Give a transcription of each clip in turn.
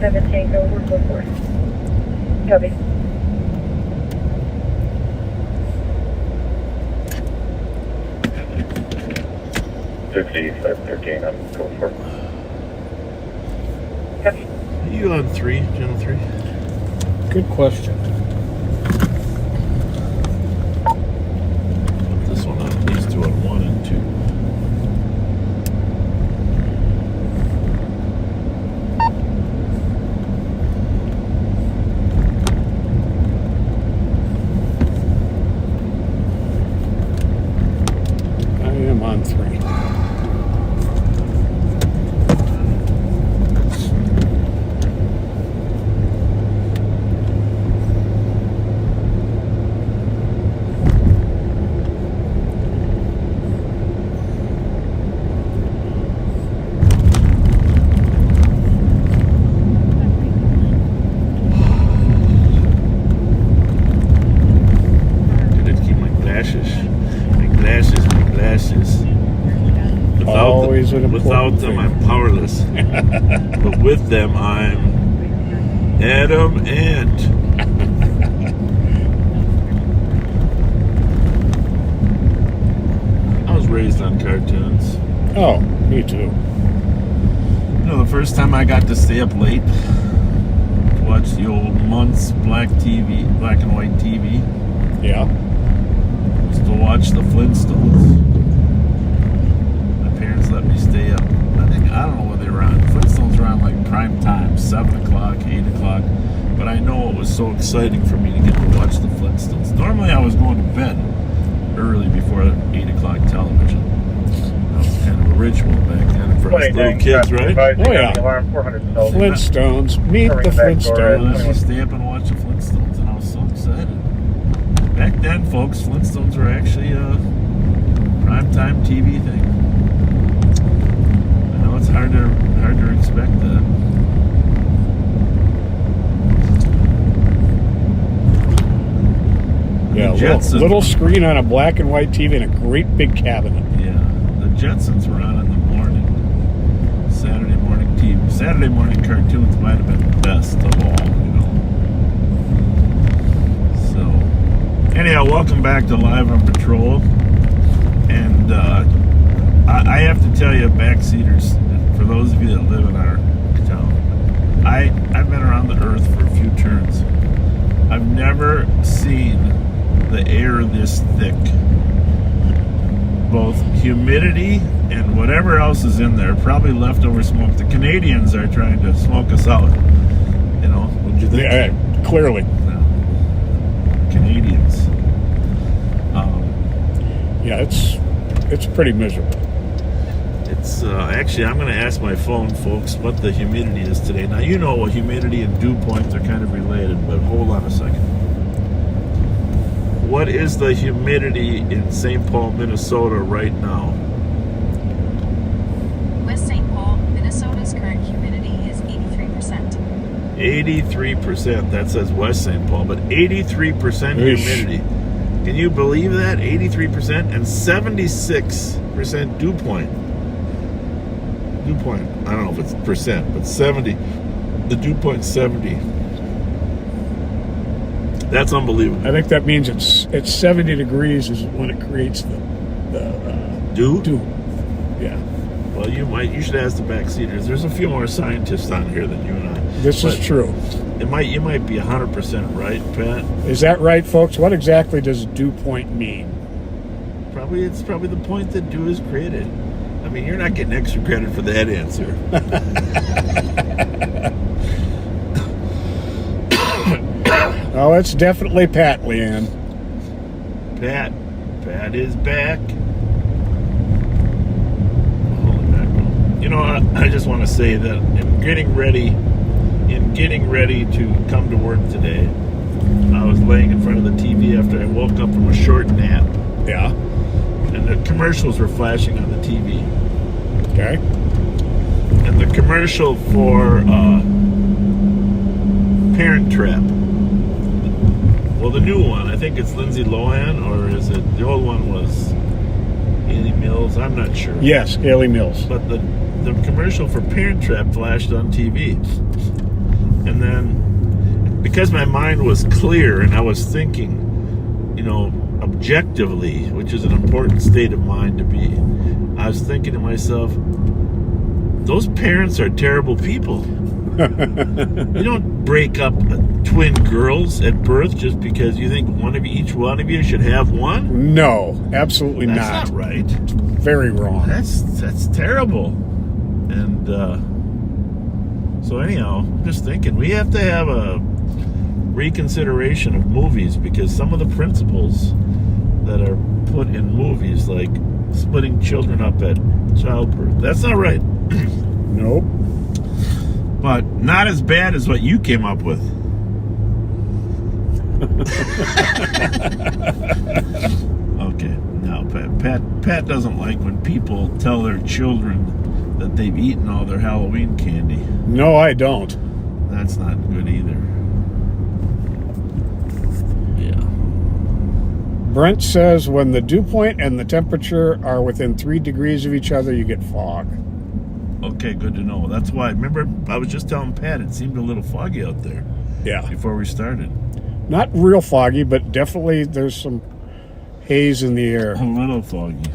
7 Tango, we're full force. Copy. $55.13, I'm going for it. Copy. Are you on 3, channel 3? Good question. Put this one on, these two on 1 and 2. I am on 3. Always an important Without them, thing. I'm powerless. But with them, I'm Adam Ant. I was raised on cartoons. Oh, me too. You know, the first time I got to stay up late to watch the old Muntz black and white TV, Yeah. was to watch the Flintstones. Let me stay up. I don't know what they were on. Flintstones were on like prime time, 7 o'clock, 8 o'clock. But I know it was so exciting for me to get to watch the Flintstones. Normally I was going to bed early before 8 o'clock television. That was kind of a ritual back then for us little kids, right? Oh, yeah. Flintstones. Meet the Flintstones. Let me stay up and watch the Flintstones, and I was so excited. Back then, folks, Flintstones were actually a primetime TV thing. It's hard to expect that. Yeah, little screen on a black and white TV and a great big cabinet. Yeah, the Jetsons were on in the morning. Saturday morning TV. Saturday morning cartoons might have been the best of all, you know. So, anyhow, welcome back to Live on Patrol. And I have to tell you, backseaters, for those of you that live in our town, I've been around the earth for a few turns. I've never seen the air this thick. Both humidity and whatever else is in there, probably leftover smoke. The Canadians are trying to smoke us out. You know, what'd you think? Yeah, clearly. No. Canadians. Yeah, it's pretty miserable. It's actually, I'm going to ask my phone, folks, what the humidity is today. Now, you know humidity and dew points are kind of related, but hold on a second. What is the humidity in St. Paul, Minnesota right now? West St. Paul, Minnesota's current humidity is 83%. 83%. That says West St. Paul, but 83% humidity. Can you believe that? 83% and 76% dew point. Dew point, I don't know if it's percent, but 70. The dew point 70. That's unbelievable. I think that means it's 70 degrees is when it creates the dew. Yeah. Well, you should ask the backseaters. There's a few more scientists on here than you and I. This is true. You might be 100% right, Pat. Is that right, folks? What exactly does dew point mean? It's probably the point that dew is created. I mean, you're not getting extra credit for that answer. Oh, it's definitely Pat, Leanne. Pat is back. Holy mackerel. You know, I just want to say that in getting ready to come to work today, I was laying in front of the TV after I woke up from a short nap. Yeah. And the commercials were flashing on the TV. Okay. And the commercial for Parent Trap. Well, the new one, I think it's Lindsay Lohan, or is it, the old one was Haley Mills? I'm not sure. Yes, Haley Mills. But the commercial for Parent Trap flashed on TV. And then, because my mind was clear and I was thinking, objectively, which is an important state of mind to be, I was thinking to myself, those parents are terrible people. You don't break up twin girls at birth just because you think each one of you should have one. No, absolutely not. That's not right. Very wrong. That's terrible. And so anyhow, I'm just thinking we have to have a reconsideration of movies, because some of the principles that are put in movies, like splitting children up at childbirth, that's not right. Nope. But not as bad as what you came up with. Okay, now Pat doesn't like when people tell their children that they've eaten all their Halloween candy. No, I don't. That's not good either. Yeah. Brent says when the dew point and the temperature are within 3 degrees of each other, you get fog. Okay, good to know. That's why, remember, I was just telling Pat it seemed a little foggy out there Yeah. before we started. Not real foggy, but definitely there's some haze in the air. A little foggy.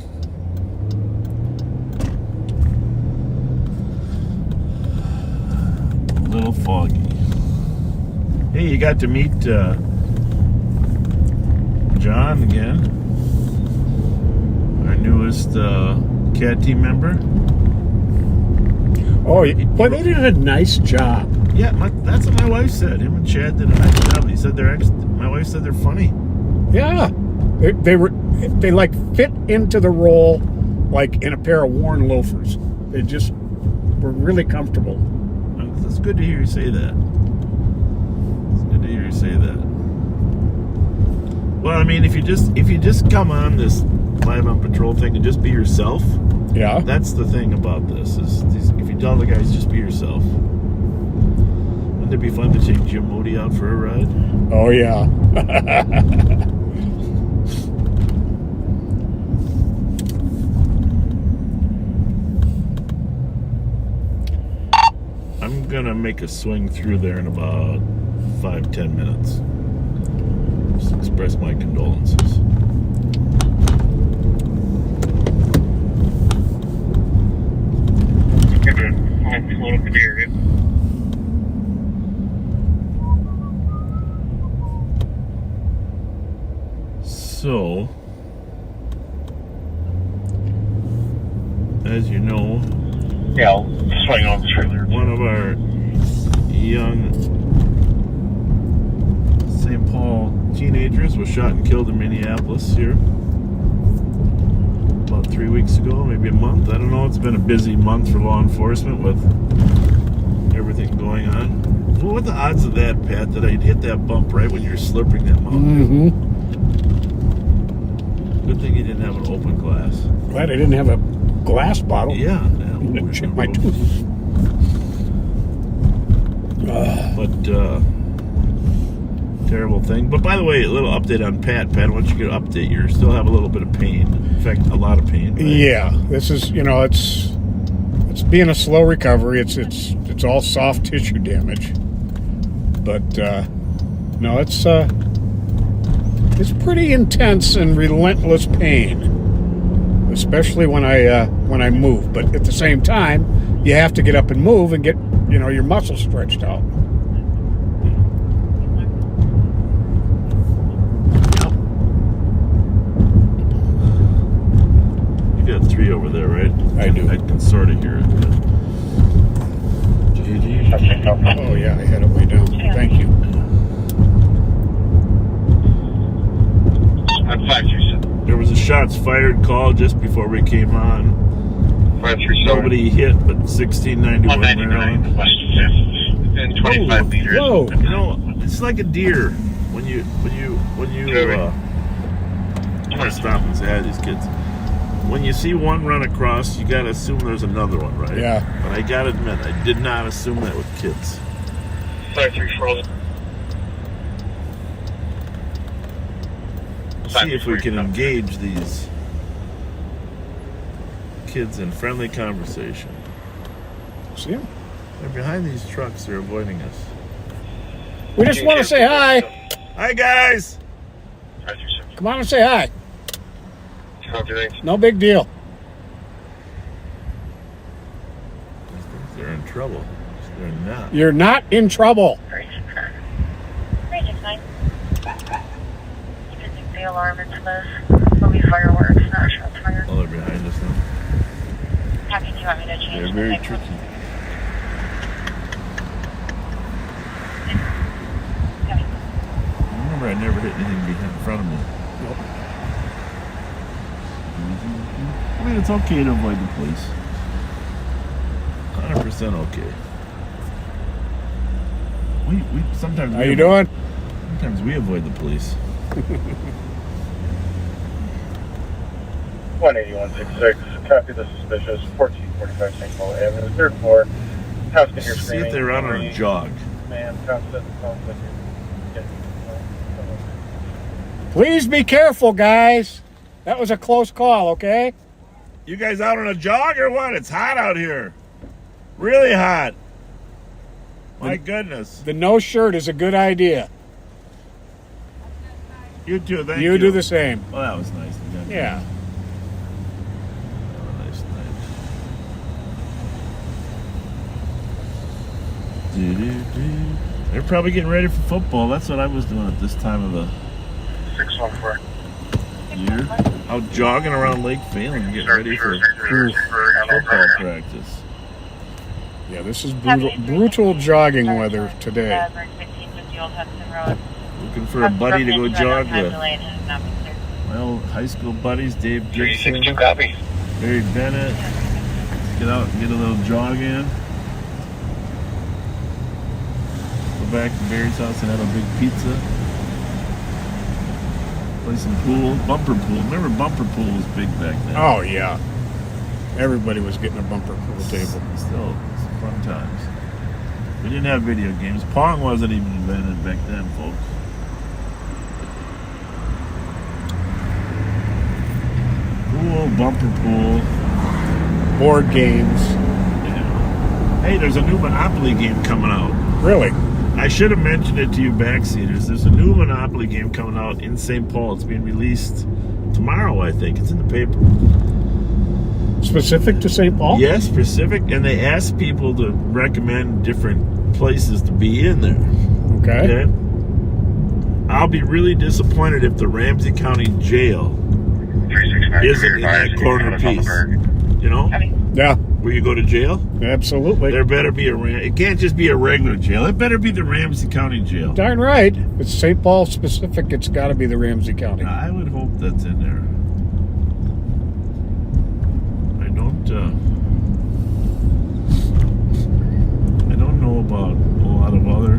A little foggy. Hey, you got to meet John again, our newest CAD team member. Oh, boy, they did a nice job. Yeah, that's what my wife said. Him and Chad did a nice job. He said my wife said they're funny. Yeah. They like fit into the role like in a pair of worn loafers. They just were really comfortable. It's good to hear you say that. It's good to hear you say that. Well, I mean, if you just come on this Live on Patrol thing and just be yourself, Yeah. that's the thing about this. If you tell the guys just be yourself. Wouldn't it be fun to take Jim Moody out for a ride? Oh, yeah. I'm gonna make a swing through there in about 5-10 minutes. Just express my condolences. So, as you know, Yeah, I'll swing on the trailer. one of our young St. Paul teenagers was shot and killed in Minneapolis here about 3 weeks ago, maybe a month. I don't know. It's been a busy month for law enforcement with everything going on. Well, what are the odds of that, Pat, that I'd hit that bump right when you're slurping that mountain? Mm-hmm. Good thing you didn't have an open glass. Glad I didn't have a glass bottle. Yeah. Chip my tooth. But terrible thing. But by the way, a little update on Pat. Pat, why don't you get an update? You still have a little bit of pain. In fact, a lot of pain. Right? Yeah, this is it's being a slow recovery. It's all soft tissue damage, but no, it's pretty intense and relentless pain, especially when I move. But at the same time, you have to get up and move and get your muscles stretched out. You got 3 over there, right? I do. I can sort of hear it. Oh yeah, I had it way down. Thank you. I'm 537. There was a shots fired call just before we came on. 537. Nobody hit, but 1691 Maryland. 199 West 5th. Within 25 meters. Whoa. It's like a deer when you I'm gonna stop and say hi to these kids. When you see one run across, you gotta assume there's another one, right? Yeah. But I gotta admit, I did not assume that with kids. 534. See if we can engage these kids in friendly conversation. See him? They're behind these trucks. They're avoiding us. We just want to say hi. Hi, guys. 537. Come on and say hi. Copy, thanks. No big deal. They're in trouble. They're not. You're not in trouble. Region 9. You can take the alarm into this. There'll be fireworks, not shots fired. Oh, they're behind us now. Happy, do you want me to change They're the very next tricky. one? Remember, I never hit anything behind in front of me. Nope. I mean, it's okay to avoid the police. 100% okay. We sometimes. How you doing? Sometimes we avoid the police. 18166. Copy the suspicious 1445 St. Paul Avenue, third floor. House can hear See screaming. if they're out on a jog. Man, constant sounds like you're getting. Please be careful, guys. That was a close call, okay? You guys out on a jog or what? It's hot out here. Really hot. My goodness. The no shirt is a good idea. You too. Thank you. You do the same. Well, that was nice. Yeah. Oh, nice night. They're probably getting ready for football. That's what I was doing at this time of the 614. year. Out jogging around Lake Phelan, getting ready for football practice. Yeah, this is brutal jogging weather today. Looking for a buddy to go jog with. My old high school buddies, Dave Gibson, 362 copy. Barry Bennett. Get out and get a little jog in. Go back to Barry's house and have a big pizza. Play some pool. Bumper pool. Remember bumper pool was big back then. Oh, yeah. Everybody was getting a bumper pool table. Still, it's fun times. We didn't have video games. Pong wasn't even invented back then, folks. Pool, bumper pool. Board games. Yeah. Hey, there's a new Monopoly game coming out. Really? I should have mentioned it to you backseaters. There's a new Monopoly game coming out in St. Paul. It's being released tomorrow, I think. It's in the paper. Specific to St. Paul? Yes, specific. And they ask people to recommend different places to be in there. Okay. Okay? I'll be really disappointed if the Ramsey County Jail 369. isn't in that corner piece. You know? Yeah, Where you go to jail? absolutely. There better be it can't just be a regular jail. It better be the Ramsey County Jail. Darn right. If it's St. Paul specific, it's got to be the Ramsey County. I would hope that's in there. I don't know about a lot of other.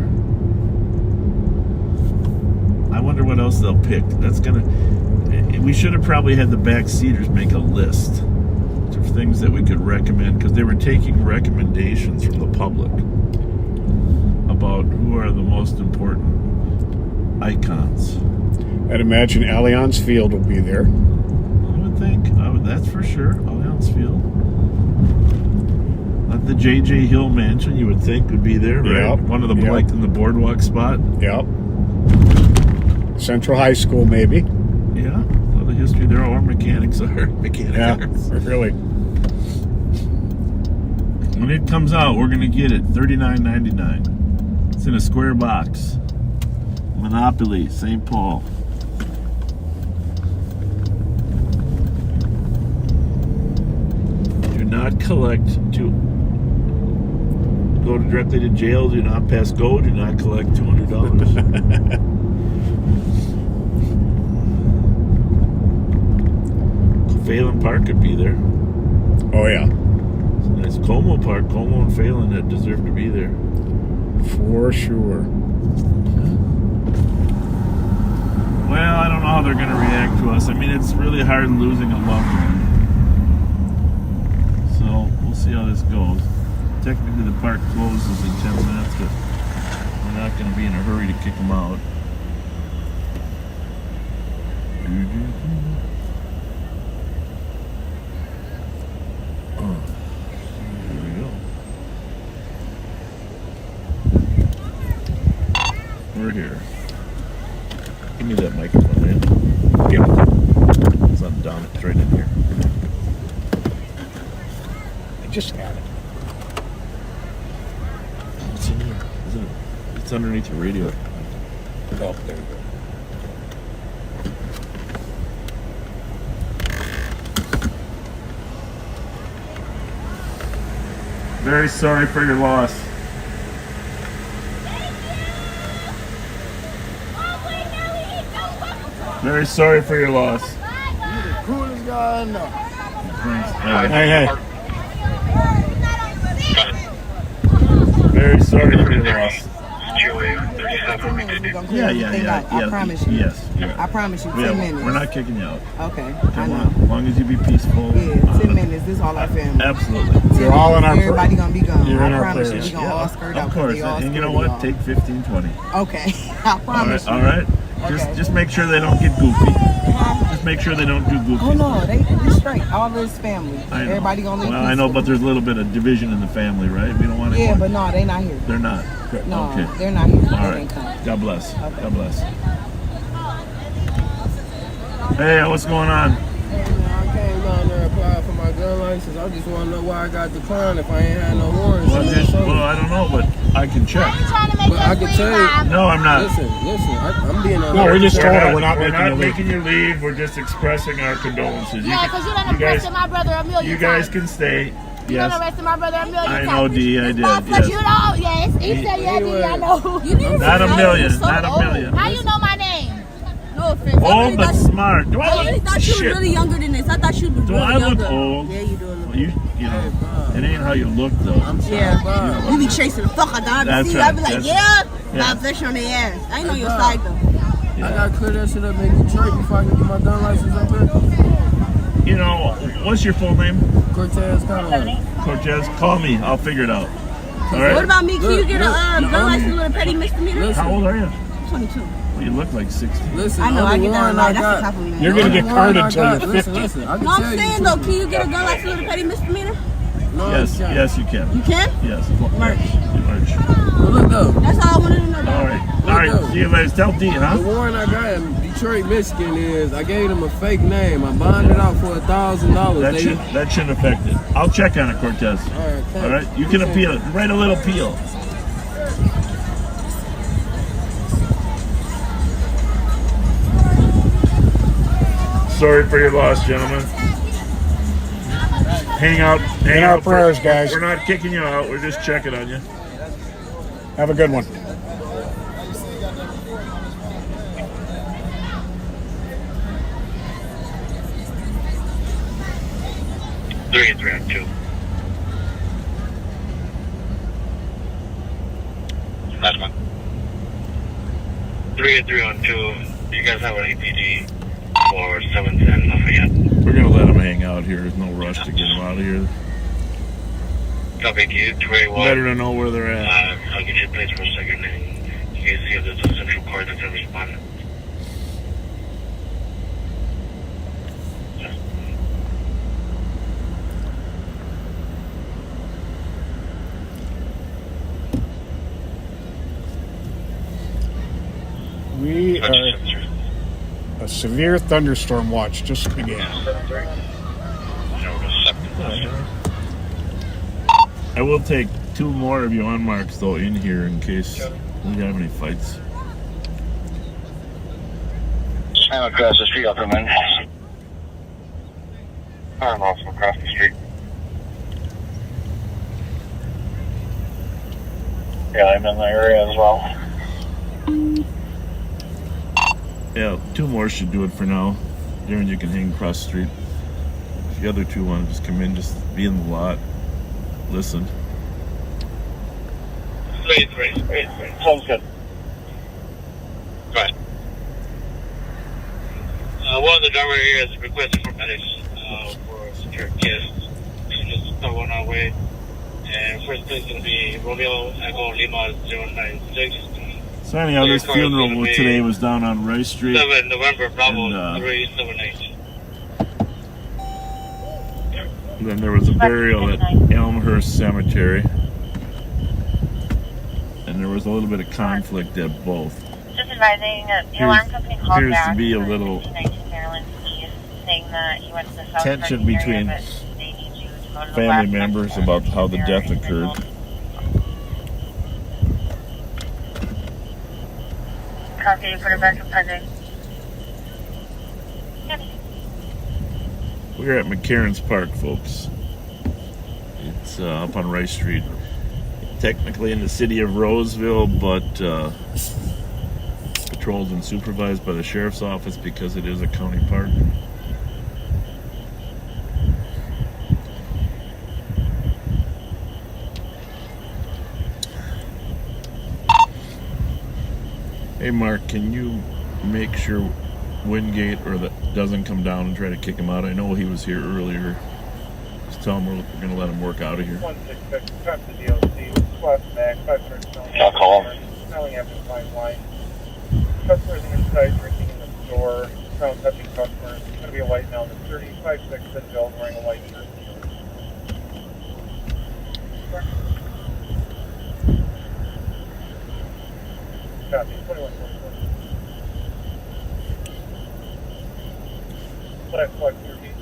I wonder what else they'll pick. We should have probably had the backseaters make a list of things that we could recommend, because they were taking recommendations from the public about who are the most important icons. I'd imagine Allianz Field will be there. I would think. That's for sure. Allianz Field. Not the J.J. Hill Mansion, you would think would be there, right? Yep. One of the, Yep. like in the boardwalk spot. Yep. Central High School, maybe. Yeah. A lot of history there. Our mechanics are. Yeah, really. When it comes out, we're going to get it. $39.99. It's in a square box. Monopoly, St. Paul. Do not collect to go directly to jail. Do not pass go. Do not collect $200. Phelan Park could be there. Oh, yeah. It's Como Park, Como and Phelan that deserve to be there. For sure. Well, I don't know how they're going to react to us. I mean, it's really hard losing a loved one. So, we'll see how this goes. Technically, the park closes in 10 minutes, but we're not going to be in a hurry to kick them out. Give me that microphone, man. Give it. It's not down. It's right in here. I just had it. It's in here, isn't it? It's underneath your radio. Oh, there you go. Very sorry for your loss. Very sorry for your loss. You're the coolest guy I know. Hey. Very sorry for your loss. I promise you. Yes. I promise you, 10 minutes. We're not kicking you out. Okay, I Come know. on. As long as you be peaceful. Yeah, 10 minutes. This is all our family. Absolutely. You're all in our Everybody gonna be gone. You're in I our promise you, prayers. we gonna all skirt out. Of course. And you know what? Take 15, 20. Okay, I promise All you. right. Just make sure they don't get goofy. Just make sure they don't do goofy. Oh no, they straight. All this family. I know. Everybody gonna leave. Well, I know, but there's a little bit of division in the family, right? We don't want to. Yeah, but no, they not here. They're not. No, Okay. they're not here. All They right. didn't come. God bless. Okay. God bless. Hey, what's going on? Hey man, I came down there and applied for my gun license. I just want to know why I got declined if I ain't had no warrants. Well, I don't know, but I can check. But I can tell you. No, I'm not. Listen, I'm being honest. No, we just told her we're not We're making not you leave. making you leave. We're just expressing our condolences. Yeah, because you done arrested my brother a million times. You guys can stay. You Yes. done arrested my brother a million I times. know, D. I did. Because Yes. you know, yes. He said, yeah, D, I know. You didn't Not a say million. you're so Not a old. million. How you know my name? No offense. Old but smart. Do I I really look thought you were shit? really younger than this. I thought you were Do really I look younger. old? Yeah, you do. Well, you know, it ain't how you look though. Yeah. You be chasing the fuck out of That's the right. I be like, That's- yeah. yeah. Got fish on their ass. I ain't on your side though. I gotta clear that shit up in Detroit before I can get my gun license up here. You know, what's your full name? Cortez Conway. Cortez. Call me. I'll figure it out. All right. What about me? Can you get a gun Look, license with a petty misdemeanor? How old are you? 22. Well, you look like 60. Listen, I know, I only get that a warrant lot. I That's the got- top of me. You're gonna get only warrant carded I until got- you're listen, 50. Listen, I can No, I'm tell you saying the though, truth. can you get a gun license with a petty misdemeanor? No, Yes, you can't. yes, you can. You can? Yes. Merch. Merch. Well, look though. That's all I wanted to know. All right. All right. See you later. Tell D, The huh? warrant I got in Detroit, Michigan is I gave them a fake name. I bonded out for $1,000. That shouldn't affect it. I'll check on it, Cortez. All right. You can appeal it. Write a little appeal. Sorry for your loss, gentlemen. Hang out. Hang In our out for- prayers, guys. We're not kicking you out. We're just checking on you. Have a good one. Three and 3 on 2. Last one. 3 and 3 on 2. You guys have an APD for 710 Lafayette. We're gonna let him hang out here. There's no rush to get him out of here. Copy to you, 281. Better to know where they're at. I'll get your place for a second and you can see if there's a central court that's going to respond. We are a severe thunderstorm watch just began. I will take 2 more of you unmarks though in here in case we have any fights. I'm across the street, Upperman. I'm also across the street. Yeah, I'm in the area as well. Yeah, 2 more should do it for now. Darren, you can hang across the street. If the other 2 want to just come in, just be in the lot. Listen. Great. Sounds good. Right. One of the driver here has requested for medics for secure guests. Just on our way. And first place is going to be Romeo Echo Lima 096. So anyhow, this funeral today was down on Rice Street. 7 November Bravo And, 378. And then there was a burial at Elmhurst Cemetery. And there was a little bit of conflict at both. This is advising the alarm company called appears back to be a for little 1919 Maryland East, saying that you went to the south tension parking between area, but they need you to go to the family left members next about to how the their death individual. occurred. Copy, put it back in pending. Yep. We're at McCarran's Park, folks. It's up on Rice Street. Technically in the city of Roseville, but patrolled and supervised by the sheriff's office because it is a county park. Hey Mark, can you make sure Wingate or that doesn't come down and try to kick him out? I know he was here earlier. Just tell him we're going to let him work out of here. 166, trap the DOC, squad back, 500 smelling after fine wine. Customers inside drinking in the store, sound touching customers. It's going to be a white male in the 35-6 Citadel wearing a white shirt. Copy, 2144. Black flag, clear beat.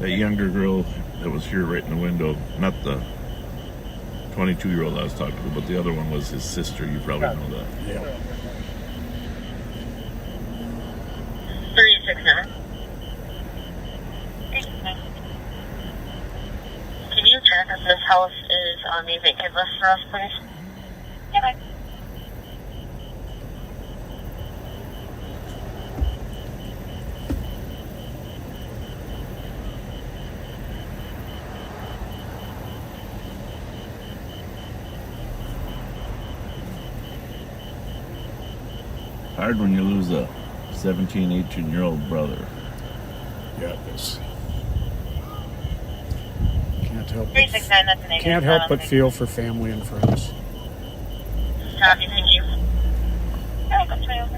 That younger girl that was here right in the window, not the 22-year-old I was talking to, but the other one was his sister. You probably know that. Yeah. 369. Can you check if this house is on the vacant list for us, please? Yeah. Hard when you lose a 17, 18-year-old brother. Yeah, this. Can't help 369, that's an but, can't help but feel for family and friends. Copy, thank you. Welcome to my own.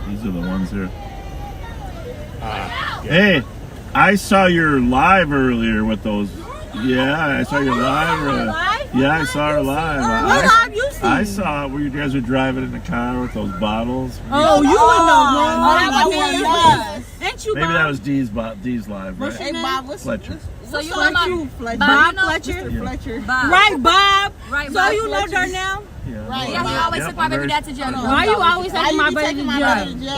These are the ones here. Yeah. Hey, I saw your live earlier with those. Yeah, I saw your live. Yeah, I saw her live. What live you seen? I saw it where you guys were driving in the car with those bottles. Oh, you wouldn't know. Ain't you, Maybe Bob? that was Dee's live, right? Hey, Bob, what's Fletcher. So you know my Fletcher? Bob Fletcher? Yeah. Fletcher. Bob. Right, Bob. Right, So Bob you know Fletcher. her now? Yeah, Right. Yeah, he always took my I'm baby very- dad to jail. Why you always taking my baby to jail?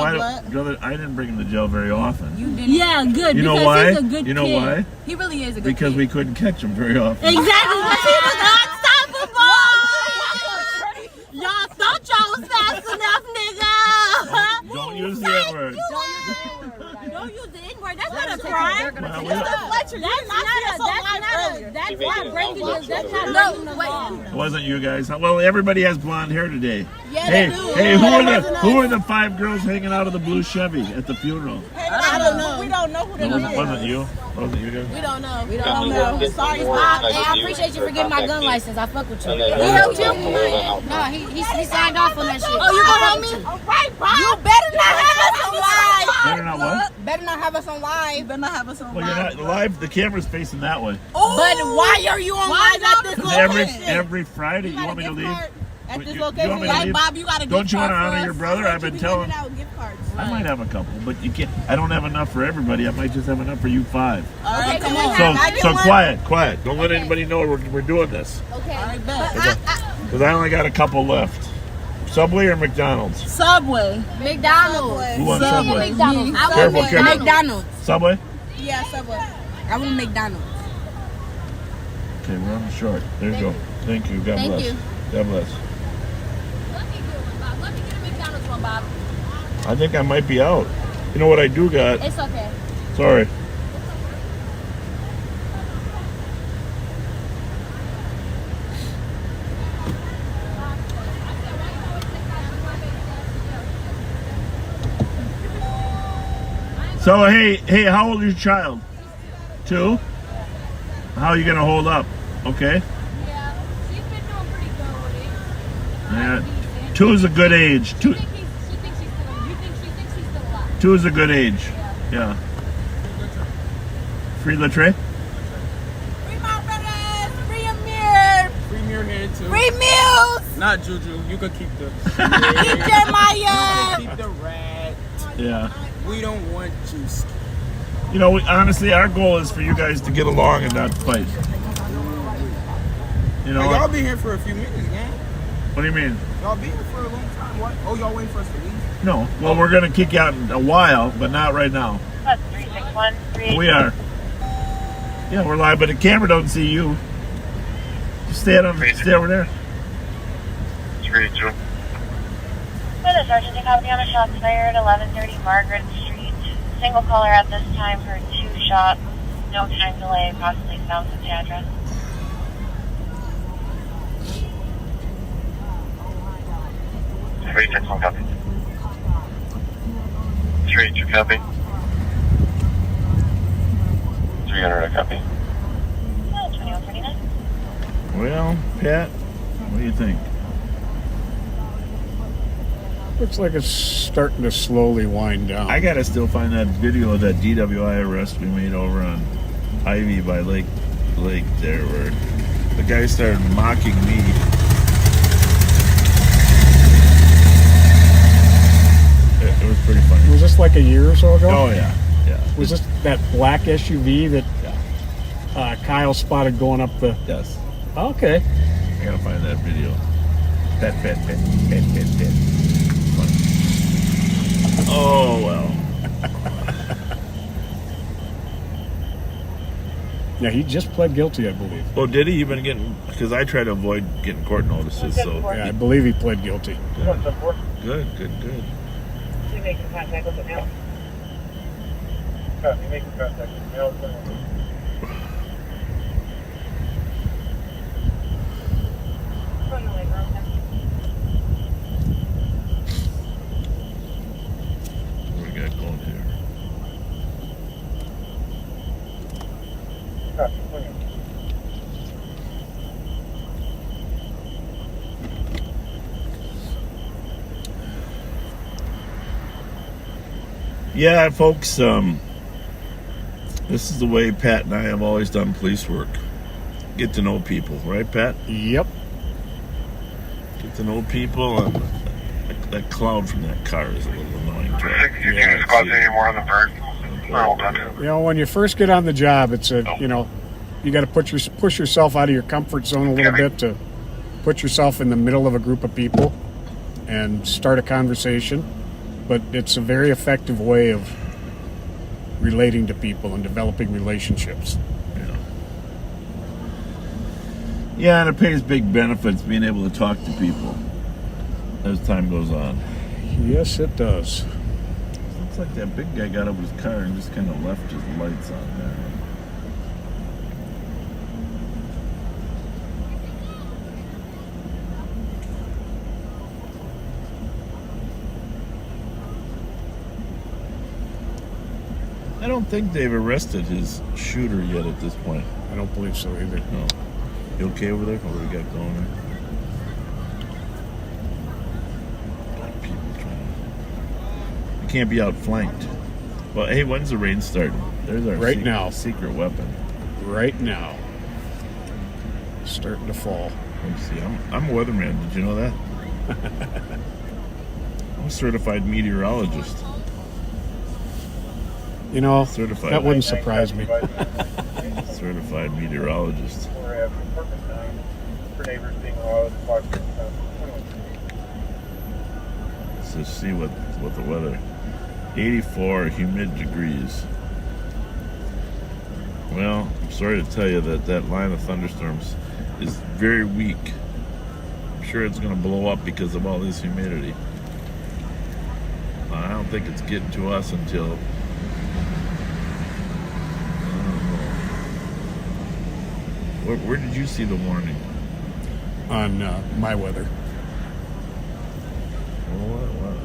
Why don't- I didn't bring him to jail very often. You didn't. Yeah, good. You know because why? he's a good You know kid. why? He really is a good Because kid. we couldn't catch him very often. Exactly, because he was unstoppable. Y'all thought y'all was fast enough, nigga. Don't use the N-word. Don't use the N-word. That's not a crime. Well, we- Fletcher, that's not breaking news. That's not breaking the law. It wasn't you guys. Well, everybody has blonde hair today. Yeah, Hey, they do. hey, who are the 5 girls hanging out of the blue Chevy at the funeral? I don't know. We don't know who It wasn't you. Wasn't you guys? We don't know. We don't know. Sorry, Bob, hey, I appreciate you for getting my gun license. I fuck with you. And then- He helped you? No, he signed off on that shit. Oh, you gonna help me? All right, Bob. You better not have us on live. Better not what? Better not have us on live. You better not have us on Well, you're not live. The camera's facing that way. But why are you on live at this 'Cause location? every Friday, you want me to leave? At this You location, want me to like leave? Bob, you got a gift Don't you want to card for honor us? your brother? I've been telling. Out gift cards. I might have a couple, but you can't. I don't have enough for everybody. I might just have enough for you 5. All right, come on. So quiet. Don't let anybody know we're doing this. Okay. All right, bet. Because I only got a couple left. Subway or McDonald's? Subway. McDonald's. Who wants Subway? McDonald's. I Careful, want careful. McDonald's. Subway? Yeah, Subway. I want McDonald's. Okay, we're on the short. There you go. Thank you. God Thank bless. you. God bless. Let me get one, Bob. Let me get a McDonald's one, Bob. I think I might be out. You know what I do got? It's okay. Sorry. So hey, how old is your child? 2? How are you gonna hold up? Okay. Yeah. She's been doing pretty good with it. Yeah. 2 is a good age. 2. You think she's still alive? 2 is a good age. Yeah. Free the tray? Free my brothers. Free Amir. Free mirror head too. Free meals. Not Juju. You could keep the. Keep Jeremiah. Keep the rat. Yeah. We don't want juice. You know, honestly, our goal is for you guys to get along and not fight. You know, Hey, y'all been here for a few minutes, man. what do you mean? Y'all been here for a long time. What? Oh, y'all waiting for us to leave? No. Well, we're going to kick you out in a while, but not right now. That's 361. We are. Yeah, we're live, but the camera don't see you. Just stay over there. 3-2. With a sergeant to copy on a shots fired, 1130 Margaret Street. Single caller at this time for 2 shots. No time delay, possibly south of the address. 3-6-1 copy. 3-2 copy. 300 copy. 2139. Well, Pat, what do you think? Looks like it's starting to slowly wind down. I got to still find that video of that DWI arrest we made over on Ivy by Lake there, where the guy started mocking me. It was pretty funny. Was this like a year or so ago? Oh, yeah. Was this that black SUV that Kyle spotted going up the... Yes. Okay. I got to find that video. Pet. Funny. Oh, well. Yeah, he just pled guilty, I believe. Oh, did he? You've been getting... Because I try to avoid getting court notices, so... Yeah, I believe he pled guilty. Good. You making contact with the mail? Copy, making contact with mail. On the way, girl. What do we got going here? Copy, swing it. Yeah, folks, this is the way Pat and I have always done police work. Get to know people, right, Pat? Yep. Get to know people, and that cloud from that car is a little annoying to us. 62 squad anymore on the bird. Hold on. You know, when you first get on the job, it's a, you know, you got to push yourself out of your comfort zone a little bit to put yourself in the middle of a group of people and start a conversation. But it's a very effective way of relating to people and developing relationships. Yeah, and it pays big benefits being able to talk to people as time goes on. Yes, it does. Looks like that big guy got out of his car and just kind of left his lights on there. I don't think they've arrested his shooter yet at this point. I don't believe so either. No. You okay over there? What do we got going there? People trying to... You can't be outflanked. Well, hey, when's the rain starting? There's our now. Secret weapon. Right now. Starting to fall. Let's see. I'm a weatherman. Did you know that? I'm a certified meteorologist. You know, Certified. that wouldn't surprise me. Certified meteorologist. We're having perfect time for neighbors being allowed to watch this stuff. Let's just see what the weather. 84 humid degrees. Well, I'm sorry to tell you that line of thunderstorms is very weak. I'm sure it's going to blow up because of all this humidity. I don't think it's getting to us until... Where did you see the warning? On my weather. What?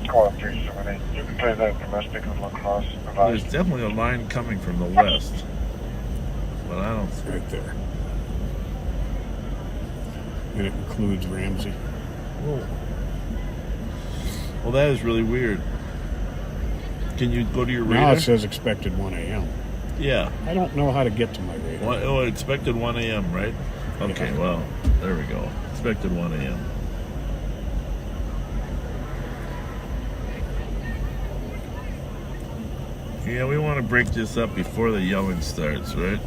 Call 378. You can play that domestic and lacrosse. There's definitely a line coming from the west, but I don't see Right there. And it includes Ramsey. Whoa. Well, that is really weird. Can you go to your radar? Now it says expected 1 a.m. Yeah. I don't know how to get to my radar. Oh, expected 1 a.m., right? Okay, Yeah. well, there we go. Expected 1 a.m. Yeah, we want to break this up before the yelling starts, right?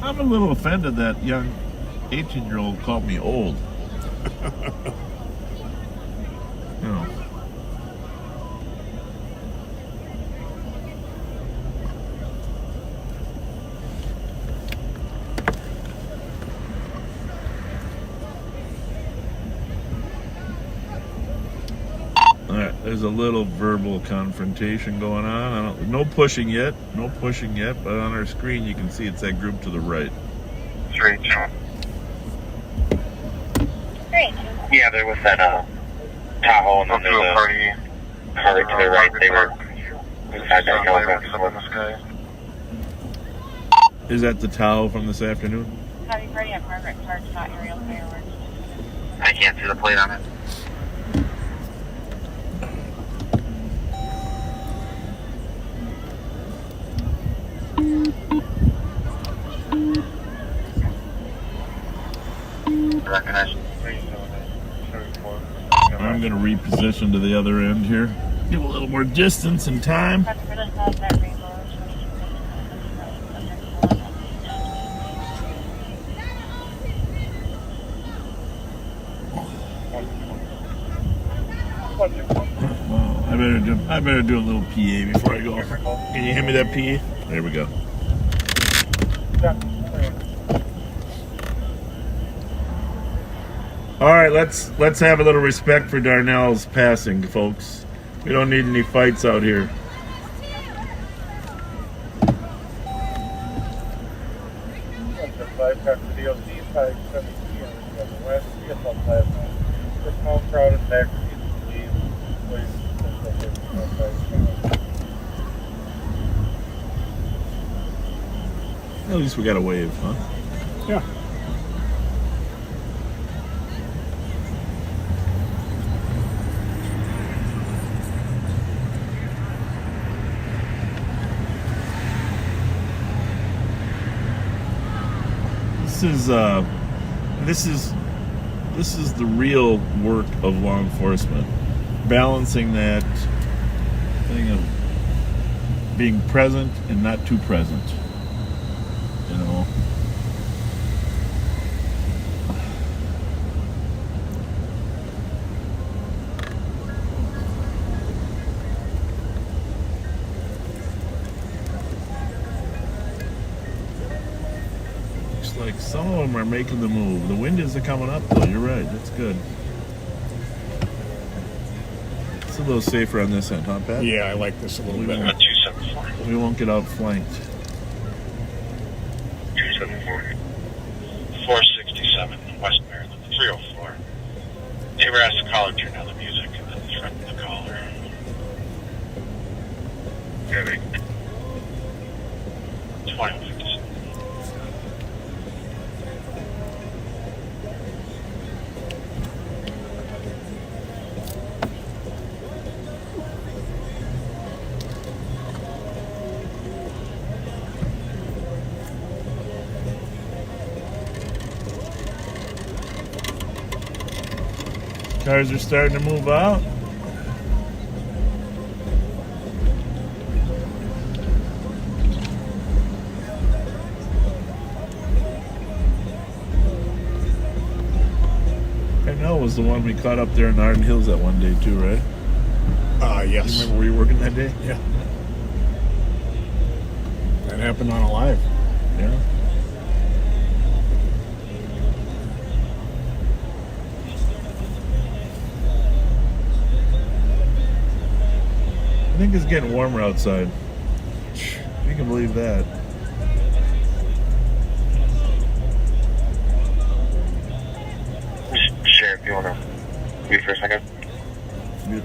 I'm a little offended that young 18-year-old called me old. You know. All right, there's a little verbal confrontation going on. No pushing yet, but on our screen you can see it's that group to the right. 3-2. Great. Yeah, there was that Tahoe and then there's a car to the right. They were inside that yellow box. Is that the Tahoe from this afternoon? Happy party at Margaret Park, not aerial fireworks. I can't see the plate on it. Recognize. I'm going to reposition to the other end here. Give a little more distance and time. I better do a little PA before I go. Can you hand me that PA? There we go. All right, let's have a little respect for Darnell's passing, folks. We don't need any fights out here. Small crowd in back. At least we got a wave, huh? Yeah. This is the real work of law enforcement, balancing that thing of being present and not too present. You know. Like some of them are making the move. The wind isn't coming up though. You're right. That's good. It's a little safer on this end, huh, Pat? Yeah, I like this a little better. 274. We won't get outflanked. 274. 467, West Maryland, 304. Neighbor asked the caller to turn down the music and then threatened the caller. Good. 2157. Cars are starting to move out. Darnell was the one we caught up there in Arden Hills that one day too, right? Yes. You remember where you were working that day? Yeah. That happened on a live. Yeah. I think it's getting warmer outside. You can believe that. Sheriff, you want to wait for a second? Yeah.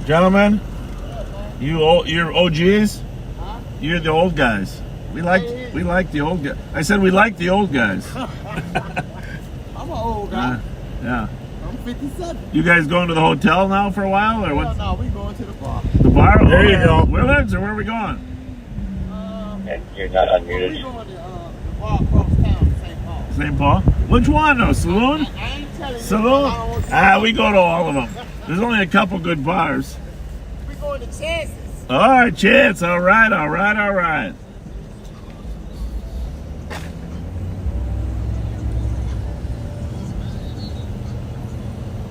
Gentlemen, you're OGs? You're the old guys. We like the old guys. I said we like the old guys. I'm an old guy. Yeah. I'm 57. You guys going to the hotel now for a while, or what? No, we going to the bar. The bar? There you go. Willards, or where are we going? You're not unmuted. We going to the bar across town, St. Paul. St. Paul? Which one, though? Saloon? I ain't telling you. Saloon? We go to all of them. There's only a couple good bars. We going to Chances. All right, Chance. All right.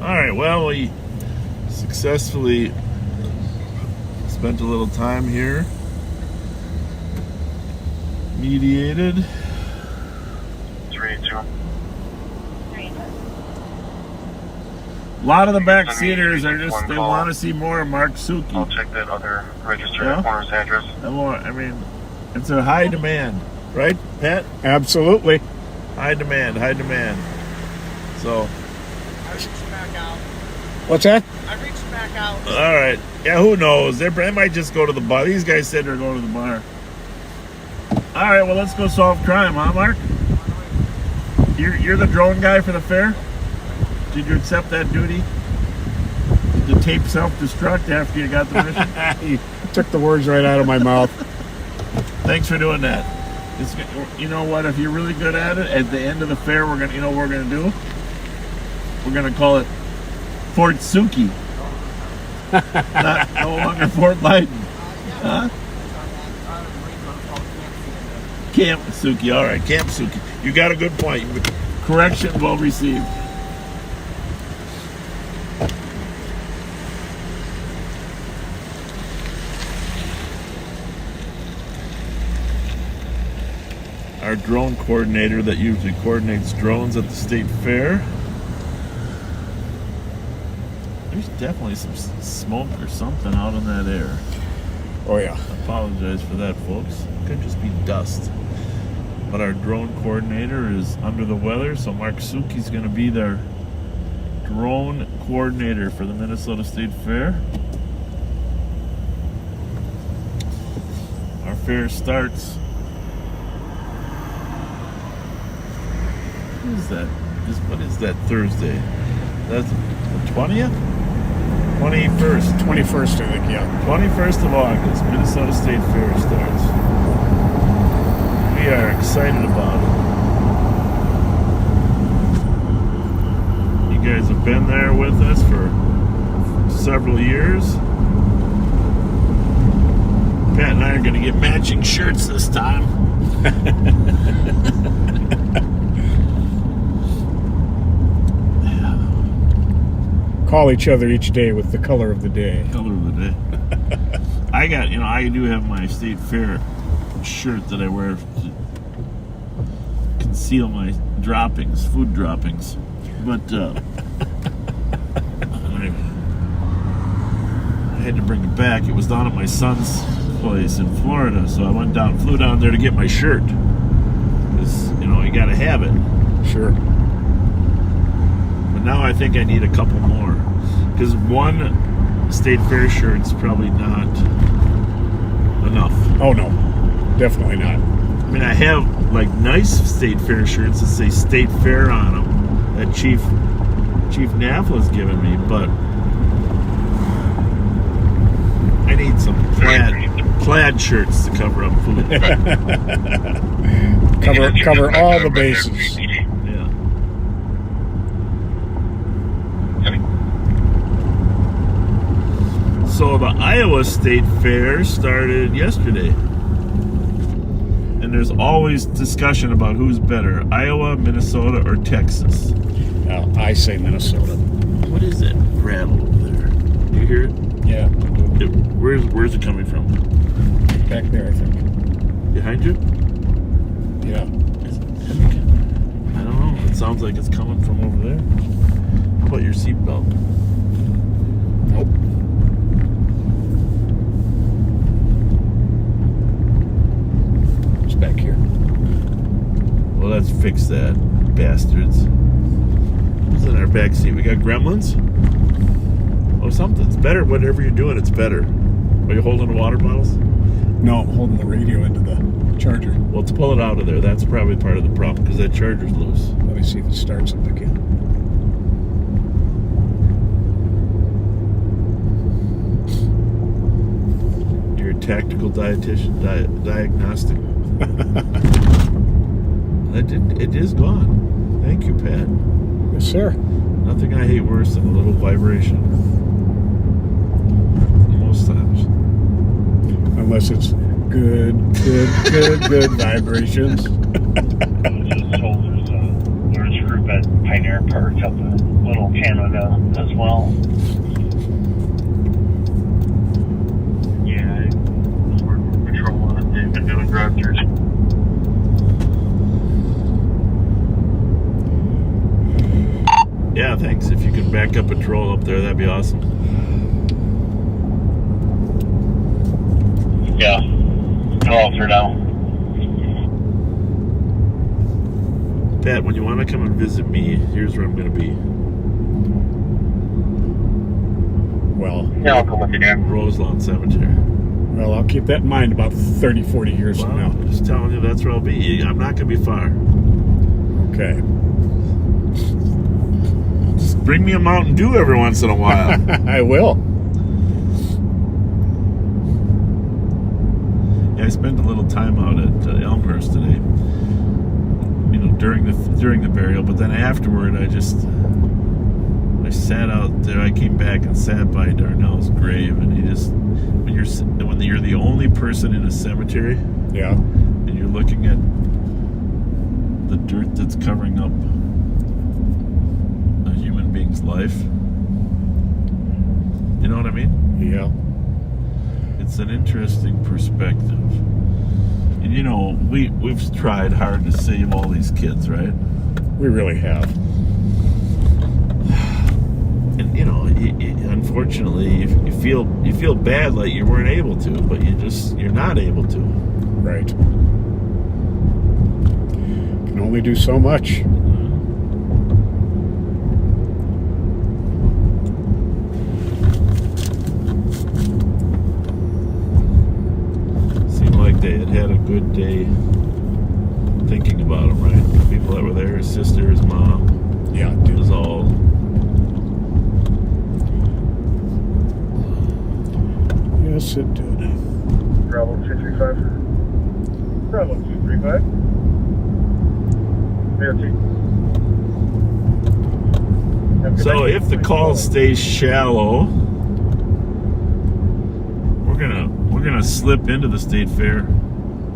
All right, well, we successfully spent a little time here. Mediated. 3-2. A lot of the backseaters are just, they want to see more of Mark Suki. I'll check that other registered Yeah. corner's address. I mean, it's a high demand, right, Pat? Absolutely. High demand. So, I reached back out. What's that? I reached back out. all right. Yeah, who knows? They might just go to the bar. These guys said they're going to the bar. All right, well, let's go solve crime, huh, Mark? You're the drone guy for the fair? Did you accept that duty? To tape self-destruct after you got the mission? You took the words right out of my mouth. Thanks for doing that. You know what? If you're really good at it, at the end of the fair, we're gonna do? We're gonna call it Fort Suki. No longer Fort Leyden. Huh? Camp Suki. All right, Camp Suki. You got a good point. Correction well received. Our drone coordinator that usually coordinates drones at the state fair. There's definitely some smoke or something out in that air. Oh, yeah. I apologize for that, folks. It could just be dust. But our drone coordinator is under the weather, so Mark Suki's going to be their drone coordinator for the Minnesota State Fair. Our fair starts. What is that Thursday? That's the 20th? 21st. 21st, I think, yeah. 21st of August, Minnesota State Fair starts. We are excited about it. You guys have been there with us for several years. Pat and I are going to get matching shirts this time. Call each other each day with the color of the day. Color of the day. I do have my state fair shirt that I wear to conceal my droppings, food droppings. But I had to bring it back. It was down at my son's place in Florida, so I flew down there to get my shirt. Because, you got to have it. Sure. But now I think I need a couple more. Because one state fair shirt's probably not enough. Oh, no. Definitely not. I mean, I have, nice state fair shirts that say State Fair on them that Chief Nafla's given me, but I need some plaid shirts to cover up food. cover all the bases. Yeah. So the Iowa State Fair started yesterday. And there's always discussion about who's better, Iowa, Minnesota, or Texas. I say Minnesota. What is that rattle over there? Do you hear it? Yeah. Where's it coming from? Back there, I think. Behind you? Yeah. I don't know. It sounds like it's coming from over there. How about your seatbelt? Nope. It's back here. Well, let's fix that, bastards. Who's in our back seat? We got gremlins? Oh, something's better. Whatever you're doing, it's better. Are you holding the water bottles? No, I'm holding the radio into the charger. Well, let's pull it out of there. That's probably part of the problem because that charger's loose. Let me see if it starts up again. You're a tactical dietitian, diagnostic. It is gone. Thank you, Pat. Yes, sir. Nothing I hate worse than a little vibration. Most times. Unless it's good vibrations. Just told there's a large group at Pioneer Park up in Little Canada as well. Yeah, we're patrolling it. They've been doing drive-thrus. Yeah, thanks. If you could back up patrol up there, that'd be awesome. Yeah, go officer now. Pat, when you want to come and visit me, here's where I'm going to be. Well, Yeah, I'll come with you, Dan. Roselawn Cemetery. well, I'll keep that in mind about 30, 40 years from Well, now. I'm just telling you, that's where I'll be. I'm not going to be far. Okay. Just bring me a Mountain Dew every once in a while. I will. Yeah, I spent a little time out at Elmhurst today. You know, during the burial, but then afterward, I sat out there. I came back and sat by Darnell's grave, and when you're the only person in a cemetery, Yeah. and you're looking at the dirt that's covering up a human being's life. You know what I mean? Yeah. It's an interesting perspective. And you know, we've tried hard to save all these kids, right? We really have. And you know, unfortunately, you feel bad like you weren't able to, but you're not able to. Right. Can only do so much. Seemed like they had a good day thinking about him, right? The people that were there, his sister, his mom, Yeah, it dude. was all. Yes, it did. Bravo 235. Bravo 235. So if the call stays shallow, we're gonna slip into the state fair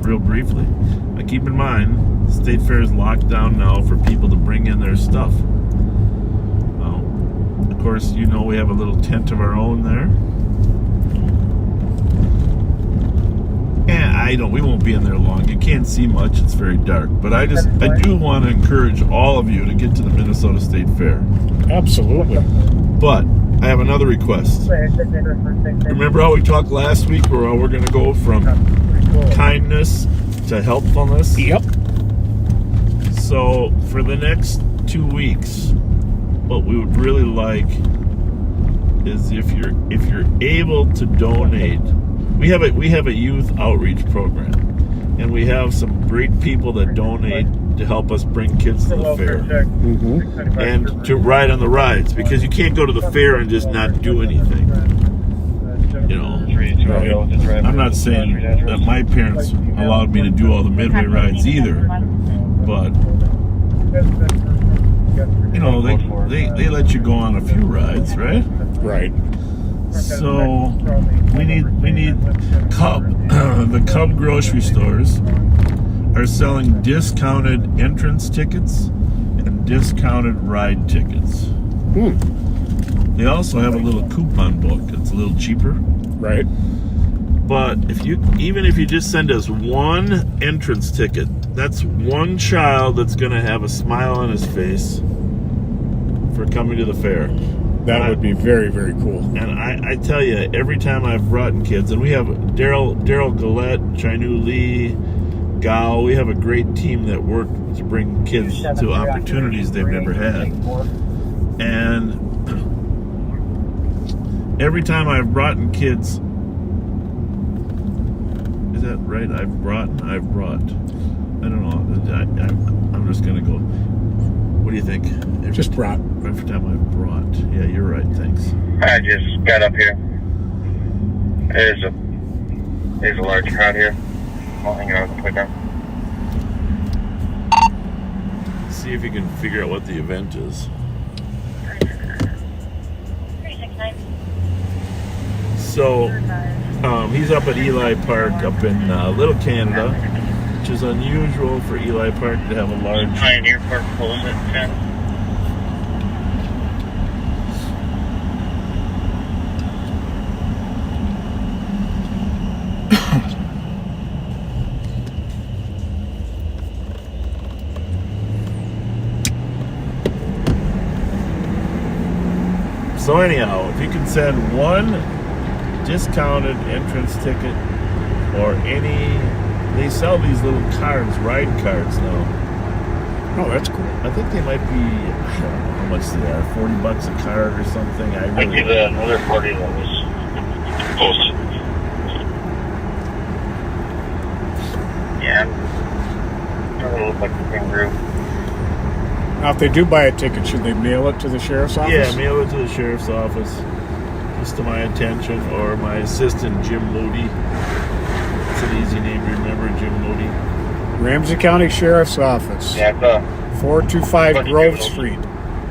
real briefly. Now keep in mind, the state fair is locked down now for people to bring in their stuff. Of course, you know we have a little tent of our own there. And we won't be in there long. You can't see much, it's very dark. But I do want to encourage all of you to get to the Minnesota State Fair. Absolutely. But I have another request. Remember how we talked last week where we're going to go from kindness to helpfulness? Yep. So for the next 2 weeks, what we would really like is if you're able to donate. We have a youth outreach program, and we have some great people that donate to help us bring kids to the fair and to ride on the rides, because you can't go to the fair and just not do anything. You know, I'm not saying that my parents allowed me to do all the midway rides either, but you know, they let you go on a few rides, right? Right. So we need Cub. The Cub grocery stores are selling discounted entrance tickets and discounted ride tickets. They also have a little coupon book. It's a little cheaper. Right. But even if you just send us one entrance ticket, that's one child that's going to have a smile on his face for coming to the fair. That would be very, very cool. And I tell you, every time I've brought in kids, and we have Daryl Gillette, Chinu Lee, Gao, we have a great team that work to bring kids to opportunities they've never had. And every time I've brought in kids, is that right? I've brought. I don't know. I'm just gonna go. What do you think? Just brought. Every time I've brought. Yeah, you're right. Thanks. I just got up here. There's a large crowd here. I'll hang out with the playground. See if you can figure out what the event is. 369. So, he's up at Eli Park up in Little Canada, which is unusual for Eli Park to have a large... Pioneer Park closed at 10. So anyhow, if you can send one discounted entrance ticket or any... They sell these little cards, ride cards now. Oh, that's cool. I think they might be, I don't know how much they are, $40 a card or something. I give that another party that was posted. Yeah. Doesn't look like the kangaroo. Now, if they do buy a ticket, should they mail it to the sheriff's office? Yeah, mail it to the sheriff's office. Just to my attention, or my assistant, Jim Moody. It's an easy name to remember, Jim Moody. Ramsey County Sheriff's Office. Yeah, 425 Grove Street,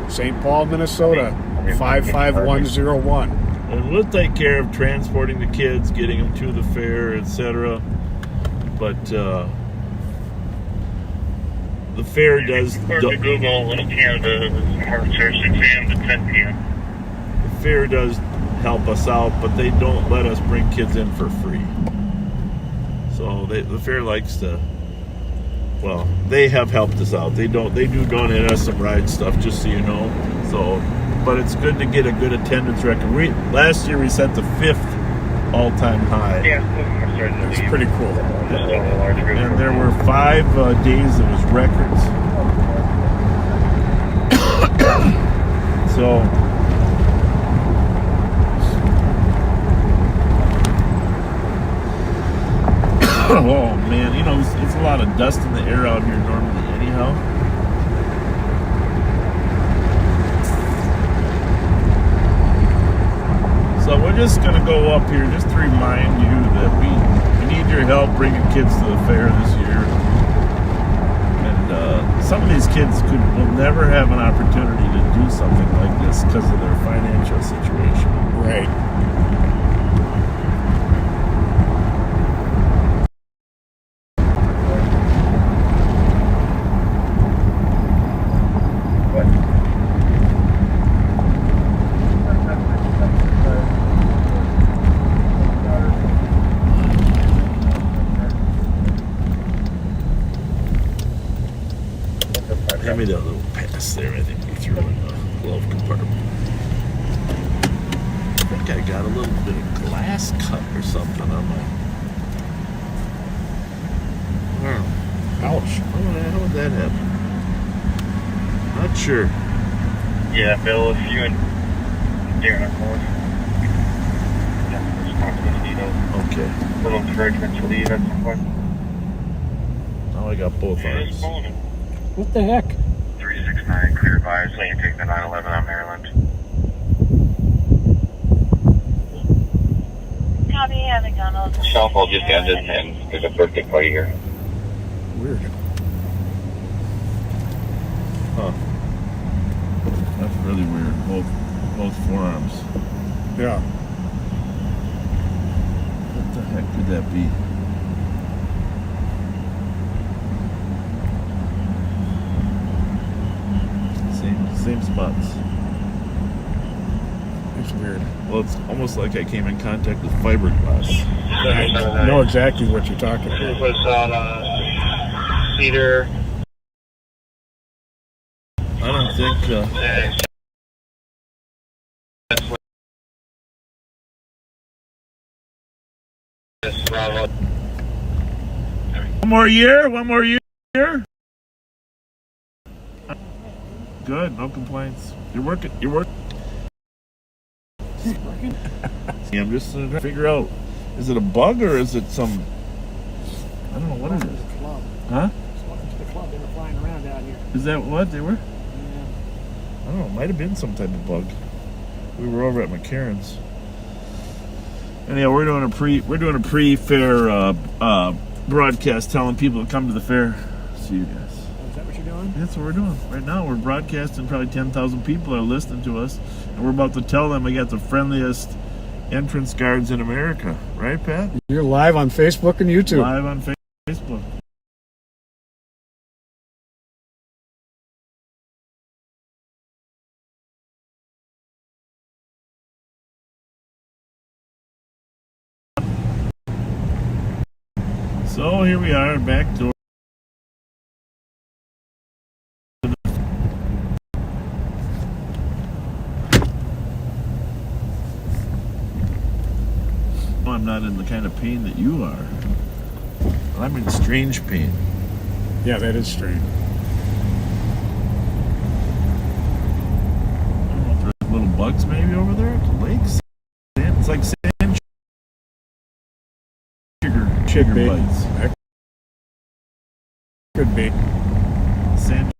St. Paul, Minnesota, 55101. And we'll take care of transporting the kids, getting them to the fair, etc. But the fair does... According to Google, Little Canada hours are 6 a.m. to 10 p.m. The fair does help us out, but they don't let us bring kids in for free. So the fair likes to... Well, they have helped us out. They do donate us some ride stuff, just so you know. So, but it's good to get a good attendance record. Last year we set the 5th all-time high. Yeah, That's pretty cool. And there were 5 days that was records. So, oh man, you know, it's a lot of dust in the air out here normally anyhow. So we're just going to go up here just to remind you that we need your help bringing kids to the fair this year. And some of these kids will never have an opportunity to do something like this because of their financial situation. Right. Give me that little pass there. I think we threw in the glove compartment. I think I got a little bit of glass cut or something on my... Ouch. How would that happen? Not sure. Yeah, Bill, if you and Darren are going, Okay. little encouragement to leave at some point. Now I got both arms. What the heck? 369, clear advice, lane take the 911 on Maryland. Copy at McDonald's. Snowfall just ended and there's a birthday party here. Weird. Huh. That's really weird. Both forearms. Yeah. What the heck could that be? Same spots. It's weird. Well, it's almost like I came in contact with fiberglass. I know exactly what you're talking It about. was on Cedar. I don't think... One more year? Good, no complaints. You're working. See, I'm just trying to figure out, is it a bug or is it some, I don't know what it is. Club. Huh? Welcome to the club. They were flying around out here. Is that what they were? Yeah. I don't know, it might have been some type of bug. We were over at McCarran's. Anyhow, we're doing a pre-fair broadcast telling people to come to the fair. See you guys. Is that what you're doing? That's what we're doing. Right now we're broadcasting, probably 10,000 people are listening to us, and we're about to tell them we got the friendliest entrance guards in America. Right, Pat? You're live on Facebook and YouTube. Live on Facebook. So here we are, back door. I'm not in the kind of pain that you are. Well, I'm in strange pain. Yeah, that is strange. I don't know if there's little bugs maybe over there at the lakes. It's like sand sugar be. bites. That could be. Sand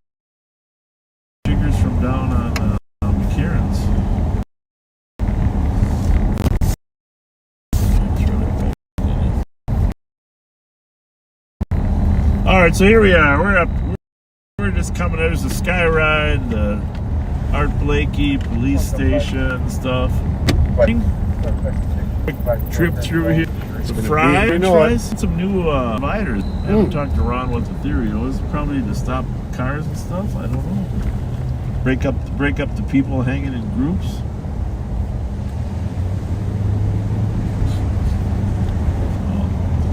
sugars from down on McCarran's. All right, so here we are. We're up. We're just coming. There's the Sky Ride, the Art Blakey police station stuff. Quick trip through here. The Fry tries some new dividers. I haven't talked to Ron what the theory was. Probably to stop cars and stuff. I don't know. Break up the people hanging in groups.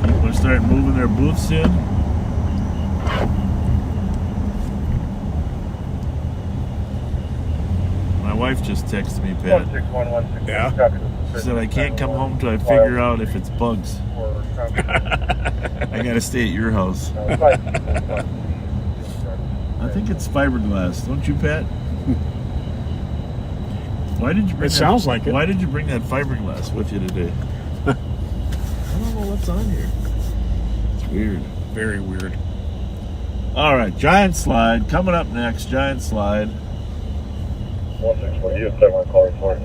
People are starting moving their booths in. My wife just texted me, Pat. 16116. Yeah. She said I can't come home till I figure out if it's bugs. I gotta stay at your house. I think it's fiberglass, don't you, Pat? Why did you bring It sounds like it. Why did you bring that fiberglass with you today? I don't know what's on here. It's weird. Very weird. All right, giant slide coming up next. Giant slide. 161, you have 71 call report.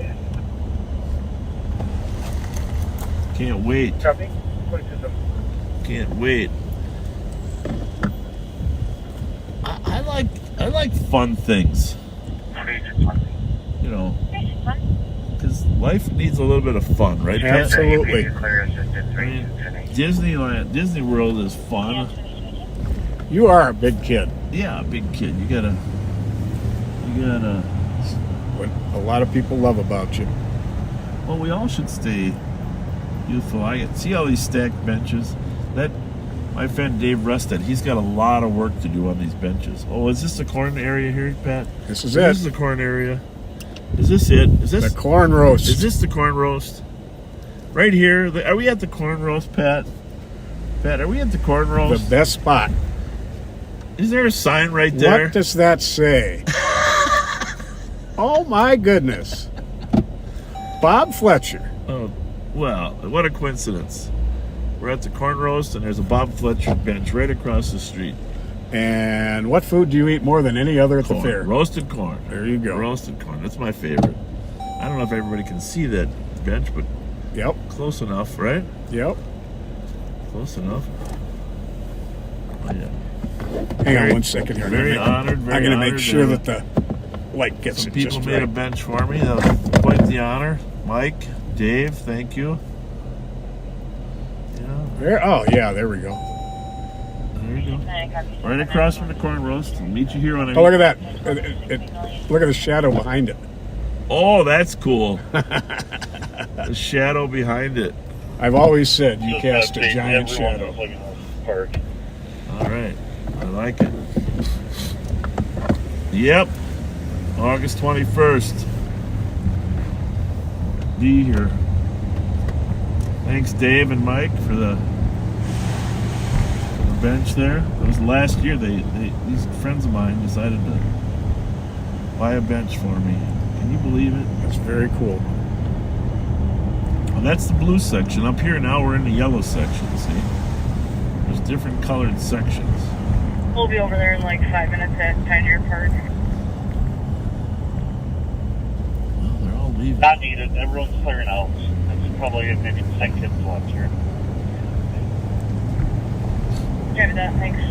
Can't wait. Copy. 22. Can't wait. I like fun things. You know, because life needs a little bit of fun, right, Pat? Absolutely. I mean, Disney World is fun. You are a big kid. Yeah, big kid. You gotta. What a lot of people love about you. Well, we all should stay youthful. I see all these stacked benches. My friend Dave Rustad, he's got a lot of work to do on these benches. Oh, is this the corn area here, Pat? This is So it. This is the corn area. Is this it? Is this The corn roast. Is this the corn roast? Right here. Are we at the corn roast, Pat? Pat, are we at the corn The roast? best spot. Is there a sign right there? What does that say? Oh my goodness. Bob Fletcher. Oh, well, what a coincidence. We're at the corn roast, and there's a Bob Fletcher bench right across the street. And what food do you eat more than any other at the Corn. fair? Roasted corn. There you go. Roasted corn. That's my favorite. I don't know if everybody can see that bench, but Yep. close enough, right? Yep. Close enough. Oh, yeah. Hang on one second here. Very honored. Very I'm going to honored make sure to- that the light gets Some it people just made right. a bench for me. That was quite the honor. Mike, Dave, thank you. Yeah, There, oh, yeah, there we go. there you go. Right across from the corn roast. I'll meet you here when I Oh, look at that. Look at the shadow behind it. Oh, that's cool. The shadow behind it. I've always said you cast a giant shadow. All right. I like it. Yep. August 21st. Be here. Thanks, Dave and Mike, for the bench there. It was last year. These friends of mine decided to buy a bench for me. Can you believe it? That's very cool. Well, that's the blue section. Up here now we're in the yellow section, see? There's different colored sections. We'll be over there in like 5 minutes at Pioneer Park. Well, they're all leaving. Not needed. Everyone's clearing out. That's probably maybe 10 kids left here. Copy that, thanks.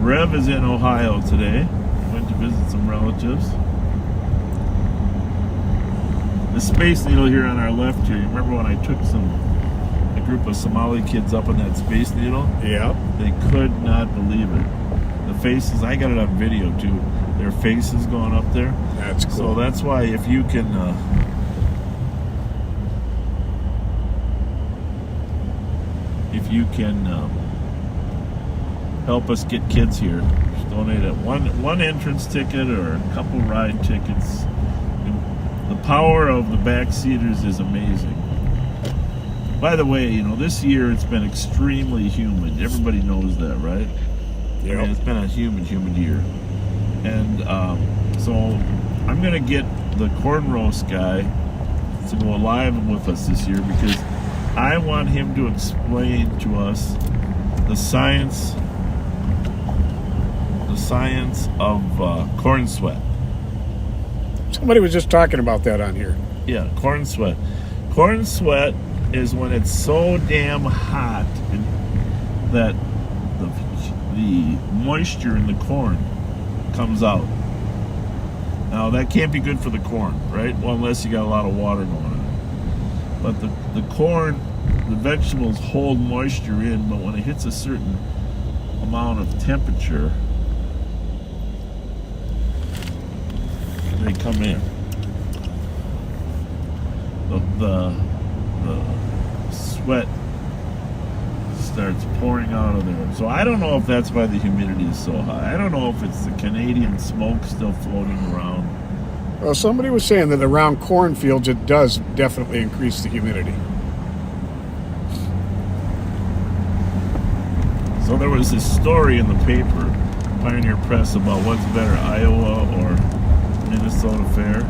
Rev is in Ohio today. Went to visit some relatives. The Space Needle here on our left here. You remember when I took a group of Somali kids up on that Space Needle? Yeah. They could not believe it. The faces, I got it on video too. Their faces going up there. That's cool. So that's why if you can help us get kids here, just donate at one entrance ticket or a couple ride tickets. The power of the backseaters is amazing. By the way, this year it's been extremely humid. Everybody knows that, right? Yeah. I mean, it's been a humid year. And so I'm going to get the corn roast guy to go live with us this year because I want him to explain to us the science of corn sweat. Somebody was just talking about that on here. Yeah, corn sweat. Corn sweat is when it's so damn hot that the moisture in the corn comes out. Now that can't be good for the corn, right? Well, unless you got a lot of water going on. But the corn, the vegetables hold moisture in, but when it hits a certain amount of temperature, they come in. The sweat starts pouring out of there. So I don't know if that's why the humidity is so high. I don't know if it's the Canadian smoke still floating around. Well, somebody was saying that around cornfields it does definitely increase the humidity. So there was this story in the paper, Pioneer Press, about what's better, Iowa or Minnesota Fair.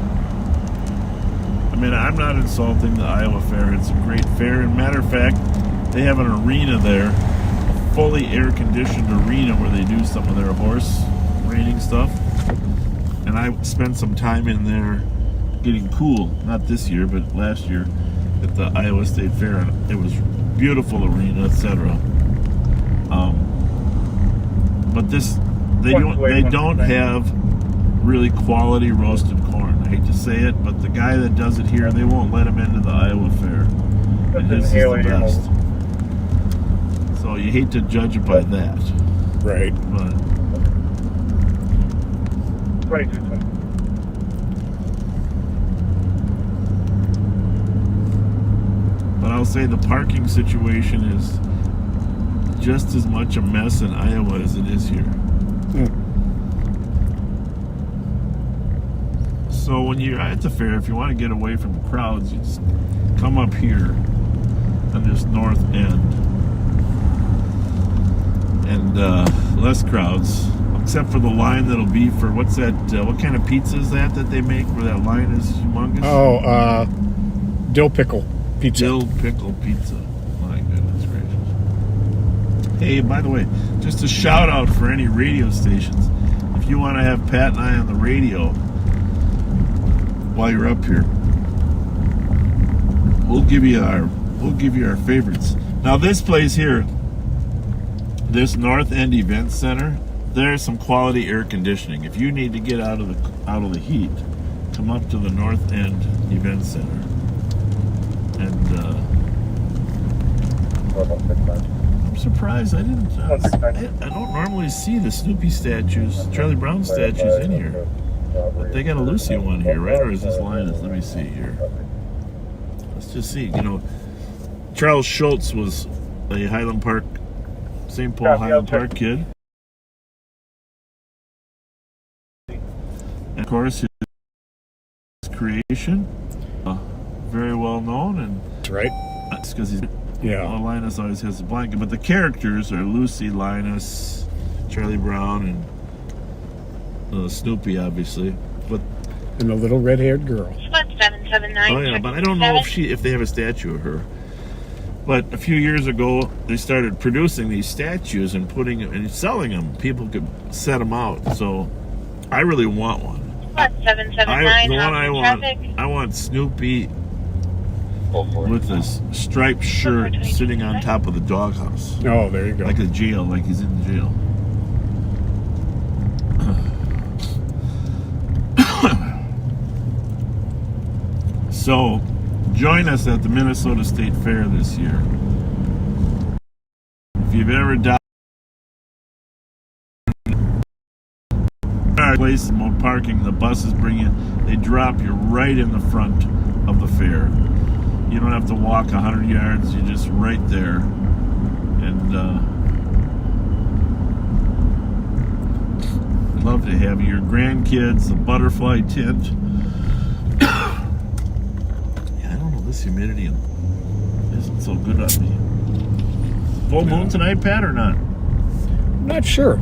I mean, I'm not insulting the Iowa Fair. It's a great fair. And matter of fact, they have an arena there, a fully air-conditioned arena where they do some of their horse reining stuff. And I spent some time in there getting cool, not this year, but last year at the Iowa State Fair. And it was beautiful arena, etc. But they don't have really quality roasted corn. I hate to say it, but the guy that does it here, they won't let him into the Iowa Fair. And his is the best. So you hate to judge it by that. Right. But 2220. I'll say the parking situation is just as much a mess in Iowa as it is here. So when you're at the fair, if you want to get away from crowds, you just come up here on this north end. And less crowds, except for the line that'll be for, what's that, what kind of pizza is that they make where that line is humongous? Oh, dill pickle pizza. Dill pickle pizza. My goodness gracious. Hey, by the way, just a shout out for any radio stations. If you want to have Pat and I on the radio while you're up here, we'll give you our favorites. Now this place here, this North End Event Center, there's some quality air conditioning. If you need to get out of the heat, come up to the North End Event Center. And I'm surprised I don't normally see the Snoopy statues, Charlie Brown statues in here. But they got a Lucy one here, right? Or is this Linus? Let me see here. Let's just see. Charles Schultz was a Highland Park, St. Paul Highland Park kid. And of course, his creation, very well known, and that's right. That's because he's Linus always has a blanket, but the characters are Lucy, Linus, Charlie Brown, and Snoopy, obviously. But And the little red-haired girl. Spot 779. oh yeah, but I don't know if they have a statue of her. But a few years ago, they started producing these statues and selling them. People could set them out. So I really want one. Spot 779. The one traffic. I want Snoopy with this striped shirt sitting on top of the doghouse. Oh, there you go. Like a jail, like he's in jail. So, join us at the Minnesota State Fair this year. If you've ever doubted place about parking, the buses bring you, they drop you right in the front of the fair. You don't have to walk 100 yards, you're just right there. And love to have your grandkids, the butterfly tent. This humidity isn't so good on me. Full moon tonight, Pat, or not? I'm not sure.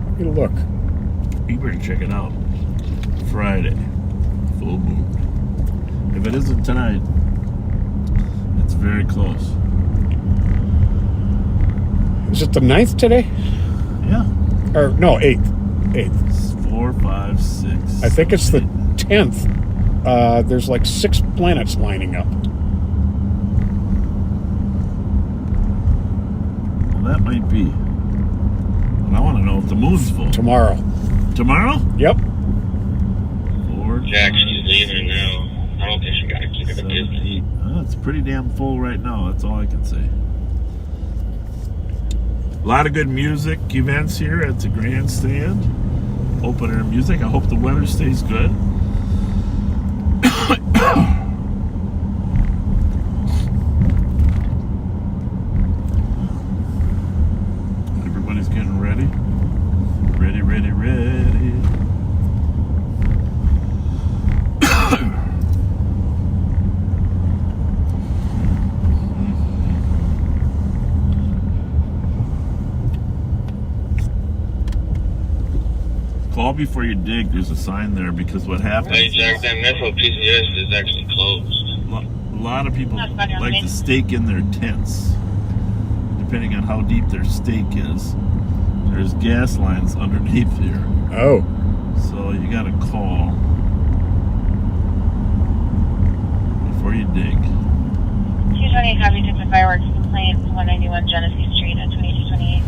Let me look. You better check it out. Friday, full moon. If it isn't tonight, it's very close. Is it the 9th today? Yeah. Or no, 8th. 8th. It's 4, 5, 6. I think it's the 10th. There's like 6 planets lining up. Well, that might be. But I want to know if the moon's full. Tomorrow. Tomorrow? Yep. 4, Jack, she's leaving now. I don't think she got to keep it 7, business. 8. It's pretty damn full right now. That's all I can say. A lot of good music events here at the grandstand. Open air music. I hope the weather stays good. Everybody's getting ready. Ready, ready, ready. Call before you dig. There's a sign there because what happens Hey, Jack, is that Metro PCS is actually closed. a lot of people like to stake in their tents. Depending on how deep their stake is, there's gas lines underneath here. Oh. So you got to call before you dig. 228 copy took the fireworks complaint, 191 Genesee Street at 2228.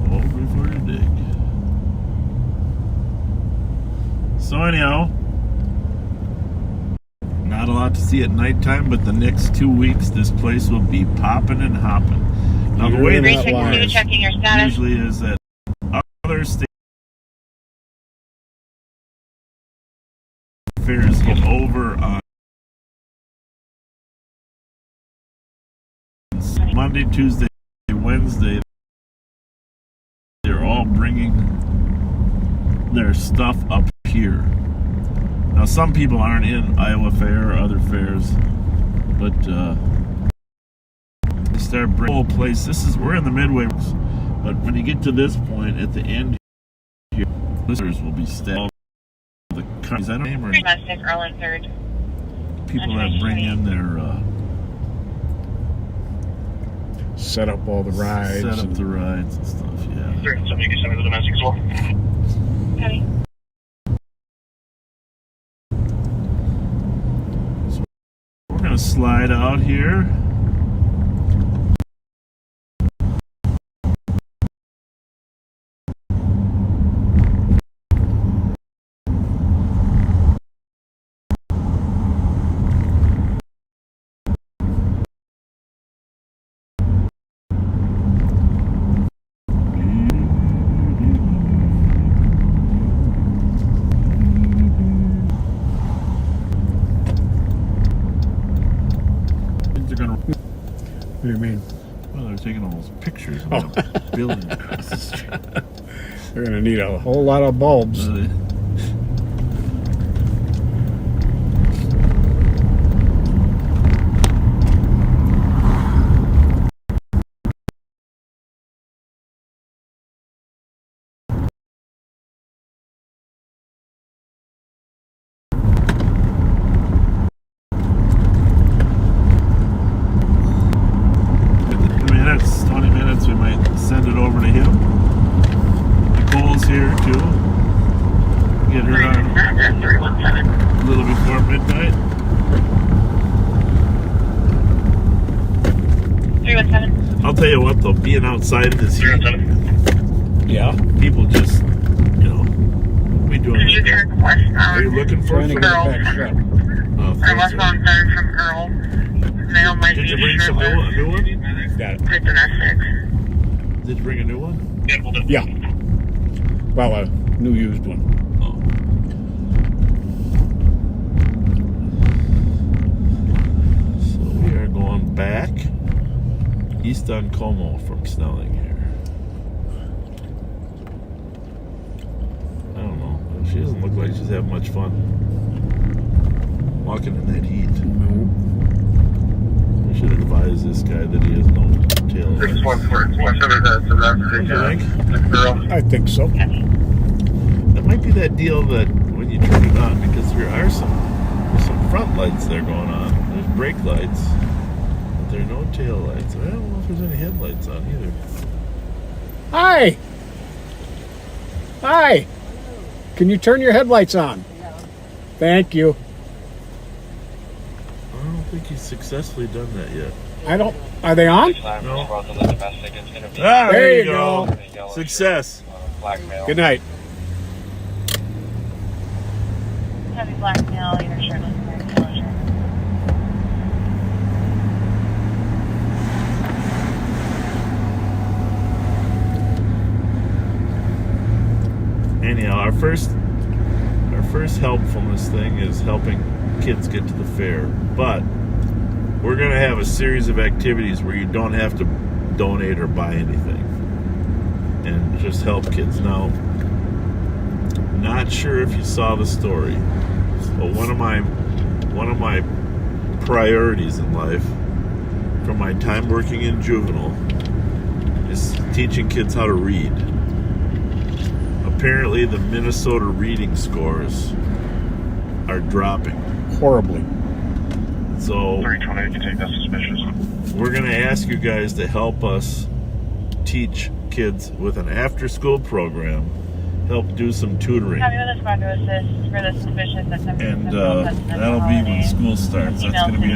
Call before you dig. So anyhow, not a lot to see at nighttime, but the next 2 weeks, this place will be popping and hopping. Now, the way this works checking your status. usually is that other state fairs get over on Monday, Tuesday, Wednesday. They're all bringing their stuff up here. Now, some people aren't in Iowa Fair or other fairs, but they start bringing the whole place. We're in the midway, but when you get to this point at the end here, listeners will be stacked. The countries, I don't know, Domestic, Earl and 3rd. people that bring in their Set up all the rides. set up the rides and stuff. Yeah. Sure, so you can send me the domestic as well. Copy. We're gonna slide out here. What do you mean? Well, they're taking all those pictures of the building across the street. They're going to need a whole lot of bulbs. here too. Get her on a little before midnight. 317. I'll tell you what though, being outside in this heat, Yeah. people just, we doing Did you it. turn westbound? Are you looking for Trying to food? get it back straight. Oh, Or thanks, westbound 3rd from Earl. Male might Did be you bring some new, a new one? Got it. Good domestic. Did you bring a new one? Yeah. Well, a new used one. Oh. So we are going back east on Como from Snelling here. I don't know. She doesn't look like she's having much fun walking in that heat. No. We should advise this guy that he has no tail lights. 614. I think so. That might be that deal that when you turn it on, because there are some front lights there going on. There's brake lights, but there are no tail lights. I don't know if there's any headlights on either. Hi. Hi. Can you turn your headlights on? Thank you. I don't think he's successfly done that yet. I don't. Are they on? No. Ah, there you go. Success. Good night. Heavy black male, either shirtless or enclosure. Anyhow, our first helpfulness thing is helping kids get to the fair, but we're going to have a series of activities where you don't have to donate or buy anything and just help kids. Now, not sure if you saw the story, but one of my priorities in life from my time working in juvenile is teaching kids how to read. Apparently the Minnesota reading scores are dropping Horribly. So 320, you can take that suspicious. we're going to ask you guys to help us teach kids with an after-school program, help do some tutoring, Copy with a squad to assist for the suspicious September. and that'll be when school starts. That's going to be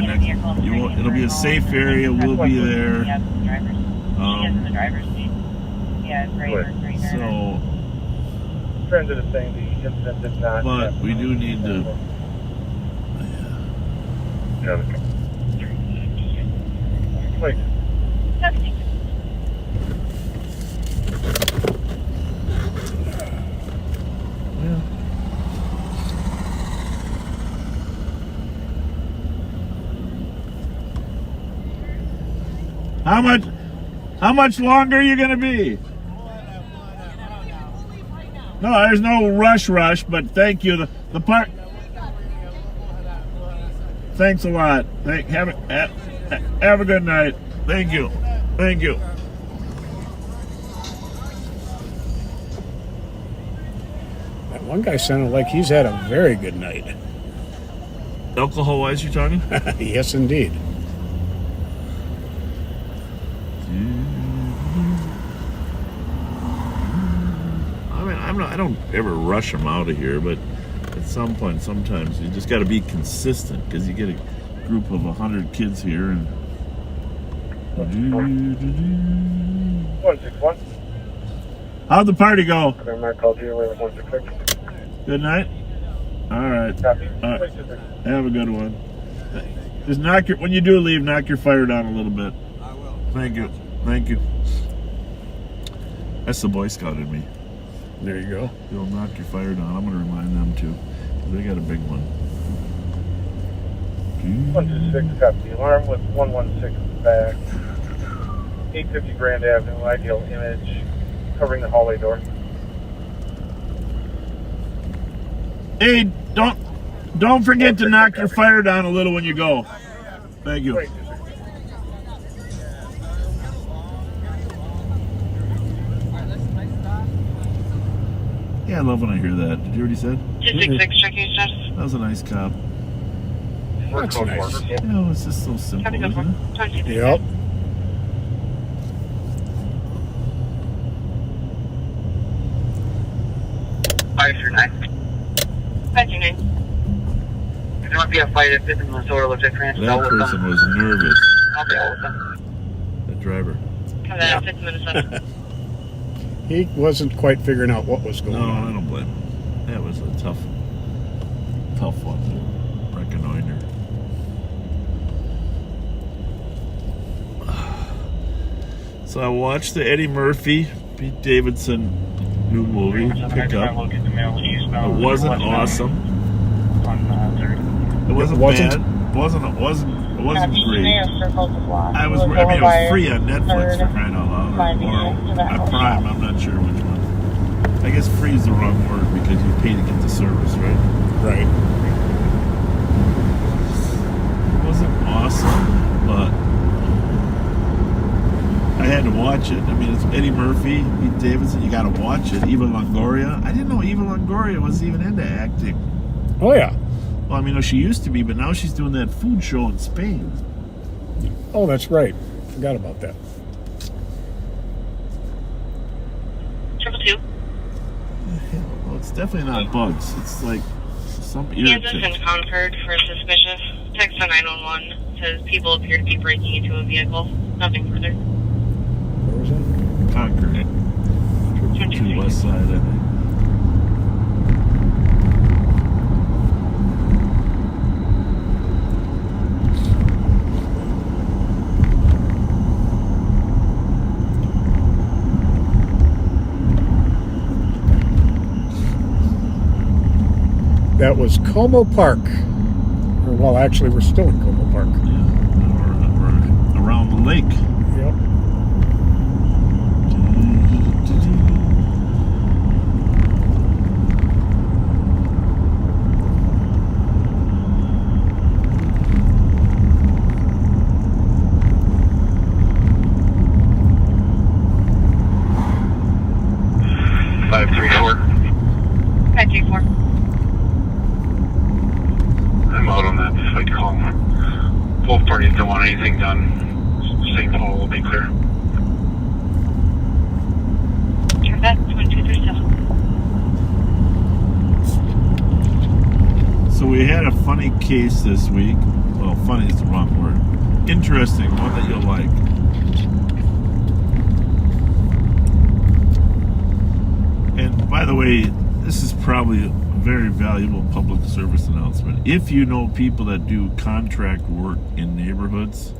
it'll be a safe area. We'll be there. She is in the driver's seat. Yeah, great. So, Transit is saying the incident did not. but we do need to. Yeah. Wait. Okay. Yeah. How much longer are you going to be? No, there's no rush, but thank you. The part. Thanks a lot. Have a good night. Thank you. Thank you. That one guy sounded like he's had a very good night. Alcohol-wise, you talking? Yes, indeed. I don't ever rush them out of here, but at some point, sometimes you just got to be consistent because you get a group of 100 kids here and. 161. How'd the party go? Mark called you with 166. Good night. All right. Copy. All right. Have a good one. Just when you do leave, knock your fire down a little bit. I will. Thank you. Thank you. That's the Boy Scout in me. There you go. You'll knock your fire down. I'm going to remind them too. They got a big one. 126, copy. Alarm with 116 back. 850 Grand Avenue, ideal image, covering the hallway door. Hey, don't forget to knock your fire down a little when you go. Thank you. Yeah, I love when I hear that. Did you already said? 266, check Houston. That was a nice cop. That's nice. You know, it's just so simple, isn't it? Yep. 539. 529. There might be a fight at 5th and Minnesota. Looks like transfer. That person was nervous. I'll be out with them. The driver. Come at 5th Minnesota. He wasn't quite figuring out what was going No, on. I don't blame him. That was a tough one to reconnoiter. So I watched the Eddie Murphy, Pete Davidson new movie, Pickup. It wasn't awesome. It wasn't bad. It wasn't great. I mean, it was free on Netflix for crying out loud, or on Prime. I'm not sure which one. I guess free is the wrong word because you pay to get the service, right? Right. It wasn't awesome, but I had to watch it. I mean, it's Eddie Murphy, Pete Davidson. You got to watch it. Eva Longoria. I didn't know Eva Longoria was even into acting. Oh, yeah. Well, I mean, she used to be, but now she's doing that food show in Spain. Oh, that's right. Forgot about that. 222. Well, it's definitely not bugs. It's like some Kansas irritant. and Concord for suspicious. Text on 911 says people appear to be breaking into a vehicle. Nothing further. Where was that? Concord. 2 West Side, I think. That was Como Park. Well, actually, we're still in Como Park. Yeah, or around the lake. Yep. Five three four. 534. I'm out on that fight call. Both parties don't want anything done. St. Paul will be clear. Turn back 2237. So we had a funny case this week. Well, funny is the wrong word. Interesting, one that you'll like. And by the way, this is probably a very valuable public service announcement. If you know people that do contract work in neighborhoods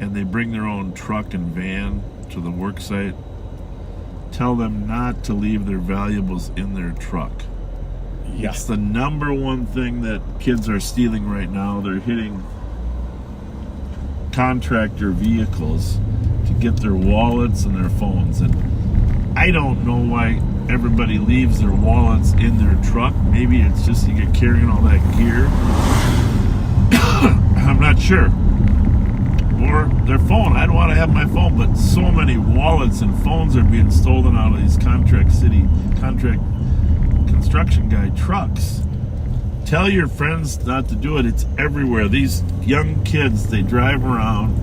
and they bring their own truck and van to the work site, tell them not to leave their valuables in their truck. Yeah. It's the number one thing that kids are stealing right now. They're hitting contractor vehicles to get their wallets and their phones. And I don't know why everybody leaves their wallets in their truck. Maybe it's just you get carrying all that gear. I'm not sure. Or their phone. I don't want to have my phone, but so many wallets and phones are being stolen out of these contract construction guy trucks. Tell your friends not to do it. It's everywhere. These young kids, they drive around.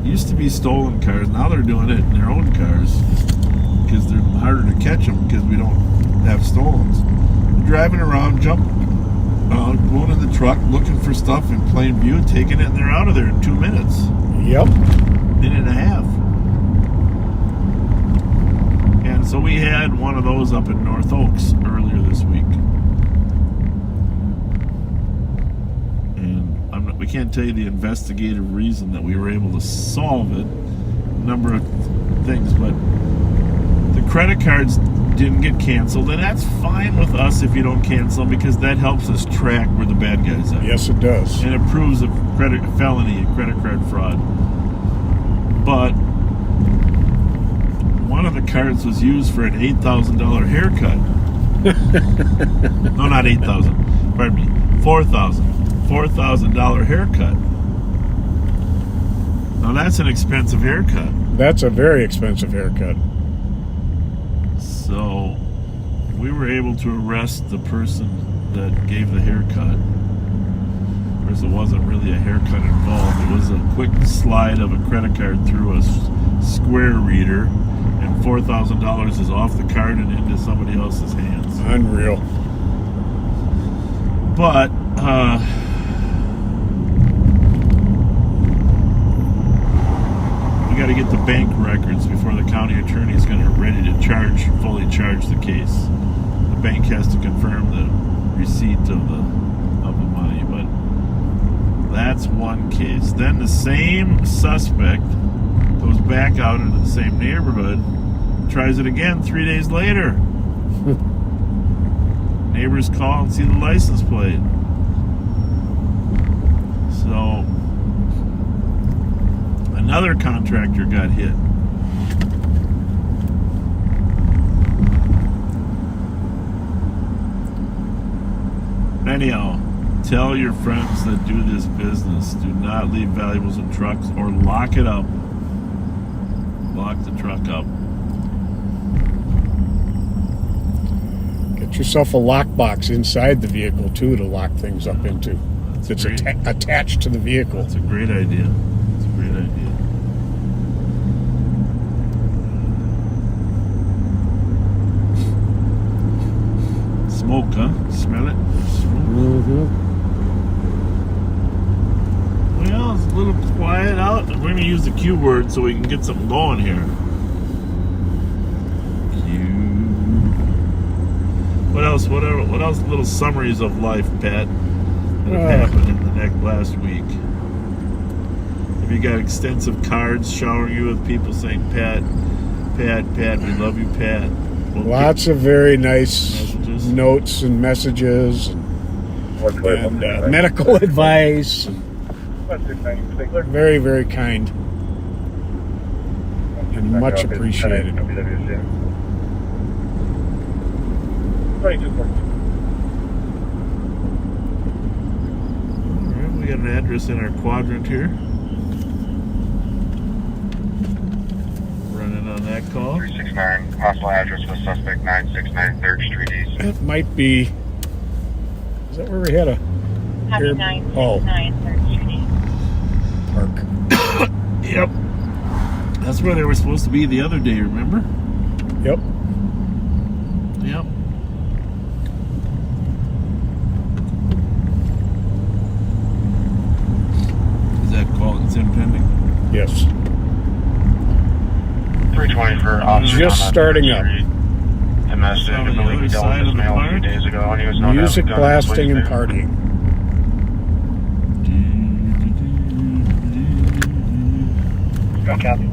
It used to be stolen cars. Now they're doing it in their own cars because they're harder to catch them because we don't have stolens. They're driving around, going in the truck, looking for stuff in plain view, taking it, and they're out of there in 2 minutes. Yep. Minute and a half. And so we had one of those up in North Oaks earlier this week. And we can't tell you the investigative reason that we were able to solve it. A number of things, but the credit cards didn't get canceled, and that's fine with us if you don't cancel them because that helps us track where the bad guys are. Yes, it does. And it proves a felony, a credit card fraud. But one of the cards was used for an $8,000 haircut. No, not $8,000. Pardon me, $4,000 haircut. Now that's an expensive haircut. That's a very expensive haircut. So we were able to arrest the person that gave the haircut. Of course, it wasn't really a haircut involved. It was a quick slide of a credit card through a square reader, and $4,000 is off the card and into somebody else's hands. Unreal. But we got to get the bank records before the county attorney is going to ready to fully charge the case. The bank has to confirm the receipt of the money, but that's one case. Then the same suspect goes back out into the same neighborhood, tries it again 3 days later. Neighbors call and see the license plate. So another contractor got hit. Anyhow, tell your friends that do this business, do not leave valuables in trucks or lock it up. Lock the truck up. Get yourself a lockbox inside the vehicle too to lock things up into. It's attached to the vehicle. That's a great idea. That's a great idea. Smoke, huh? Smell it? Smoke. Mm-hmm. Well, it's a little quiet out. We're going to use the Q word so we can get something going here. Q. What else? What else? Little summaries of life, Pat, that have happened in the last week. Have you got extensive cards showering you with people saying, Pat, we love you, Pat? Well, lots of very nice messages. Notes and messages and medical advice. Very, very kind and much appreciated. We got an address in our quadrant here. Running on that call. 369, possible address for suspect 969 3rd Street East. That might be. Is that where we had a? Happy 969 3rd Street East. Park. Yep. That's where they were supposed to be the other day, remember? Yep. Yep. Is that call it's impending? Yes. 320 for officer. Just starting up. Domestic, I believe he dealt with this mail a few days ago, and he was known to have Music a gun in blasting his and vehicle. partying. Copy.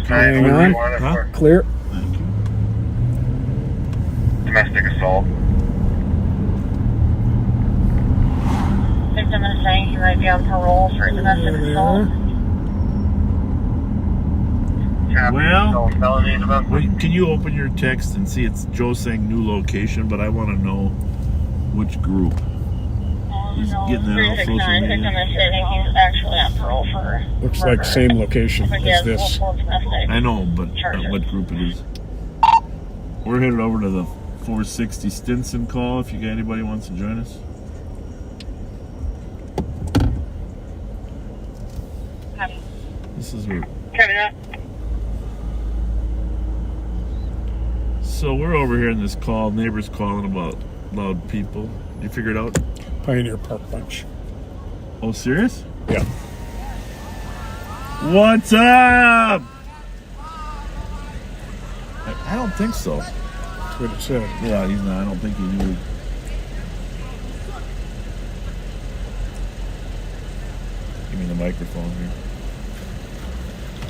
Hang on. Huh? Clear. Thank you. Domestic assault. Victim is saying he might be on parole for domestic assault. Well, wait, can you open your text and see it's Joe saying new location, but I want to know which group. He's getting that off social Victim media. is saying he's actually on parole for Looks murder. like same location But he as has this. multiple domestic I know, but charges. what group it is. We're headed over to the 460 Stinson call if you got anybody wants to join us. This is where. So we're over here in this call. Neighbors calling about loud people. Did you figure it out? Pioneer Park Bunch. Oh, serious? Yeah. What's up? I don't think so. That's what it said. Yeah, he's not. I don't think he knew. Give me the microphone here.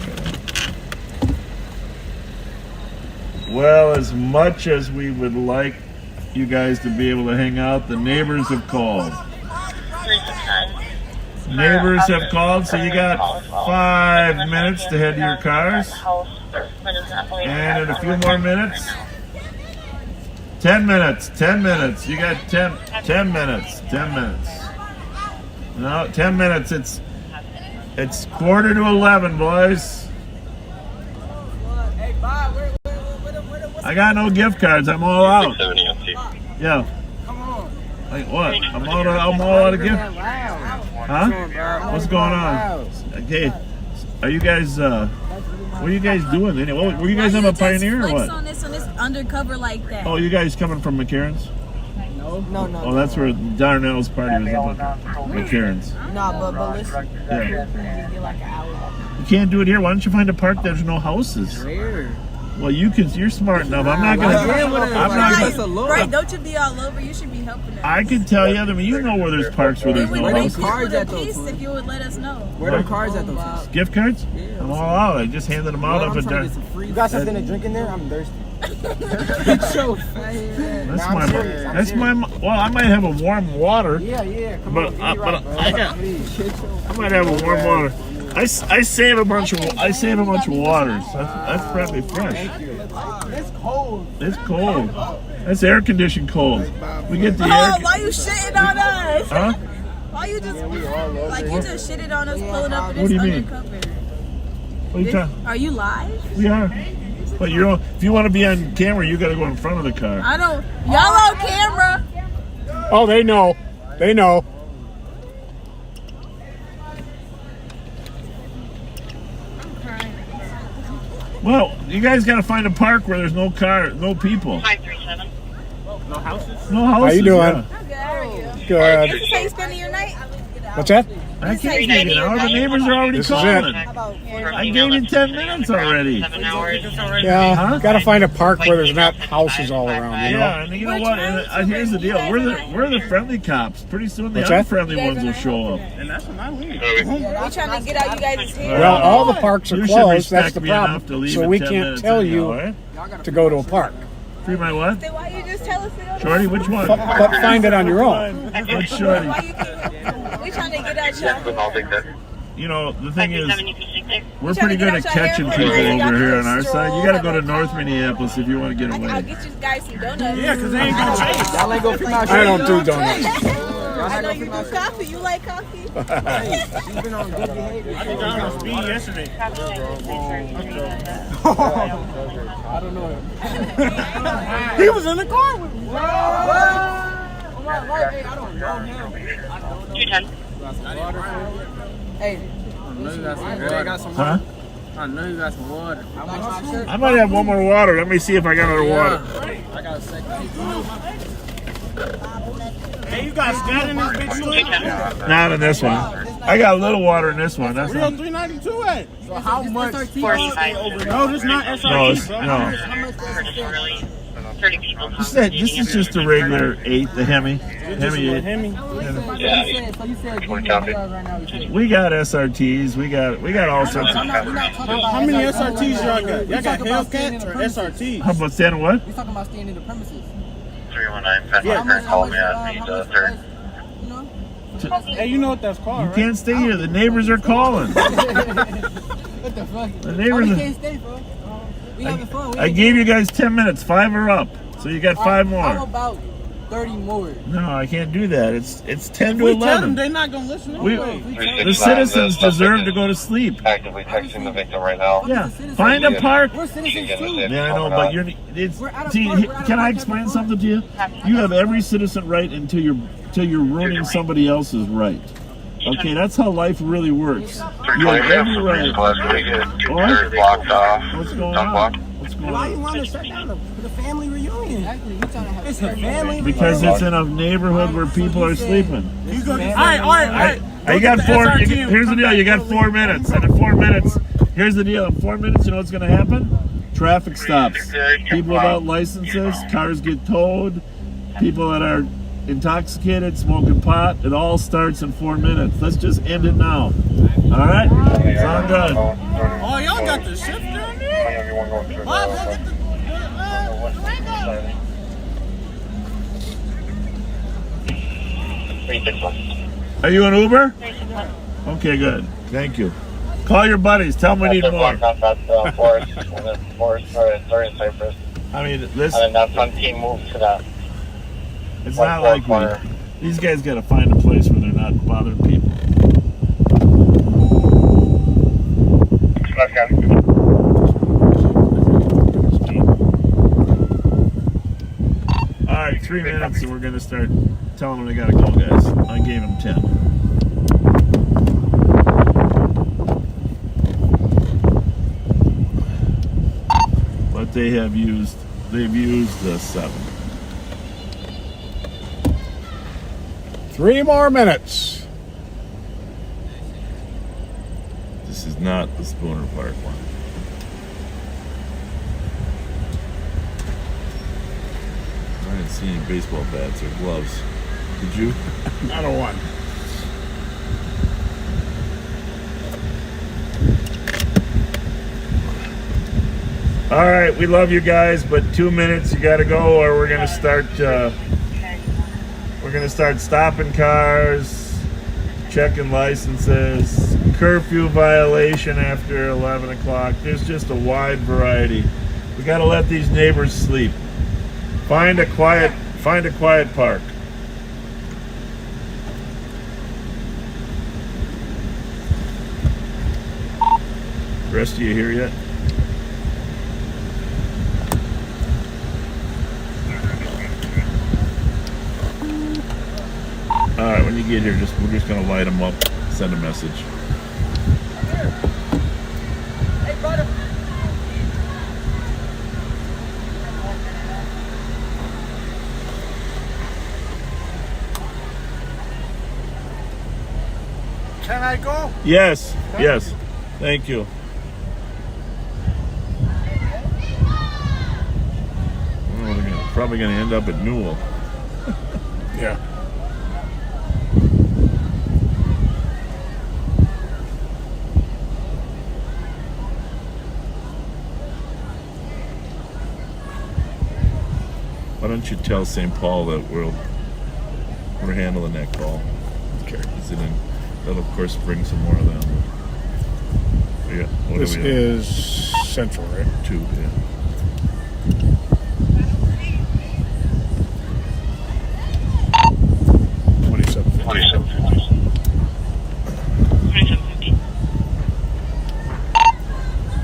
Okay. Well, as much as we would like you guys to be able to hang out, the neighbors have called. Neighbors have called, so you got 5 minutes to head to your cars. And in a few more minutes, 10 minutes, 10 minutes. You got 10 minutes, 10 minutes. No, 10 minutes. It's 11:15, boys. I got no gift cards. I'm all out. Yeah. Come on. Like what? I'm all out of gift. Huh? What's going on? Okay. Are you guys? What are you guys doing? Anyway, were you guys on a Pioneer or what? On this undercover like that. Oh, you guys coming from McCarran's? No. Oh, that's where Darnell's party was up at McCarran's. Nah, but listen. Yeah. Just get like an hour. You can't do it here. Why don't you find a park there's no houses? Where? Well, you're smart enough. I'm not gonna. Right? Don't you be all over? You should be helping us. I can tell you. I mean, you know where there's parks where there's no houses. Cards at those. If you would let us know. Where are the cards at those? Gift cards? Yeah. I'm all out. I just handed them out up at there. You got something to drink in there? I'm thirsty. So That's my. Well, I might have a warm water. Yeah. Come But on, I might have a warm water. I save a bunch of waters. That's probably fresh. It's cold. It's cold. That's air conditioned cold. We get the air. Oh, why you shitting on us? Huh? Why you just you just shitted on us pulling up in What this do you mean? undercover? What are you talking? Are you live? We are. But if you want to be on camera, you got to go in front of the car. I don't. Y'all on camera? Oh, they know. They know. Well, you guys got to find a park where there's no people. 537. No houses. How you doing? Yeah. How are you? Good. This is how you spending your night? What's that? I can't get it out. The neighbors are already This is calling. it. I gave you 10 minutes already. 7 hours. Yeah, got to find a park where there's not houses all around. You know. Yeah, and you know what? And here's the deal: we're the friendly cops. Pretty soon the What's that? unfriendly ones will show up. And that's when I leave. We trying to get out you guys' hair. Well, all the parks are You should closed. That's respect the me enough to problem. leave So in we 10 can't minutes tell anyhow, you all right? to go to a park. Free my what? Then why you just tell us to go to Shorty, which one? But find it on your own. Which Shorty? Why you keep, we trying to get out y'all. You know, the thing is, 537. we're pretty good at catching people over here on our side. You got to go to North Minneapolis if you want to get I'll away. get you guys some donuts. Yeah, because they ain't gonna chase. Y'all ain't gonna feed my shit. I don't do donuts. I know you do coffee. You like coffee? She's been on good behavior. I think I was on speed yesterday. I don't know. He was in the car with me. On my life, hey, I don't know him. 210. Hey, I know you got some water. Huh? I know you got some water. I might have one more water. Let me see if I got another water. I got a second. Hey, you got scat in this bitch too? Not in this one. I got a little water in this one. That's Real not. 392 at? So how much? 45. No, this not SRT, No, it's, bro. no. Really 30 people. This is just a regular 8, the Hemi. Hemi 8. Hemi. So you said One copy. We got SRTs. We got all sorts of. How many SRTs y'all got? Y'all got Hellcats or SRTs? How about standing what? You talking about staying in the premises? 319 Penn call me at the third. Hey, you know what that's called, You right? can't stay here. The neighbors are calling. What the fuck? The neighbors. can't stay, bro. We having fun. I gave you guys 10 minutes. 5 are up. So you got 5 How more. about 30 more? No, I can't do that. It's 10 to We tell them 11. they're not gonna listen We, anyway. the citizens deserve to go to sleep. Actively texting the victim right now. Yeah, find a park. We're citizens too. Yeah, I know, but see, can I explain something to you? You have every citizen right until you're ruining somebody else's right. Okay, that's how life really works. You have every right. What? Blocked off. What's going on? What's going Why you on? want to shut down the family reunion? It's a family Because it's in a neighborhood where people are sleeping. All right. You got Go 4. get the SRT and Here's the come deal. back. You got 4 minutes, and in 4 minutes, here's the deal. In 4 minutes, you know what's going to happen? Traffic stops. People without licenses, cars get towed. People that are intoxicated, smoking pot. It all starts in 4 minutes. Let's just end it now. All right? Sound good? Oh, y'all got the shift down there? Are you an Uber? Okay, good. Thank you. Call your buddies. Tell them we need more. I mean, this. And then that's when team moves to that. It's not like these guys got to find a place where they're not bothering people. All right, 3 minutes, and we're gonna start tell them they gotta go, guys. I gave them 10. But they've used 7. 3 more minutes. This is not the Spooner Park one. I didn't see any baseball bats or gloves. Did you? Not a one. All right, we love you guys, but 2 minutes, you got to go, or we're gonna start. We're gonna start stopping cars, checking licenses, curfew violation after 11 o'clock. There's just a wide variety. We got to let these neighbors sleep. Find a quiet park. Rest of you here yet? All right, when you get here, we're just gonna light them up, send a message. Hey, brother. Can I go? Yes, yes. Thank you. Oh, we're probably gonna end up at Newell. Yeah. Why don't you tell St. Paul that we're handling that call? Okay. That'll of course bring some more of them. Yeah. This is Central, right? 2, yeah.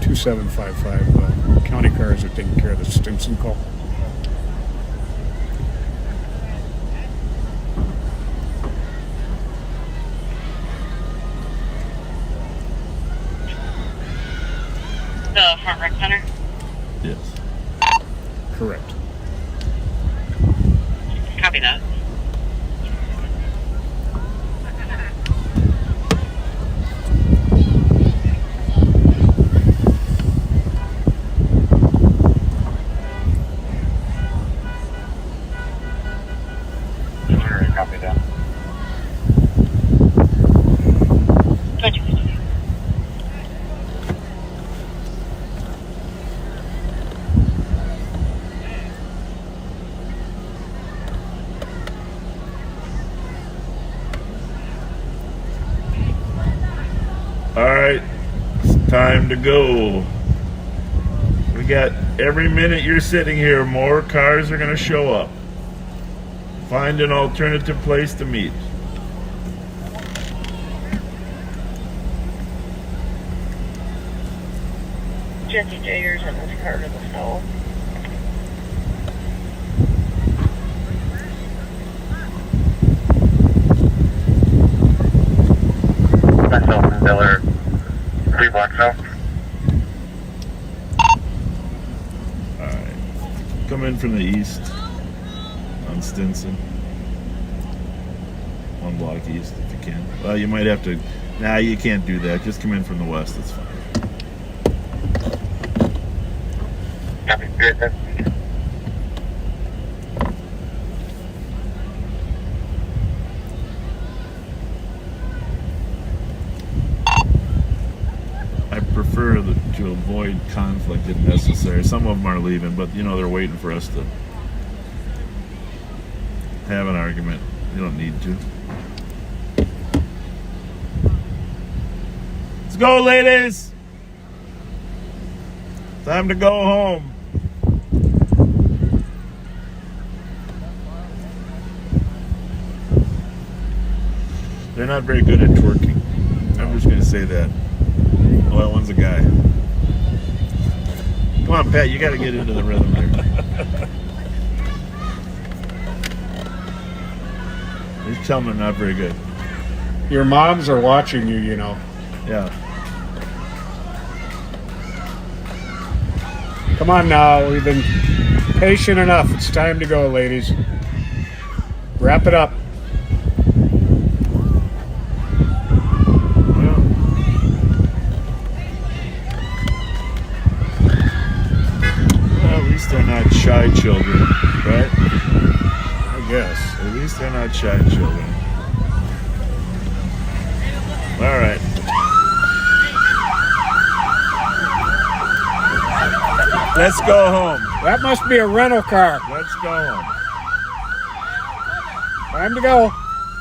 $2755. County cars are taking care of the Stimson call. The front rec center? Yes. Correct. Copy that. Copy that. All right, it's time to go. We got every minute you're sitting here, more cars are gonna show up. Find an alternative place to meet. Jesse Jagers in this car to the south. Myself and Miller, 3 blocks out. Alright. Come in from the east on Stinson. 1 block east if you can. Well, you might have to. Nah, you can't do that. Just come in from the west. That's fine. Copy, good. I prefer to avoid conflict if necessary. Some of them are leaving, but they're waiting for us to have an argument. You don't need to. Let's go, ladies! Time to go home. They're not very good at twerking. I'm just going to say that. Oh, that one's a guy. Come on, Pat, you got to get into the rhythm there. tell them they're not very good. Your moms are watching you, you know. Yeah. Come on now. We've been patient enough. It's time to go, ladies. Wrap it up. Well, at least they're not shy children, right? I guess. At least they're not shy children. All right. Let's go home. That must be a rental car. Let's go home. Time to go.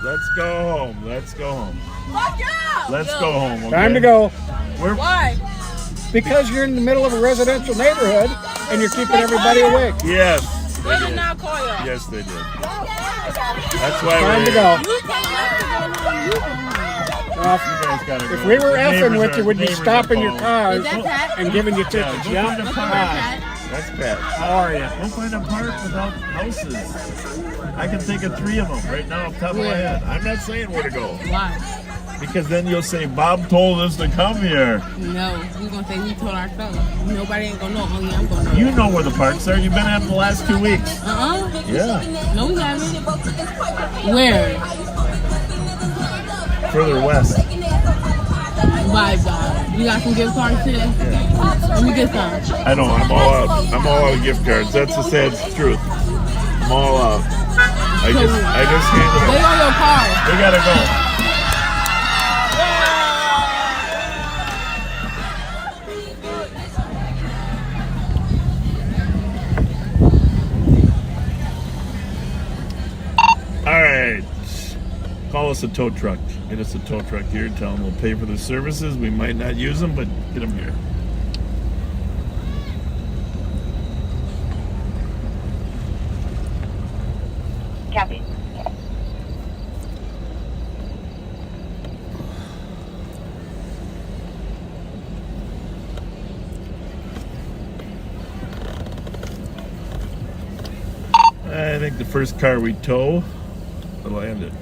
Let's go home. Let's go home. Fuck yeah! Let's go home. Okay? Time to go. Why? Because you're in the middle of a residential neighborhood and you're keeping everybody awake. Yes. They did not call you. Yes, they did. That's why Time we're to here. go. You can't let them go home. Well, You guys gotta if go. we were The effing neighbors with are- you, would you neighbors stop are in your calling. cars Is that Pat? and giving you Yeah, tickets? go Yeah. find a park. Pat? That's Pat. How are you? Go find a park without houses. I can think of 3 of them right now off the top of my head. I'm not saying where to go. Why? Because then you'll say, Bob told us to come here. No, we're gonna say we told ourselves. Nobody ain't gonna know. Only I'm gonna know. You know where the parks are. You've been at them the last 2 weeks. Yeah. No, we haven't. Where? Further west. Bye, Bob. You got some gift cards today? Let me get some. I know. I'm all out. I'm all out of gift cards. That's the sad truth. I'm all out. I just handed They them. on your car. We gotta go. All right. Call us a tow truck. Get us a tow truck here. Tell them we'll pay for the services. We might not use them, but get them here. Copy. I think the first car we tow will land it.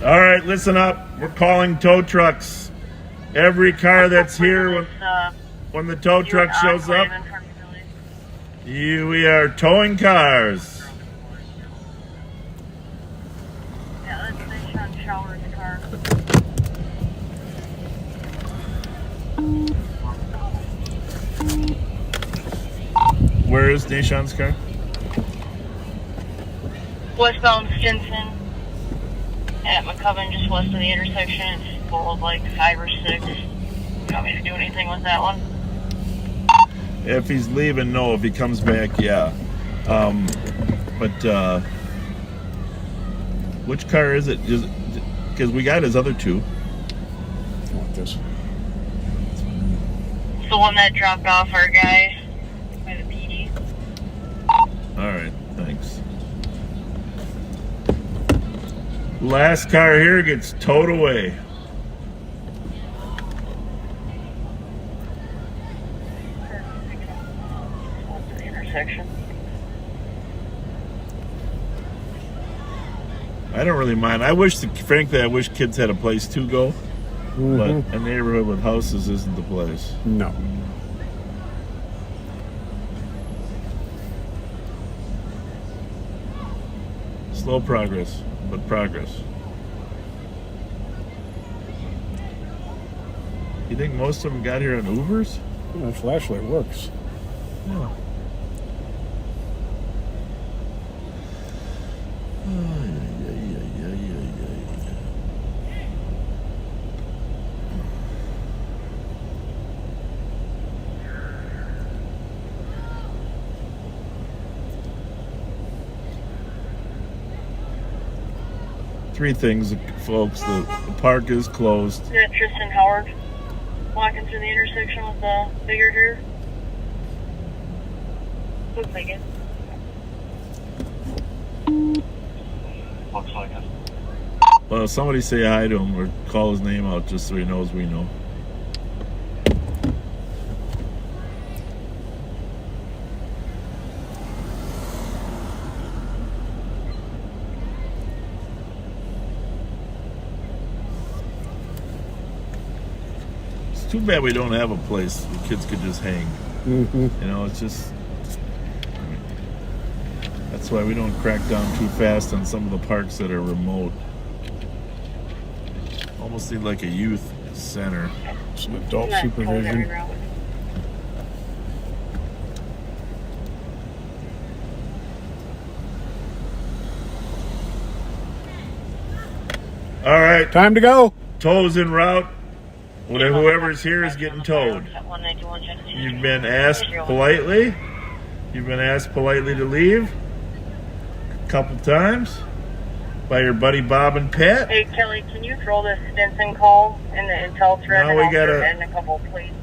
All right, listen up. We're calling tow trucks. Every car that's here when the tow truck shows up, we are towing cars. Yeah, that's the Sean shower in the car. Where is Deshaun's car? Westbound Stinson at McCubbin, just west of the intersection. It's full of like 5 or 6. You want me to do anything with that one? If he's leaving, no. If he comes back, yeah. But which car is it? Because we got his other 2. I want this. It's the one that dropped off our guy by the PD. All right, thanks. Last car here gets towed away. The intersection. I don't really mind. Frankly, I wish kids had a place to go. But a neighborhood with houses isn't the place. No. Slow progress, but progress. You think most of them got here on Ubers? The flashlight works. Yeah. Three things, folks. The park is closed. Is that Tristan Howard walking through the intersection with the bigger deer? Looks like it. Looks like it. Well, somebody say hi to him or call his name out just so he knows we know. It's too bad we don't have a place where kids could just hang. Mm-hmm. You know, it's just... That's why we don't crack down too fast on some of the parks that are remote. Almost need like a youth center. Some adult supervision. All right. Time to go. Tow's en route. Whoever's here is getting towed. You've been asked politely. You've been asked politely to leave a couple times by your buddy Bob and Pat. Hey Kelly, can you throw the Stinson call in the intel thread? Now we gotta. And a couple plates.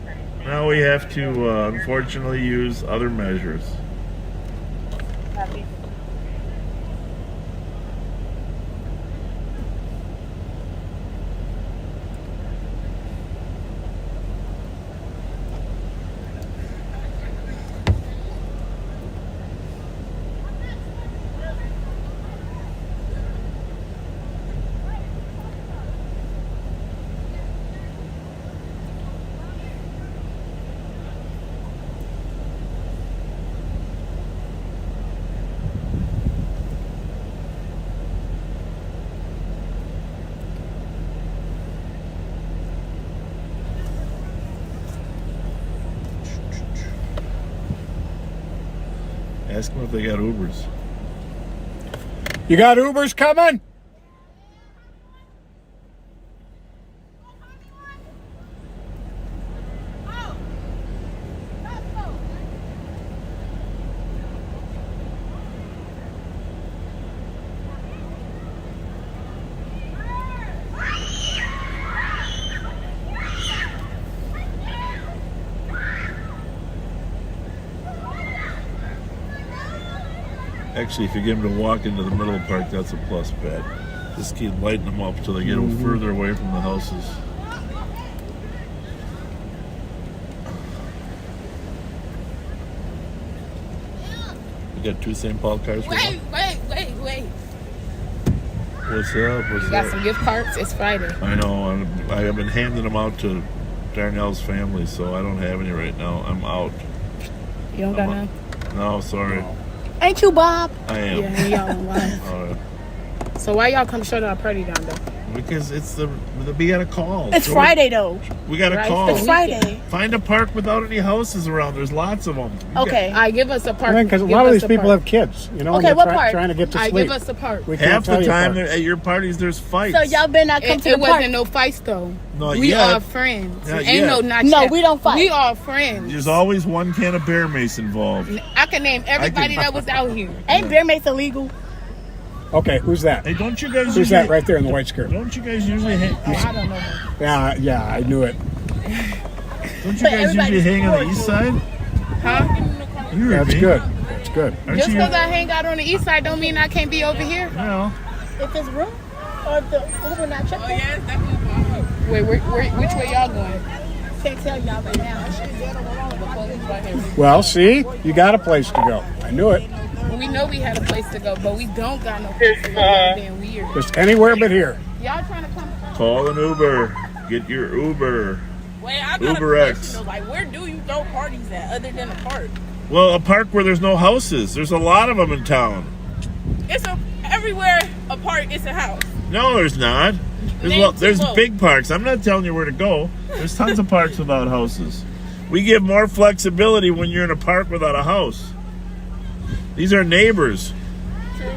Now we have to unfortunately use other measures. Copy. Ask them if they got Ubers. You got Ubers coming? Actually, if you get them to walk into the middle of the park, that's a plus, Pat. Just keep lighting them up until they get further away from the houses. You got 2 St. Paul cars for Wait. What's up? What's You got up? some gift cards? It's Friday. I know. I have been handing them out to Darnell's family, so I don't have any right now. I'm out. You don't got none? No, sorry. Ain't you, Bob? I am. Yeah, y'all lying. So why y'all come shut our party down, though? Because it's we got a call. It's Friday, though. We got a call. It's Friday. Find a park without any houses around. There's lots of them. Okay. I give us a park. Because a lot of these people have kids, you know, okay, and what they're park? trying to get to sleep. Give us a park. Half the time at your parties, there's fights. So y'all better not come to the park. It wasn't no fights, though. We are friends. No, we don't fight. We are friends. There's always one can of Bear Mace involved. I can name everybody that was out here. Ain't Bear Mace illegal? Okay, who's that? Hey, don't you guys? Who's that right there in the white skirt? Don't you guys usually hang? I don't know. Yeah, I knew it. Don't you guys usually hang on the east side? Huh? That's good. That's good. Just because I hang out on the east side don't mean I can't be over here. No. If it's room or if the Uber not checking. Oh yeah, it's definitely. Wait, which way y'all going? Can't tell y'all right now. Well, see, you got a place to go. I knew it. We know we had a place to go, but we don't got no place to go. Damn weird. Just anywhere but here. Y'all trying to come? Call an Uber. Get your Uber. Wait, I got Uber a X. question though. Like, where do you throw parties at other than a park? Well, a park where there's no houses. There's a lot of them in town. Everywhere a park, it's a house. No, there's not. There's big parks. I'm not telling you where to go. There's tons of parks without houses. We give more flexibility when you're in a park without a house. These are neighbors. True.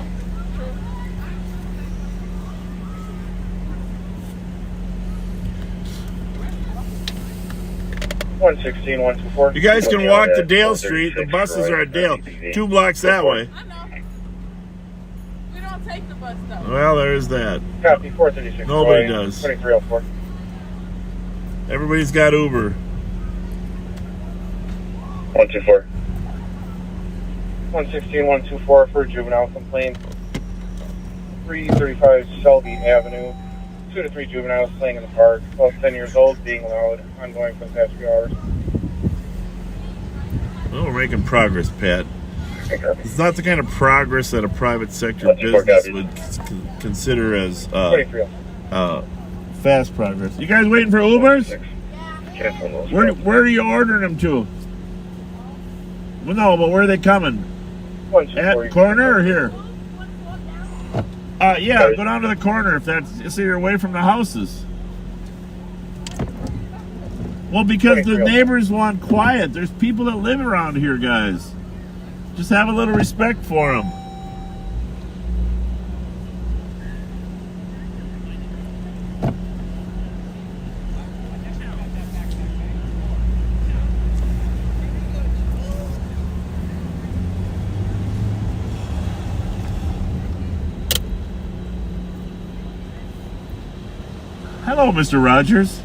116, 124. You guys can walk to Dale Street. The buses are at Dale. 2 blocks that way. I know. We don't take the bus though. Well, there's that. Copy, 436. Nobody does. 2304. Everybody's got Uber. 124. 116, 124 for juvenile complaint. 335 Selby Avenue. 2 to 3 juveniles playing in the park. Both 10 years old, being allowed. Ongoing for the past few hours. Well, we're making progress, Pat. It's not the kind of progress that a private sector business would consider as fast progress. You guys waiting for Ubers? Where are you ordering them to? Well, no, but where are they coming? At corner or here? Yeah, go down to the corner if that's so you're away from the houses. Well, because the neighbors want quiet. There's people that live around here, guys. Just have a little respect for them. Hello, Mr. Rogers.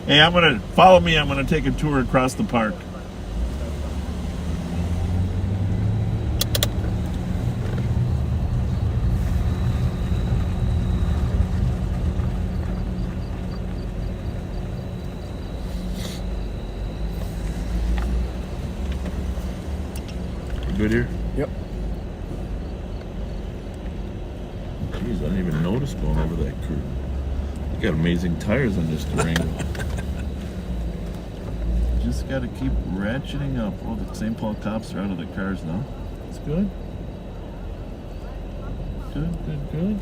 Hey, follow me. I'm gonna take a tour across the park. You good here? Yep. Jeez, I didn't even notice going over that curve. You got amazing tires on this Durango. Just got to keep ratcheting up. Oh, the St. Paul cops are out of the cars now. That's good. Good.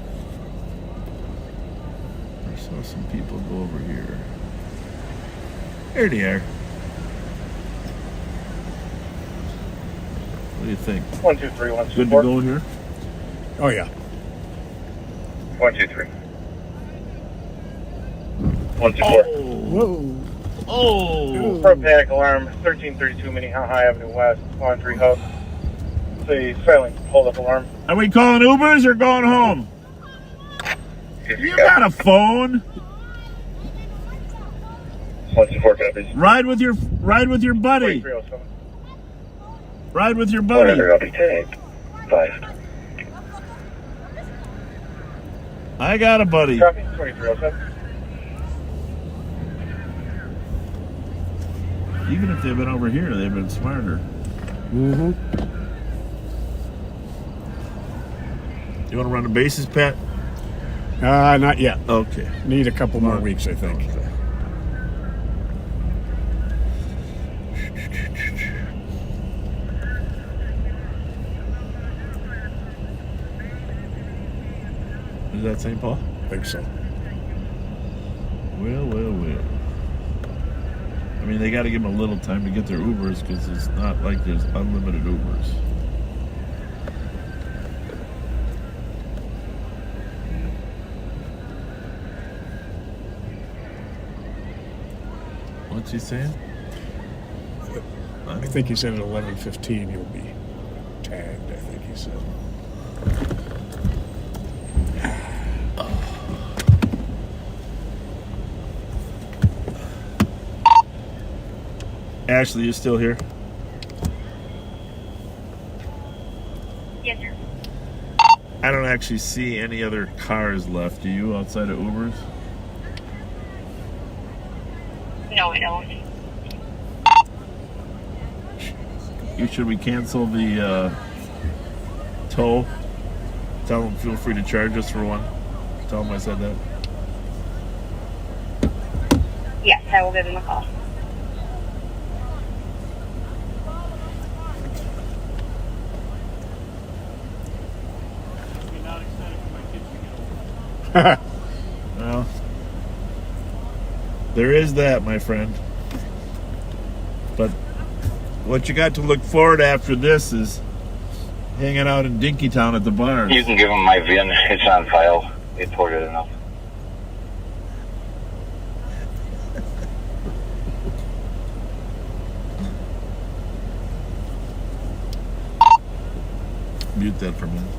I saw some people go over here. There they are. What do you think? 123, 124. Good to go here? Oh, yeah. 123. 124. Whoa. Oh. For a panic alarm, 1332 Minnehaha Avenue West, Laundry Hub. The silent hold-up alarm. Are we calling Ubers or going home? You got a phone? 124 copies. Ride with your buddy. 2307. Ride with your buddy. 100, I'll be tagged. 5. I got a buddy. Copy, 2307. Even if they've been over here, they've been smarter. Mm-hmm. You want to run the bases, Pat? Not yet. Okay. Need a couple more weeks, I think. Okay. Is that St. Paul? I think so. Well. I mean, they got to give them a little time to get their Ubers because it's not like there's unlimited Ubers. What's he saying? I think he said at 11:15 you'll be tagged, I think he said. Ashley, you still here? Yes, sir. I don't actually see any other cars left. Do you outside of Ubers? No, I don't. Should we cancel the tow? Tell them feel free to charge us for one. Tell them I said that. Yes, I will give him a call. Well, there is that, my friend. But what you got to look forward after this is hanging out in Dinkytown at the bar. You can give him my VIN. It's on file. They poured it enough. Mute that for a minute.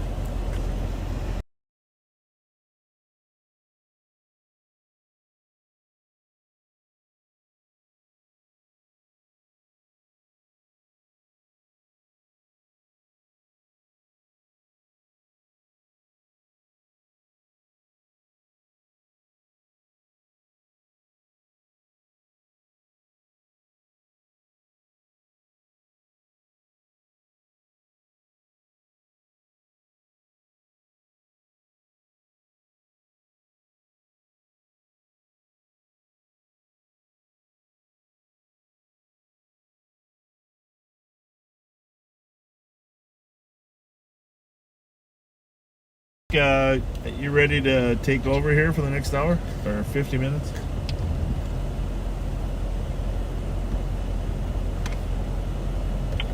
You ready to take over here for the next hour or 50 minutes?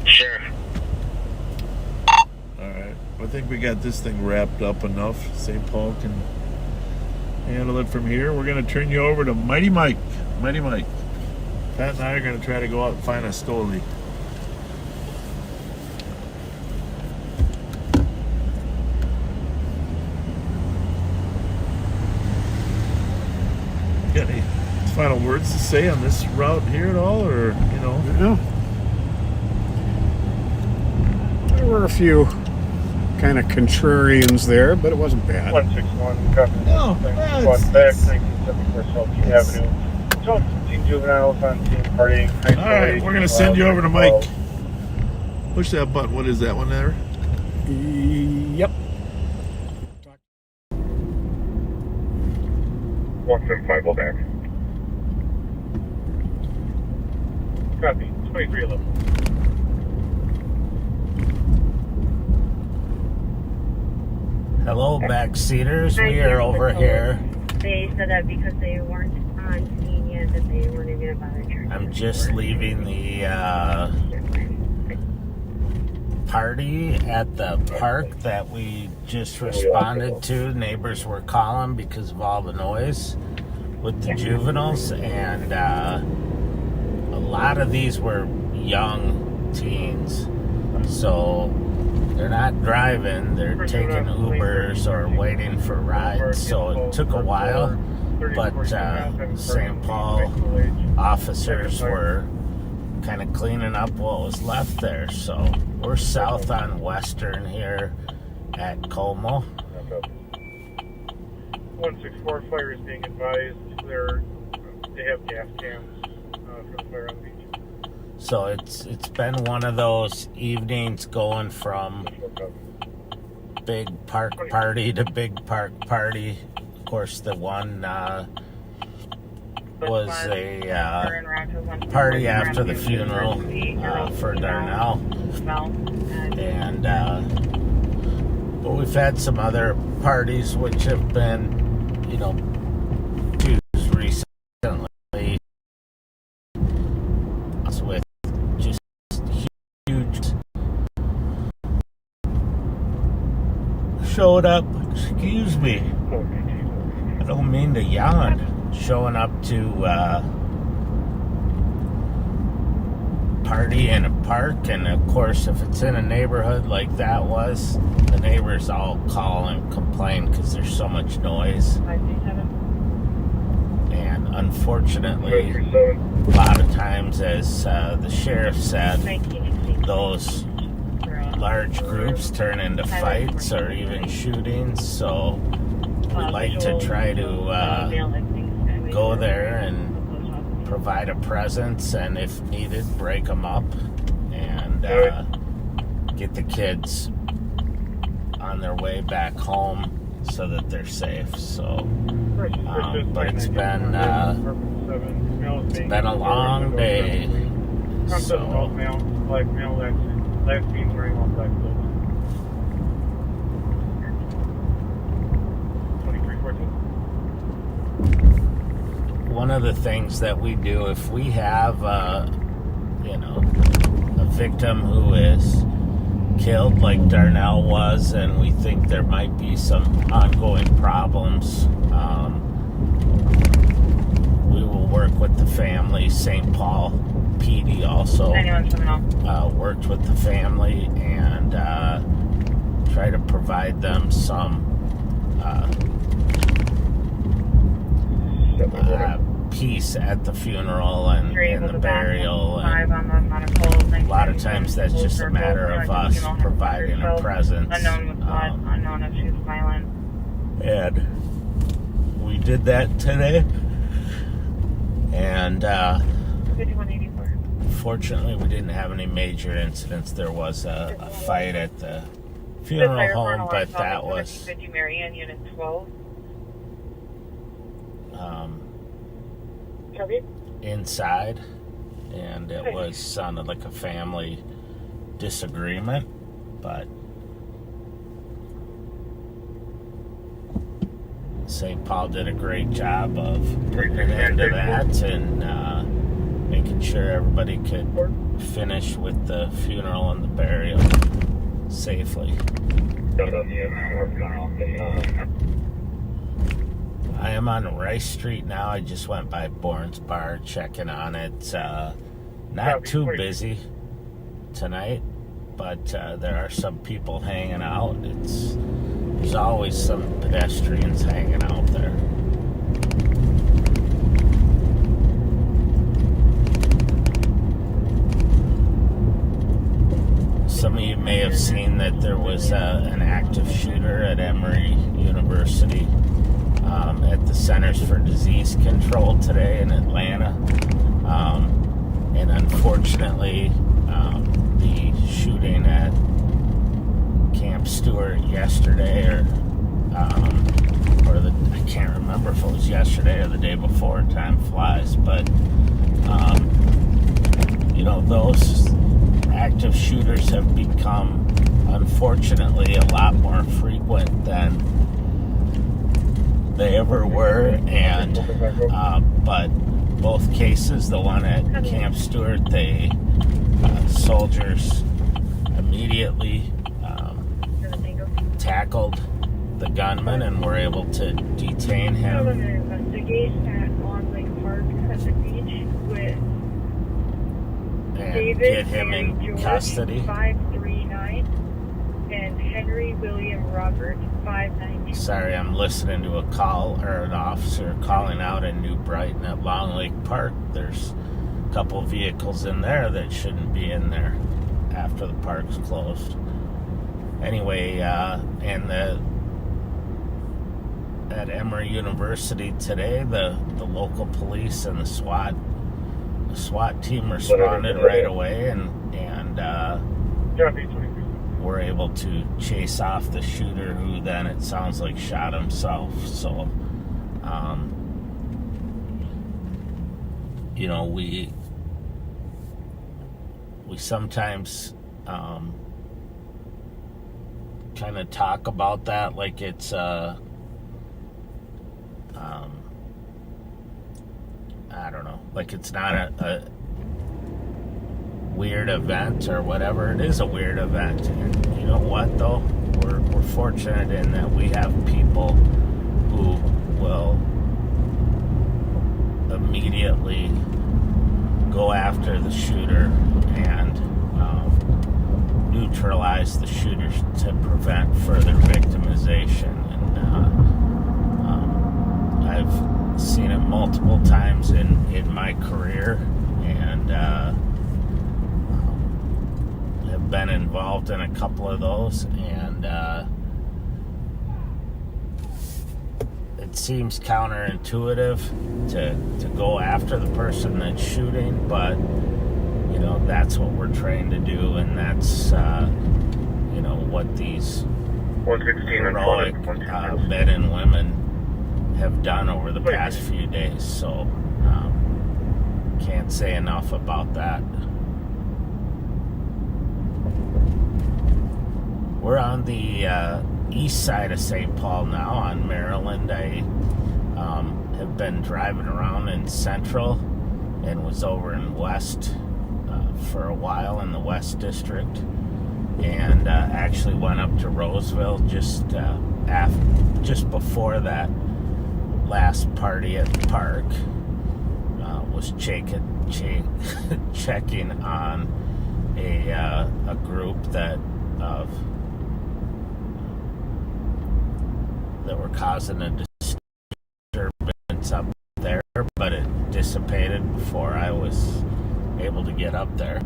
Sure. All right. I think we got this thing wrapped up enough. St. Paul can handle it from here. We're going to turn you over to Mighty Mike. Mighty Mike. Pat and I are going to try to go out and find a stoli. Got any final words to say on this route here at all, or Yeah. There were a few kind of contrarians there, but it wasn't bad. 161, copy. No, Squad back, 1974 South Key Avenue. 12 juveniles on team partying. All right, we're gonna send you over to Mike. Push that button. What is that one there? Yep. 175, go back. Copy, 2311. Hello, backseaters. We are over here. They said that because they weren't on scene yet, that they weren't even going to bother charging. I'm just leaving the party at the park that we just responded to. Neighbors were calling because of all the noise with the juveniles, and a lot of these were young teens, so they're not driving, they're taking Ubers or waiting for rides. So it took a while, but St. Paul officers were kind of cleaning up what was left there. So we're south on Western here at Como. 164, fire is being advised. They have gas cams for the fire on the beach. So it's been one of those evenings going from big park party to big park party. Of course, the one was a party after the funeral for Darnell, and but we've had some other parties which have been, recently with just huge showed up. Excuse me, I don't mean to yawn. Showing up to party in a park, and of course, if it's in a neighborhood like that was, the neighbors all call and complain because there's so much noise. And unfortunately, a lot of times, as the sheriff said, those large groups turn into fights or even shootings. So we like to try to go there and provide a presence, and if needed, break them up and get the kids on their way back home so that they're safe. So, but it's been a long day. So. Black male, last seen wearing all black clothes. 2314. One of the things that we do, if we have a victim who is killed like Darnell was, and we think there might be some ongoing problems, we will work with the family. St. Paul PD also worked with the family and try to provide them some peace at the funeral and the burial. And a lot of times that's just a matter of us providing a presence. Unknown if she's violent. And we did that today. And 5184. fortunately, we didn't have any major incidents. There was a fight at the funeral home, but that was Marianne, Unit 12. inside, and it sounded like a family disagreement, but St. Paul did a great job of putting an end to that and making sure everybody could finish with the funeral and the burial safely. I am on Rice Street now. I just went by Bourne's Bar checking on it. Not too busy tonight, but there are some people hanging out. There's always some pedestrians hanging out there. Some of you may have seen that there was an active shooter at Emory University at the Centers for Disease Control today in Atlanta. And unfortunately, the shooting at Camp Stewart yesterday, I can't remember if it was yesterday or the day before, time flies, but those active shooters have become, unfortunately, a lot more frequent than they ever were, and but both cases, the one at Camp Stewart, soldiers immediately tackled the gunman and were able to detain him. And get him in custody. 539 and Henry William Robert 590. Sorry, I'm listening to a call or an officer calling out in New Brighton at Long Lake Park. There's a couple vehicles in there that shouldn't be in there after the park's closed. Anyway, and at Emory University today, the local police and the SWAT team responded right away and were able to chase off the shooter, who then, it sounds like, shot himself. So, we sometimes kind of talk about that like it's I don't know, like it's not a weird event or whatever. It is a weird event, and you know what, though, we're fortunate in that we have people who will immediately go after the shooter and neutralize the shooters to prevent further victimization. And I've seen it multiple times in my career, and have been involved in a couple of those, and it seems counterintuitive to go after the person that's shooting, but that's what we're trained to do, and that's what these heroic men and women have done over the past few days. So can't say enough about that. We're on the east side of St. Paul now, on Maryland. I have been driving around in Central and was over in West for a while in the West District, and actually went up to Roseville just before that last party at the park. Was checking on a group that were causing a disturbance up there, but it dissipated before I was able to get up there.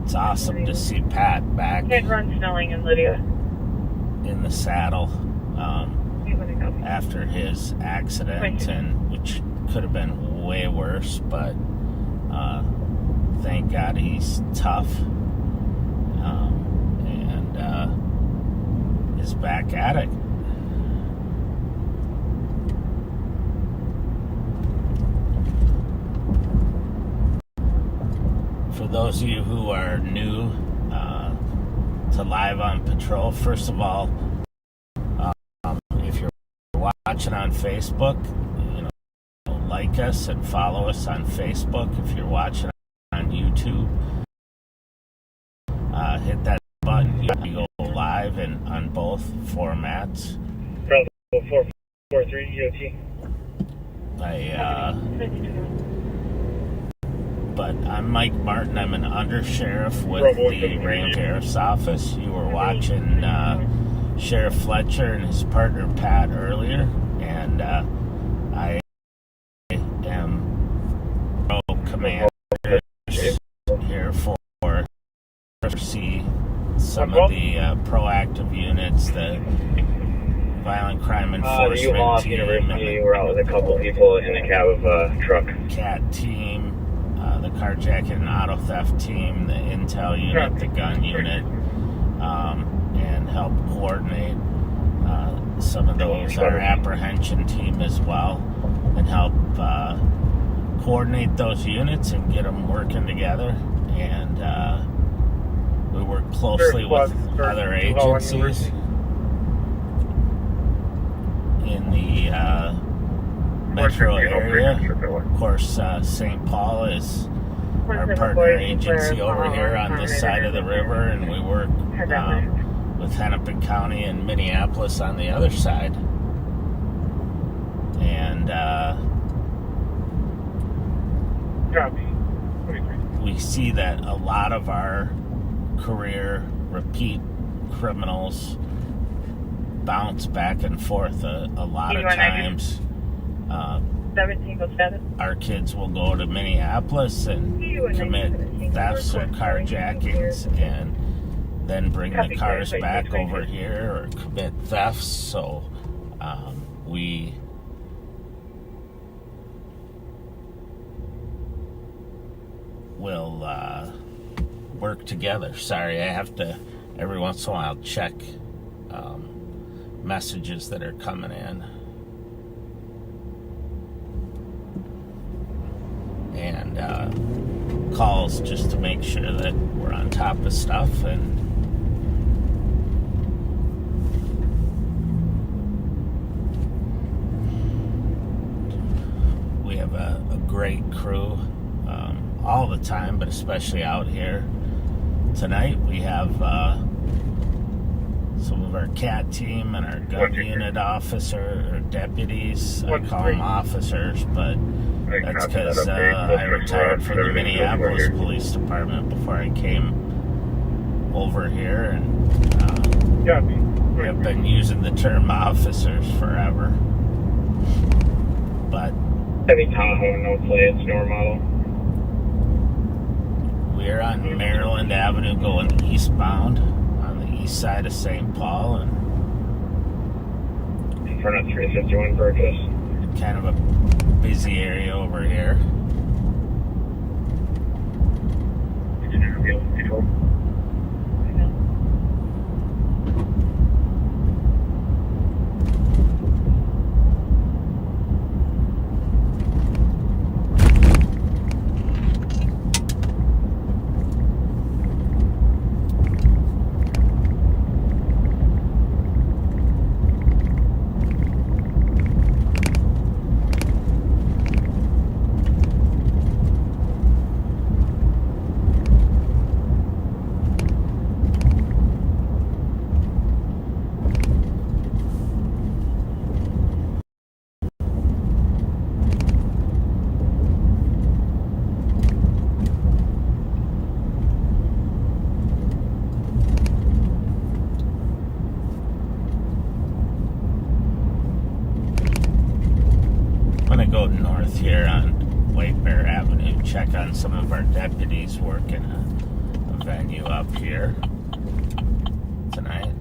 It's awesome to see Pat back Run Snelling and Lydia in the saddle after his accident, and which could have been way worse, but thank God he's tough, and is back at it. For those of you who are new to Live on Patrol, first of all, if you're watching on Facebook, like us and follow us on Facebook. If you're watching on YouTube, hit that button. You go live and on both formats. Bravo 443 But I'm Mike Martin. I'm an undersheriff with the Ram Sheriff's Office. You were watching Sheriff Fletcher and his partner Pat earlier, and I am commander here for see some of the proactive units, the violent crime enforcement team, University. We're out with a couple people in the cab of a truck. CAT team, the carjacking and auto theft team, the intel unit, the gun unit, and help coordinate some of those, our apprehension team as well, and help coordinate those units and get them working together. And we work closely with other agencies in the metro area. Of course, St. Paul is our partner agency over here on this side of the river, and we work with Hennepin County and Minneapolis on the other side. And we see that a lot of our career repeat criminals bounce back and forth a lot of times. Our kids will go to Minneapolis and commit thefts or carjackings and then bring the cars back over here or commit thefts. So we will work together. Sorry, I have to every once in a while check messages that are coming in, and calls, just to make sure that we're on top of stuff. And we have a great crew all the time, but especially out here. Tonight we have some of our CAT team and our gun unit officer or deputies. I call them officers, but that's because I retired from the Minneapolis Police Department before I came over here, and I've been using the term officers forever. But Heavy Tahoe, no plates, door model. We're on Maryland Avenue going eastbound on the east side of St. Paul, and in front of 351 Burgess. Kind of a busy area over here. Go north here on White Bear Avenue, check on some of our deputies working a venue up here tonight.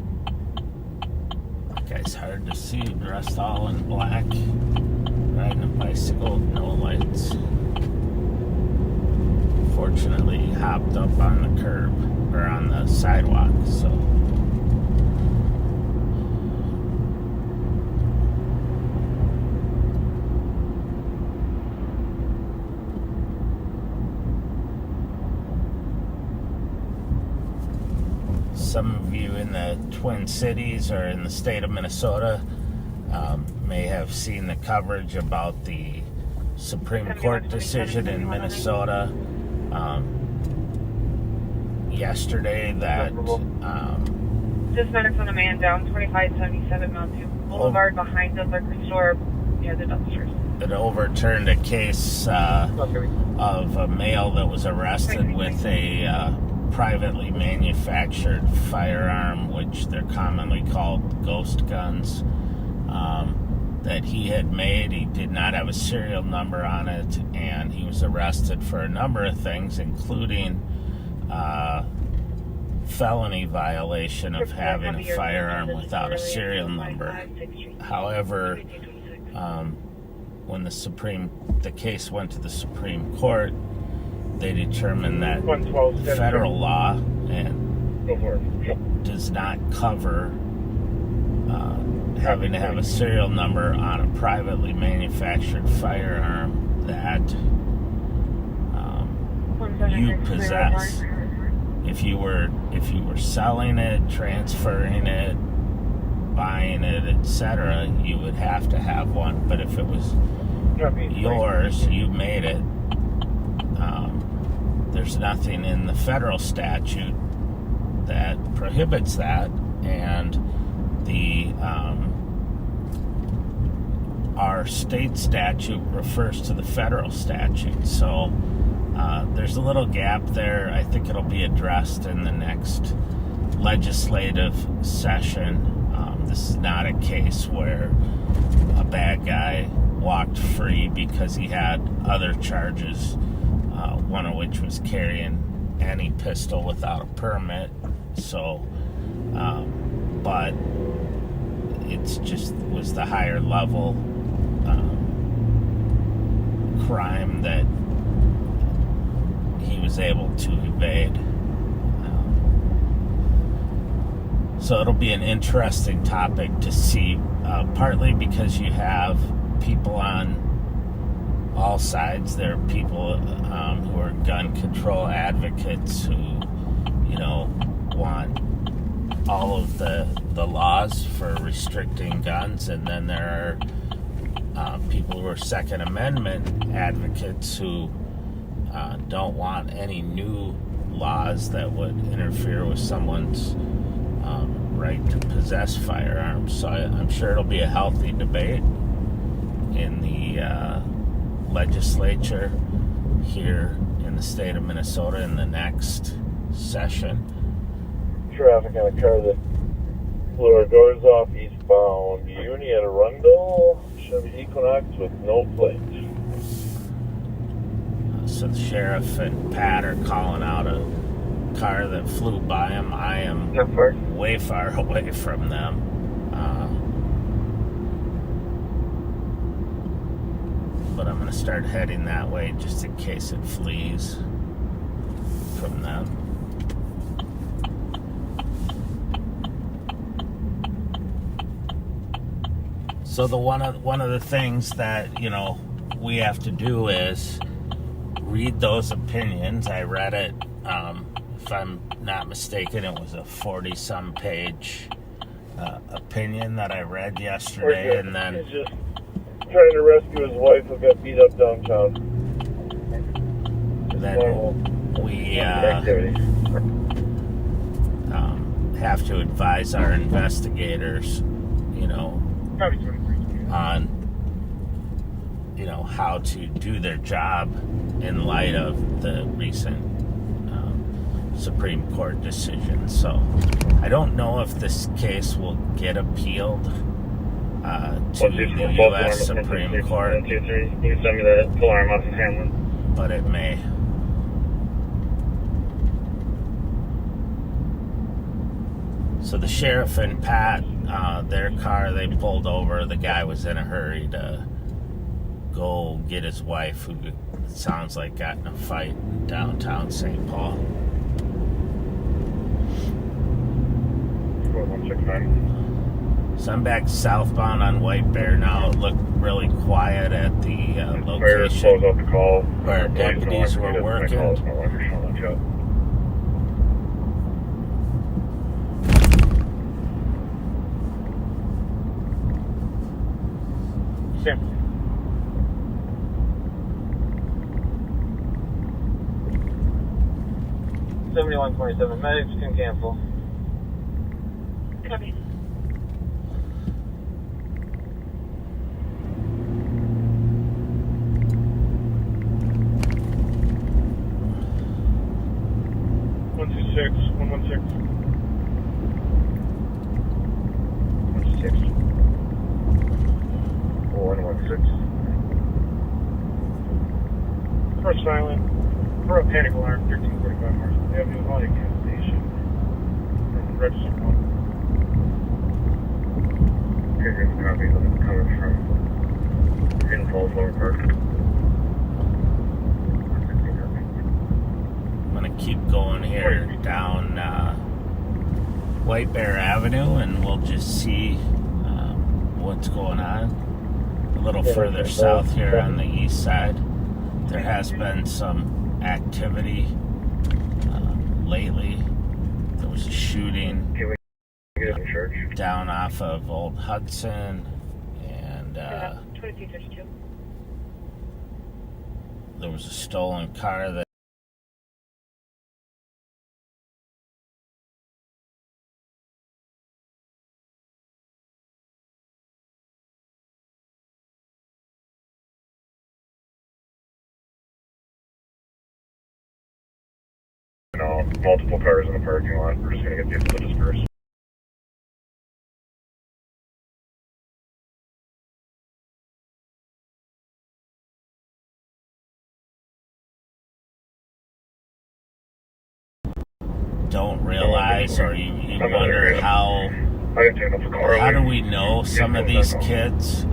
That guy's hard to see, dressed all in black, riding a bicycle with no lights. Fortunately, he hopped up on the curb, or on the sidewalk, so some of you in the Twin Cities or in the state of Minnesota may have seen the coverage about the Supreme Court decision in Minnesota yesterday that Dispatch on a man down 2577 Mount Boulevard behind the liquor store near the dumpsters. It overturned a case of a male that was arrested with a privately manufactured firearm, which they're commonly called ghost guns, that he had made. He did not have a serial number on it, and he was arrested for a number of things, including felony violation of having a firearm without a serial number. However, when the case went to the Supreme Court, they determined that federal law does not cover having to have a serial number on a privately manufactured firearm that you possess. If you were selling it, transferring it, buying it, etc., you would have to have one. But if it was yours, you made it, there's nothing in the federal statute that prohibits that, and our state statute refers to the federal statute. So there's a little gap there. I think it'll be addressed in the next legislative session. This is not a case where a bad guy walked free because he had other charges, one of which was carrying any pistol without a permit. So, but it's just was the higher level crime that he was able to evade. So it'll be an interesting topic to see, partly because you have people on all sides. There are people who are gun control advocates who, want all of the laws for restricting guns, and then there are people who are Second Amendment advocates who don't want any new laws that would interfere with someone's right to possess firearms. So I'm sure it'll be a healthy debate in the legislature here in the state of Minnesota in the next session. Traffic on a car that blew our doors off eastbound Uni at Arundel, Chevy Equinox with no plate. So the sheriff and Pat are calling out a car that flew by him. I am way far away from them. But I'm going to start heading that way just in case it flees from them. So one of the things that we have to do is read those opinions. I read it. If I'm not mistaken, it was a 40-some page opinion that I read yesterday, and then he's just trying to rescue his wife who got beat up downtown. Then we have to advise our investigators, on how to do their job in light of the recent Supreme Court decision. So I don't know if this case will get appealed to the U.S. Supreme Court, You can send me the alarm off of Hamlin. but it may. So the sheriff and Pat, their car, they pulled over. The guy was in a hurry to go get his wife, who it sounds like got in a fight in downtown St. Paul. 169. So I'm back southbound on White Bear now. It looked really quiet at the location where deputies were working. Sam. $71.27 medics can cancel. Copy. $126, $116. $116. 116. First silent. For a panic alarm, 1345 Marshall Avenue, Audio gas station. From register 1. Okay, good copy. Coming from Hidden Falls Lower Park. I'm going to keep going here down White Bear Avenue, and we'll just see what's going on. A little further south here on the east side, there has been some activity lately. There was a shooting down off of Old Hudson, and there was a stolen car that multiple cars in the parking lot. We're just going to get people to disperse. don't realize, or you wonder how do we know some of these kids?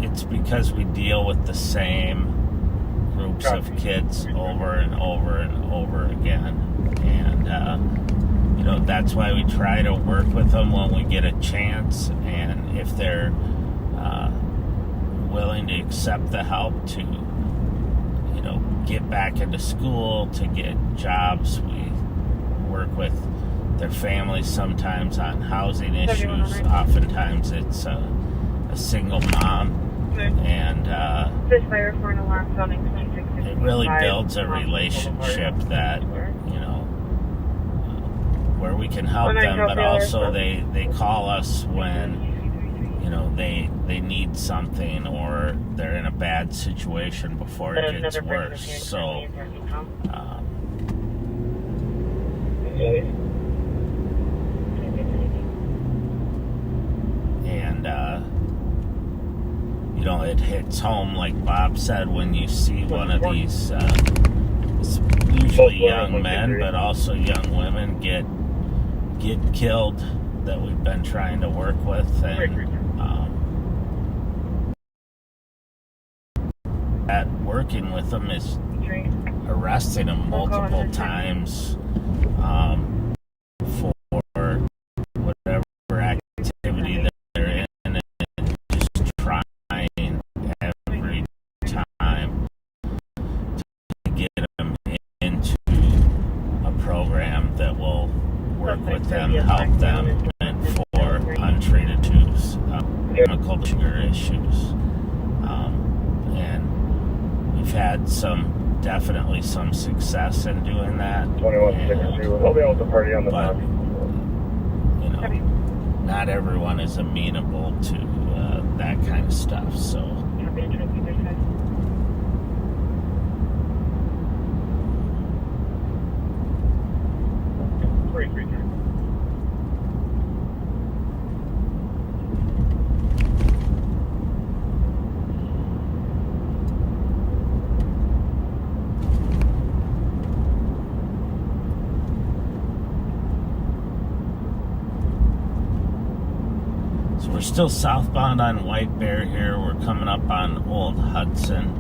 It's because we deal with the same groups of kids over and over and over again, and that's why we try to work with them when we get a chance, and if they're willing to accept the help to get back into school, to get jobs. We work with their families sometimes on housing issues. Oftentimes it's a single mom, and it really builds a relationship that where we can help them, but also they call us when they need something, or they're in a bad situation before it gets worse. So it hits home, like Bob said, when you see one of these usually young men, but also young women get killed that we've been trying to work with, and at working with them is arresting them multiple times for whatever activity that they're in, and just trying every time to get them into a program that will work with them, help them, and for untreated issues, chemical sugar issues. And we've had definitely some success in doing that. 2162. I'll be able to party on the but, not everyone is amenable to that kind of stuff, so. We're still southbound on White Bear here. We're coming up on Old Hudson.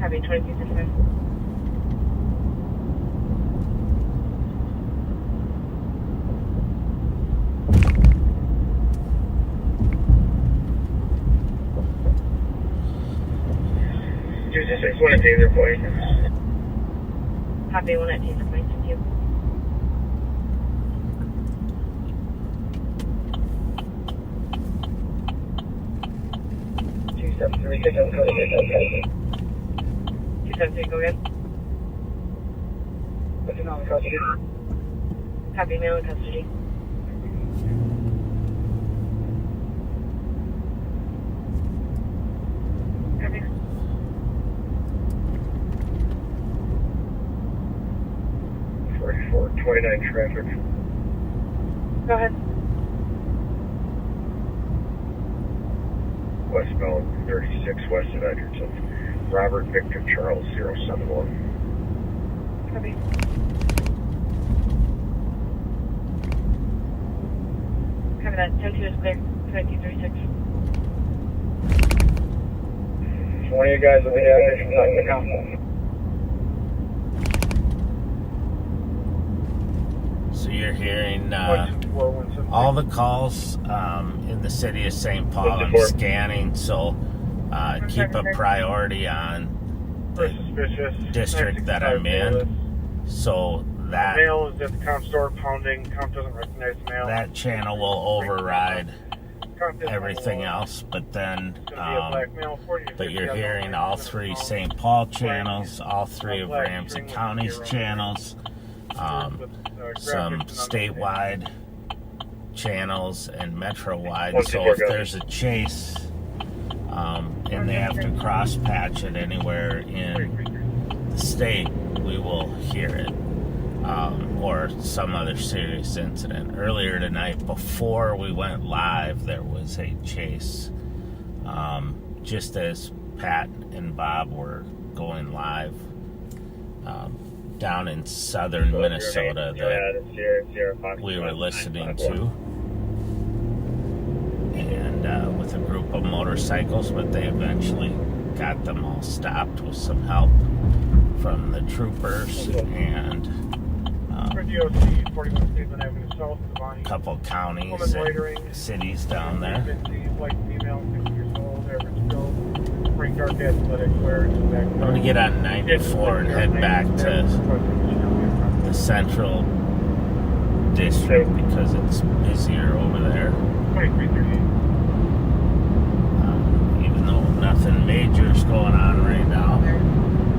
Having 2265. One at Taser Point. Copy, one at Taser Point. you. Go ahead. What's your name? Custody. Copy, male in custody. Copy. 4429 traffic. Go ahead. Westbound 36 west of Edgerton. Robert Victor Charles 071. Copy. Copy that. 10-2 is clear. 2236. 20 guys on the average. So you're hearing all the calls in the city of St. Paul. I'm scanning, so keep a priority on the district that I'm in. So that mail is at the comp store pounding. Comp doesn't recognize mail. That channel will override everything else, but then but you're hearing all three St. Paul channels, all three of Ramsey County's channels, some statewide channels and metro-wide. So if there's a chase and they have to cross-patch it anywhere in the state, we will hear it. Or some other serious incident. Earlier tonight, before we went live, there was a chase. Just as Pat and Bob were going live down in southern Minnesota that we were listening to. And with a group of motorcycles, but they eventually got them all stopped with some help from the troopers and a couple counties and cities down there. I'm going to get on 94 and head back to the central district because it's busier over there. Even though nothing major is going on right now.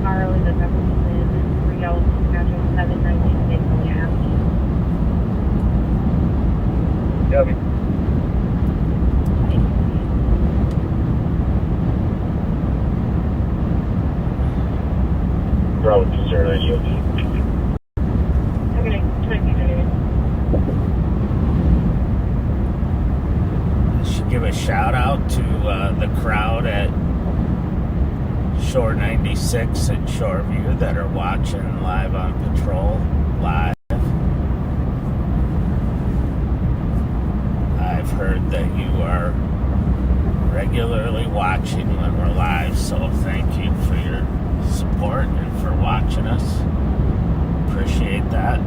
Harley, the in Yellow, Saskatchewan, 719, St. Copy. Bravo 209 UOD. Okay, 20. I should give a shout out to the crowd at Shore 96 at Shoreview that are watching live on patrol live. I've heard that you are regularly watching when we're live, so thank you for your support and for watching us. Appreciate that.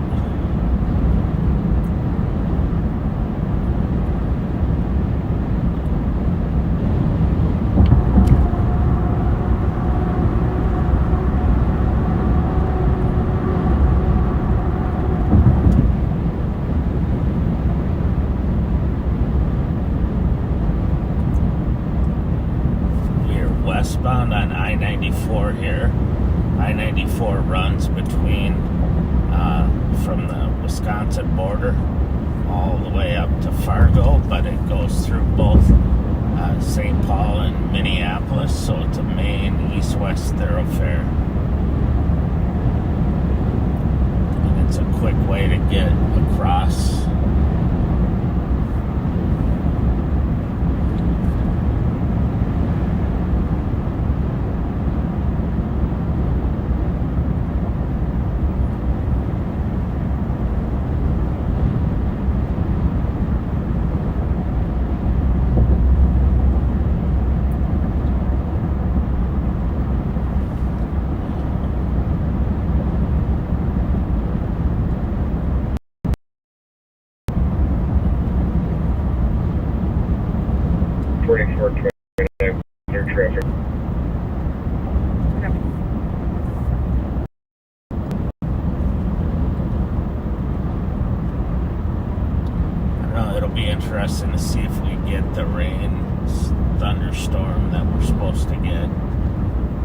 Westbound on I-94 here. I-94 runs between from the Wisconsin border all the way up to Fargo, but it goes through both St. Paul and Minneapolis, so it's a main east-west thoroughfare. And it's a quick way to get across. Traffic. interesting to see if we get the rain thunderstorm that we're supposed to get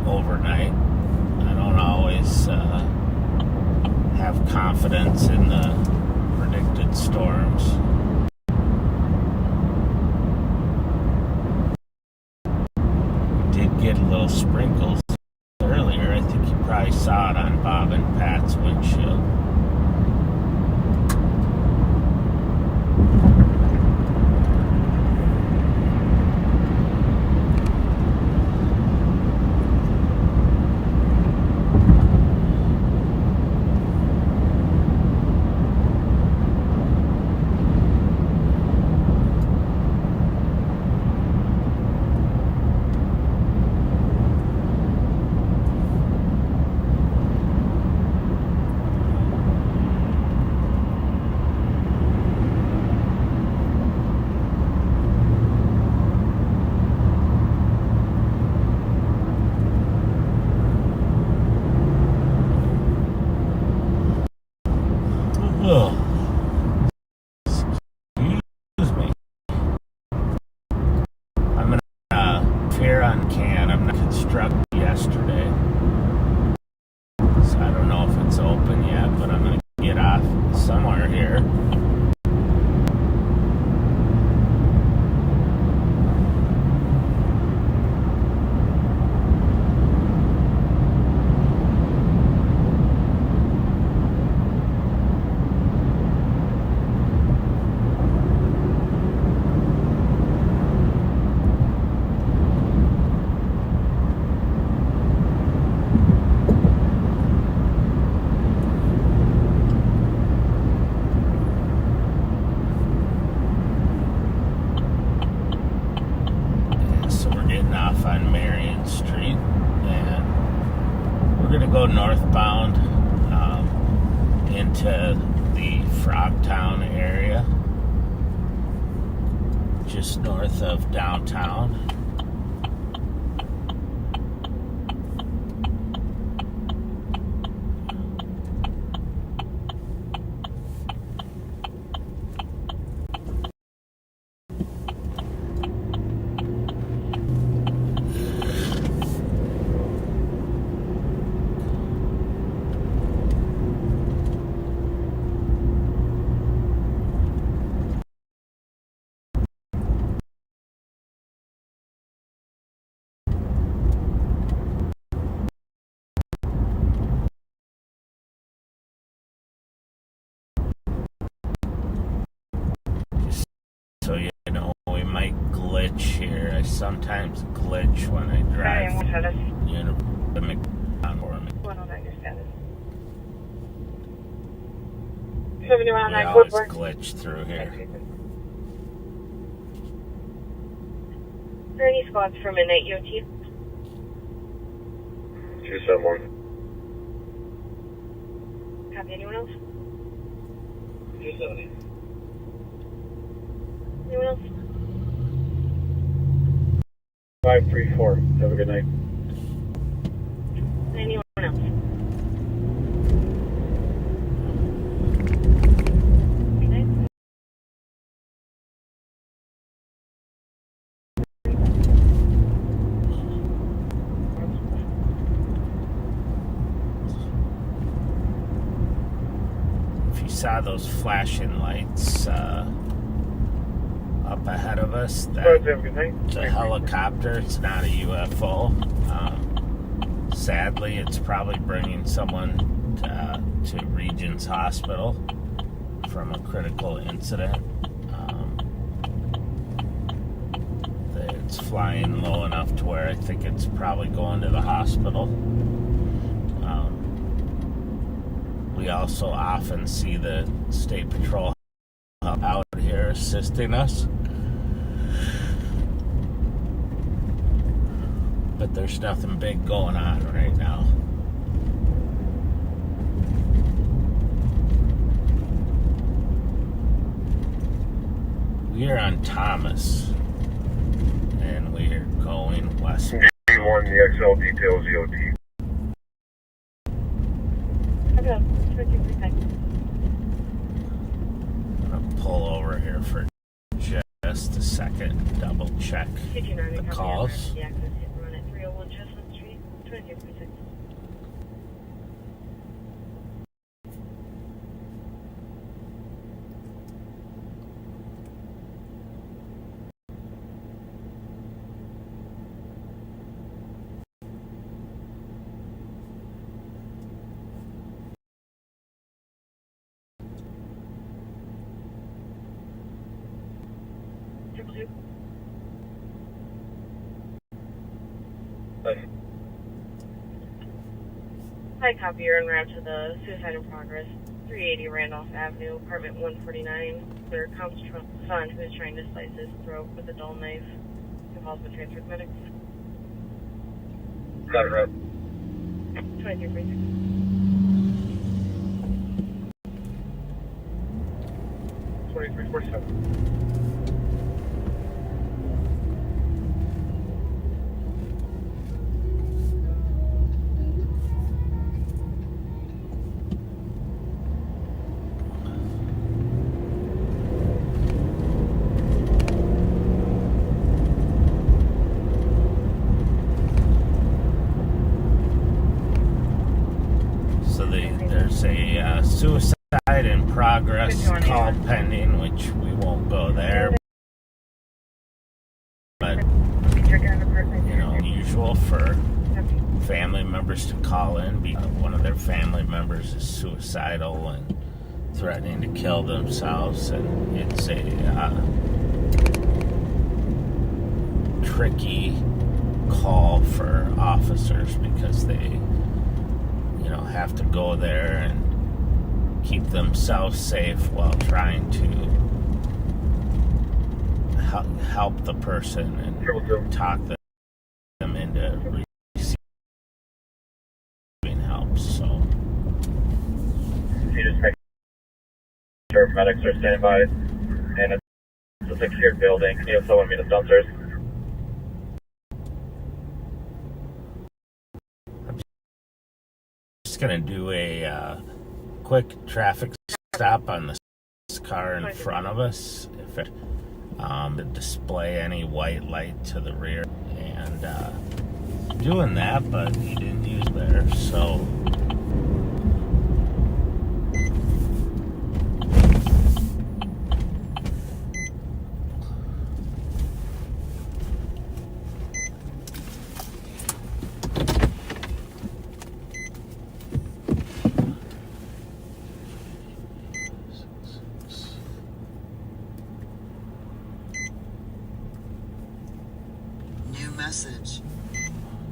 overnight. I don't always have confidence in the predicted storms. We did get little sprinkles earlier. I think you probably saw it on Bob and Pat's windshield. Yesterday, so I don't know if it's open yet, but I'm gonna get off somewhere here. On Marion Street, and we're gonna go northbound into the Frogtown area, just north of downtown. So, you know, we might glitch here. I sometimes glitch when I drive. We always glitch through here. Are there any spots for midnight EOT? 271. Copy. Anyone else? 270. Anyone else? 534. Have a good night. Anyone else? Good night. If you saw those flashing lights up ahead of us, it's a helicopter. It's not a UFO. Sadly, it's probably bringing someone to Regions Hospital from a critical incident. It's flying low enough to where I think it's probably going to the hospital. We also often see the State Patrol out here assisting us. But there's nothing big going on right now. We are on Thomas, and we are going west. D1, the XL details EOT. Okay, 23 seconds. I'm gonna pull over here for second, double check the calls. Hi, copy. You're en route to the suicide in progress, 380 Randolph Avenue, apartment 149. There comes son who is trying to slice his throat with a dull knife. The call's been transferred to medics. Got it, right. 2346. 2347. There's a suicide in progress call pending, which we won't go there. But, usual for family members to call in because one of their family members is suicidal and threatening to kill themselves, and it's a tricky call for officers because they have to go there and keep themselves safe while trying to help the person and talk them into receiving help. So you just make sure medics are standing by, and it's a secured building. Can you have someone meet us downstairs? Going to do a quick traffic stop on this car in front of us if it to display any white light to the rear, and doing that, but he didn't use there, so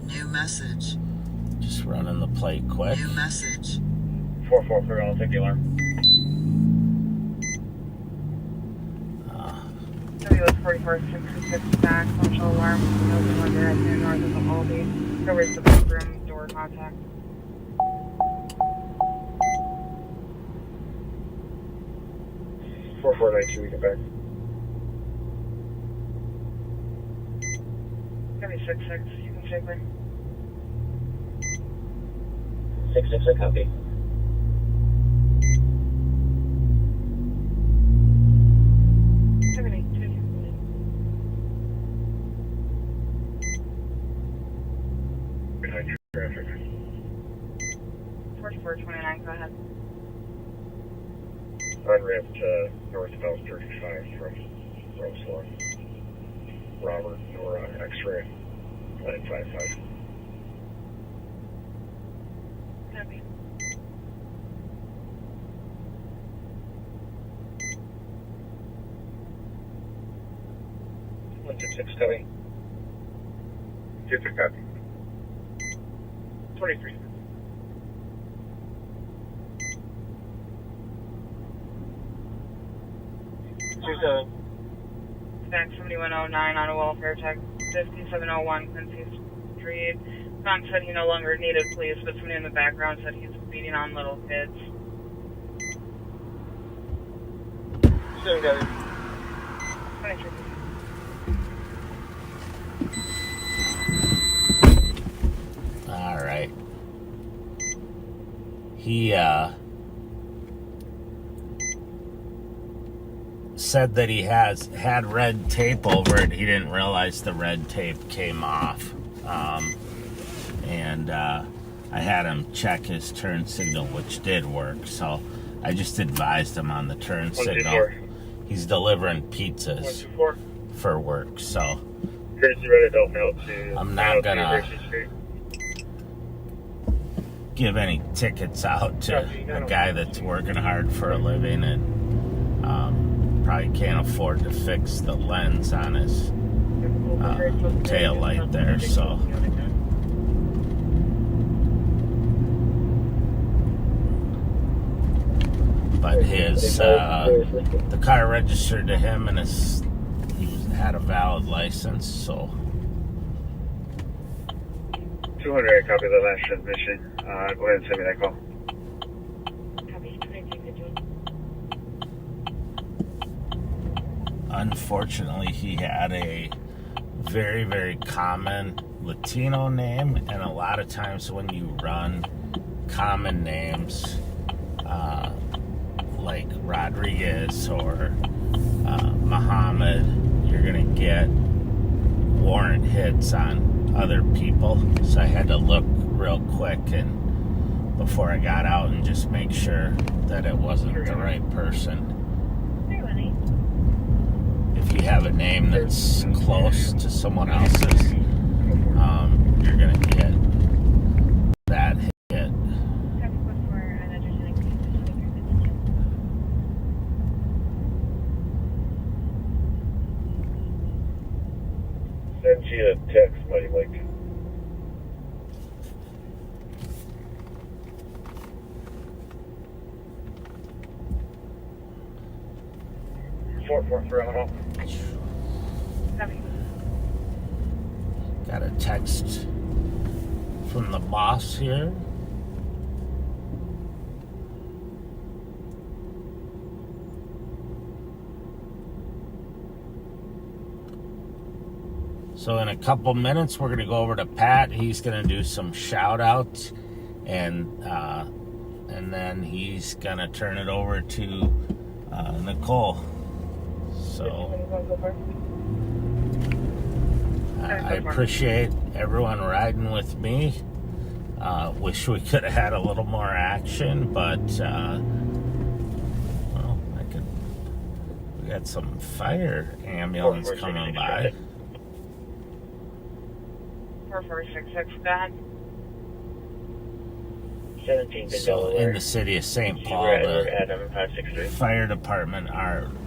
New message. Just running the plate quick. New message. 443, I'll take the alarm. W was 4466 back, social alarm, no one direction north of the Aldi. Covers the bedroom door contact. we get back. 36, you can take me. 666, copy. Behind you, traffic. 4429, go ahead. On ramp to northbound 35 from Roselawn. Robert, Nora, X-ray, 955. Copy. One 6 copy. 2 copy. 23. Back 7109 on a welfare check, 5701 Quincy Street. Tom said he no longer needed police, but somebody in the background said he's beating on little kids. Soon, guys. 23. All right. He said that he had red tape over it. He didn't realize the red tape came off. And I had him check his turn signal, which did work. So I just advised him on the turn signal. He's delivering pizzas for work, so I'm not gonna give any tickets out to a guy that's working hard for a living and probably can't afford to fix the lens on his tail light there, so. But his the car registered to him, and he had a valid license. So 200, copy the last transmission. Go ahead and send me that call. Unfortunately, he had a very, very common Latino name, and a lot of times when you run common names, like Rodriguez or Muhammad, you're gonna get warrant hits on other people. So I had to look real quick and before I got out and just make sure that it wasn't the right person. If you have a name that's close to someone else's, you're gonna get that hit. Send you a text, buddy, like. Got a text from the boss here. So in a couple minutes, we're going to go over to Pat. He's going to do some shout outs, and then he's going to turn it over to Nicole. So I appreciate everyone riding with me. Wish we could have had a little more action, but well, we got some fire ambulance coming by. 4466, go ahead. 17 So in the city of St. Paul, the fire department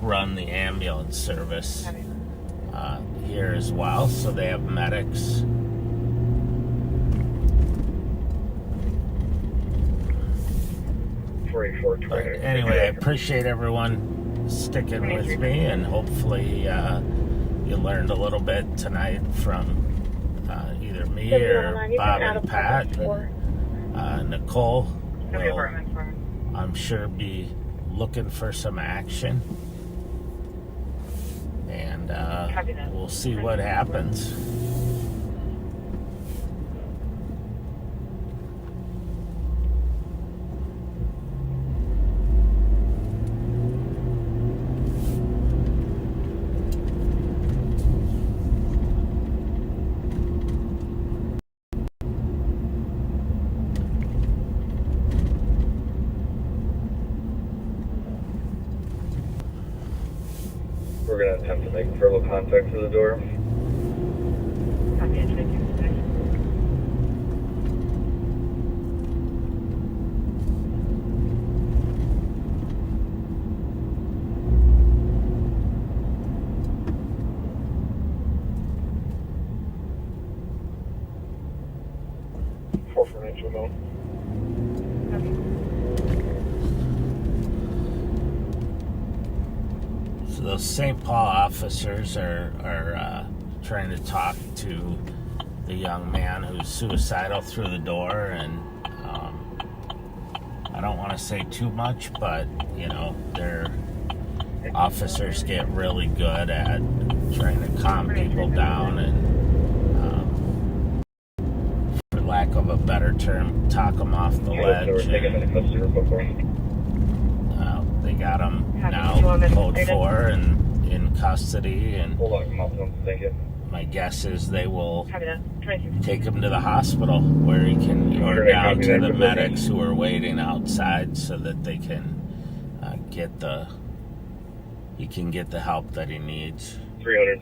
run the ambulance service here as well, so they have medics. But anyway, I appreciate everyone sticking with me, and hopefully you learned a little bit tonight from either me or Bob and Pat. Nicole will, I'm sure, be looking for some action, and we'll see what happens. We're going to attempt to make verbal contact through the door. So those St. Paul officers are trying to talk to the young man who's suicidal through the door, and I don't want to say too much, but their officers get really good at trying to calm people down and, for lack of a better term, talk them off the ledge. they got him now code 4 and in custody. And hold on, thank you. My guess is they will take him to the hospital where he can go down to the medics who are waiting outside so that they can he can get the help that he needs. 300.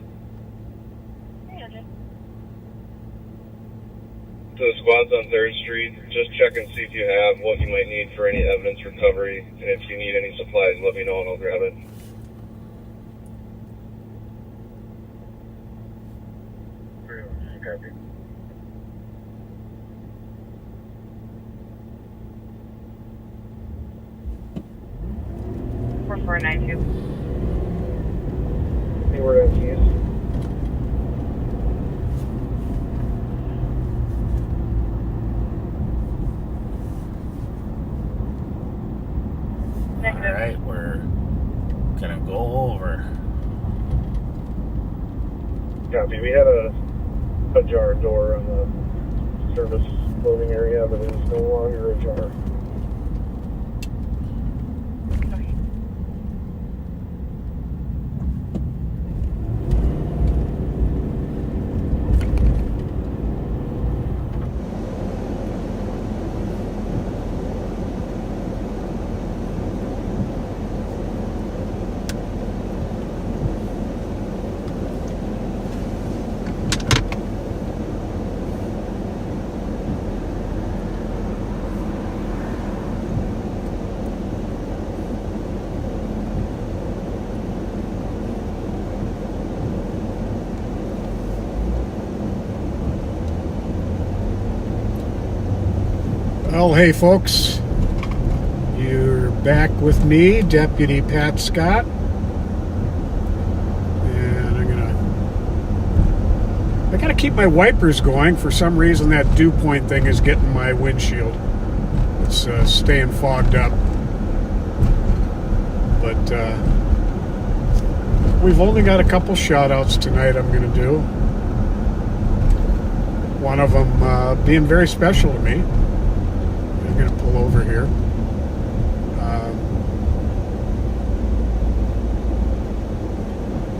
To the squads on 3rd Street, just check and see if you have what you might need for any evidence recovery, and if you need any supplies, let me know and I'll grab it. Copy. Hey, where are keys? Alright, we're gonna go over. Copy. We had a jar door on the service loading area, but it is no longer a jar. Well, hey folks, you're back with me, Deputy Pat Scott, and I gotta keep my wipers going. For some reason that dew point thing is getting my windshield. It's staying fogged up, but we've only got a couple shout outs tonight I'm gonna do. One of them being very special to me. I'm going to pull over here.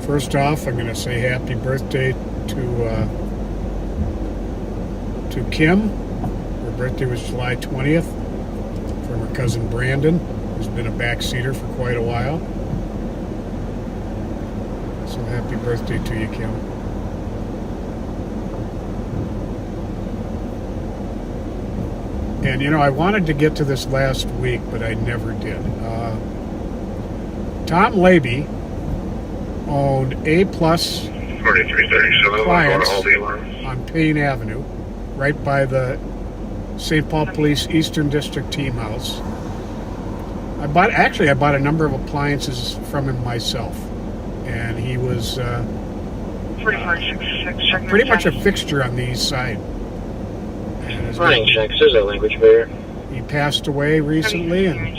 First off, I'm going to say happy birthday to Kim. Her birthday was July 20th. From her cousin Brandon, who's been a backseater for quite a while. So happy birthday to you, Kim. And, you know, I wanted to get to this last week, but I never did. Tom Labey owned A-plus clients on Payne Avenue, right by the St. Paul Police Eastern District Team House. I bought a number of appliances from him myself. And he was pretty much a fixture on the east side. Checks. There's a language barrier. He passed away recently, and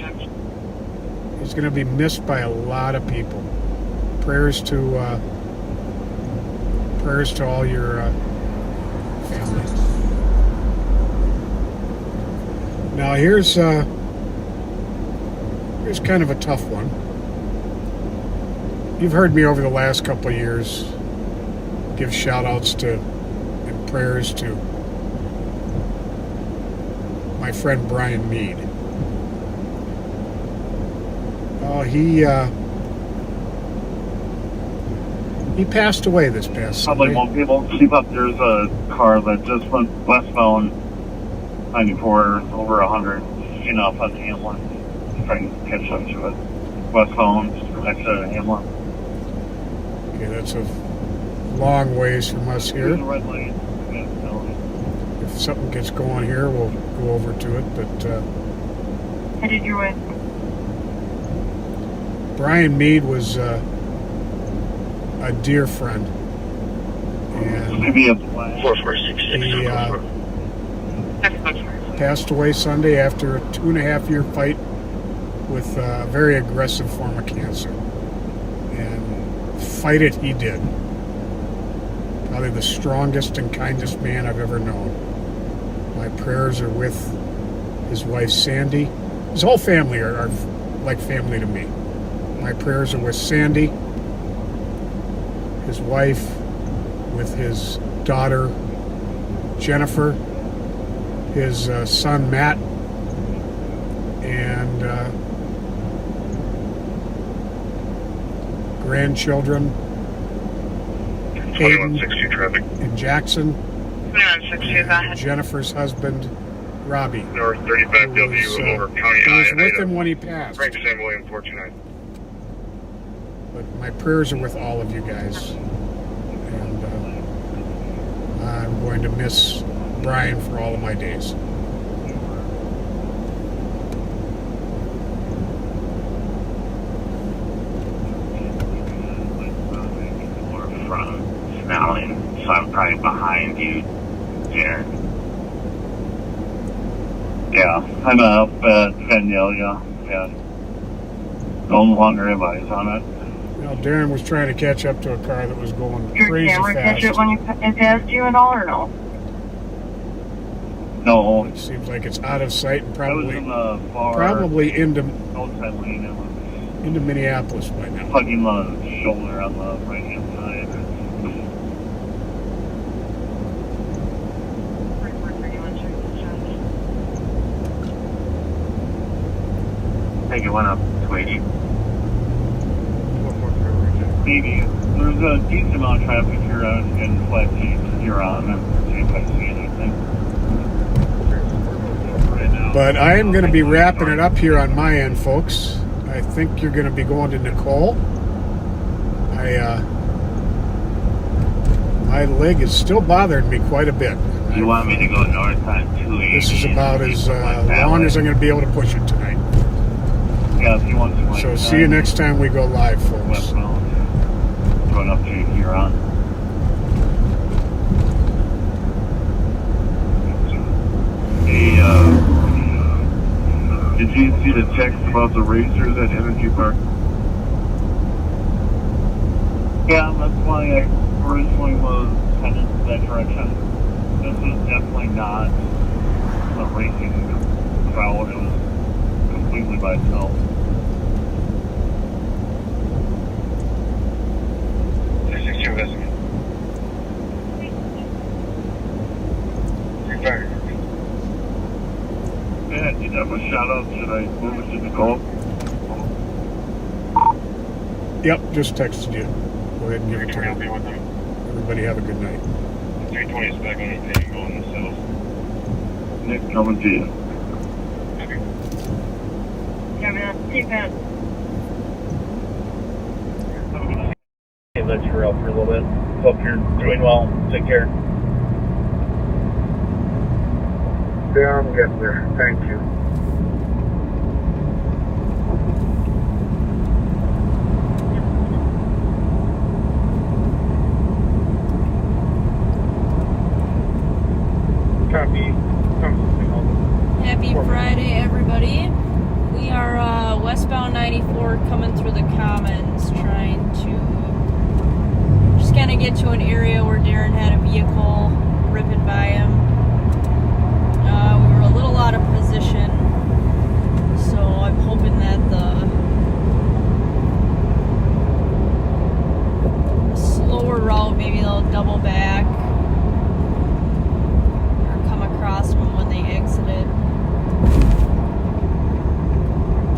he's going to be missed by a lot of people. Prayers to all your family. Now here's kind of a tough one. You've heard me over the last couple of years give shout-outs to and prayers to my friend Brian Mead. Oh, he passed away this past Sunday. Probably won't be able to keep up. There's a car that just went westbound 94 over 100, off on Hamlin. Trying to catch up to it. Westbound next to Hamlin. Okay, that's a long ways from us here. There's a red light. If something gets going here, we'll go over to it, but headed your way. Brian Mead was a dear friend, and maybe a he passed away Sunday after a 2.5-year fight with a very aggressive form of cancer, and fight it he did. Probably the strongest and kindest man I've ever known. My prayers are with his wife Sandy. His whole family are like family to me. My prayers are with Sandy, his wife, with his daughter Jennifer, his son Matt, and grandchildren Hayden and Jackson, and Jennifer's husband Robbie, North 35W over County who was with him when he passed. Frank St. William 429. But my prayers are with all of you guys, and I'm going to miss Brian for all of my days. From Snelling, so I'm probably behind you, Jared. Yeah, I'm up at Vandalia, yeah. No longer have eyes on it. Now, Darren was trying to catch up to a car that was going Your crazy camera fast. catch it when it passed you at all, or no? No. It seems like it's out of sight and I was in the far probably into outside lane. It was into Minneapolis by now. hugging the shoulder on the right hand side. I think it went up 280. Maybe. There's a decent amount of traffic here in Flat Huron, and see if I see anything. But I am going to be wrapping it up here on my end, folks. I think you're going to be going to Nicole. My leg is still bothering me quite a bit. You want me to go north on 280? This is about as long as I'm going to be able to push it tonight. Yeah, if you want to. So see you next time we go live, folks. Westbound. Going up to Huron. Hey, did you see the text about the racers at Energy Park? Yeah, that's why I originally was headed in that direction. This is definitely not a racing crowd. It was completely by itself. Yeah, do you have a shout out? Should I move it to Nicole? Yep, just texted you. Go ahead and give it to me. Everybody have a good night. 320 is back on anything going south. Nick, coming to you. Yeah, man. See you, man. Hey, let you out for a little bit. Hope you're doing well. Take care. Yeah, I'm getting there. Thank you. Copy. Happy Friday, everybody. We are westbound 94 coming through the Commons, trying to just kind of get to an area where Darren had a vehicle ripping by him. We were a little out of position, so I'm hoping that the slower route, maybe they'll double back or come across from when they exited.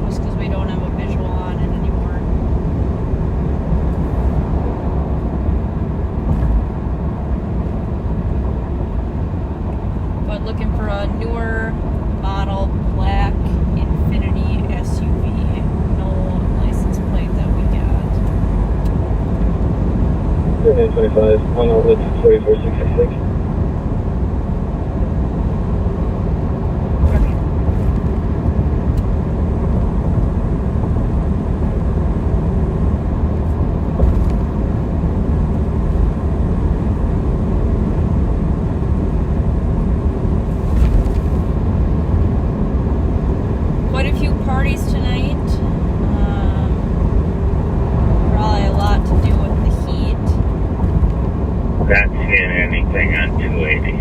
Just because we don't have a visual on it anymore. But looking for a newer model black Infinity SUV. No license plate that we got. 25 on outlet 4466. Quite a few parties tonight. Probably a lot to do with the heat. Not seeing anything on 280.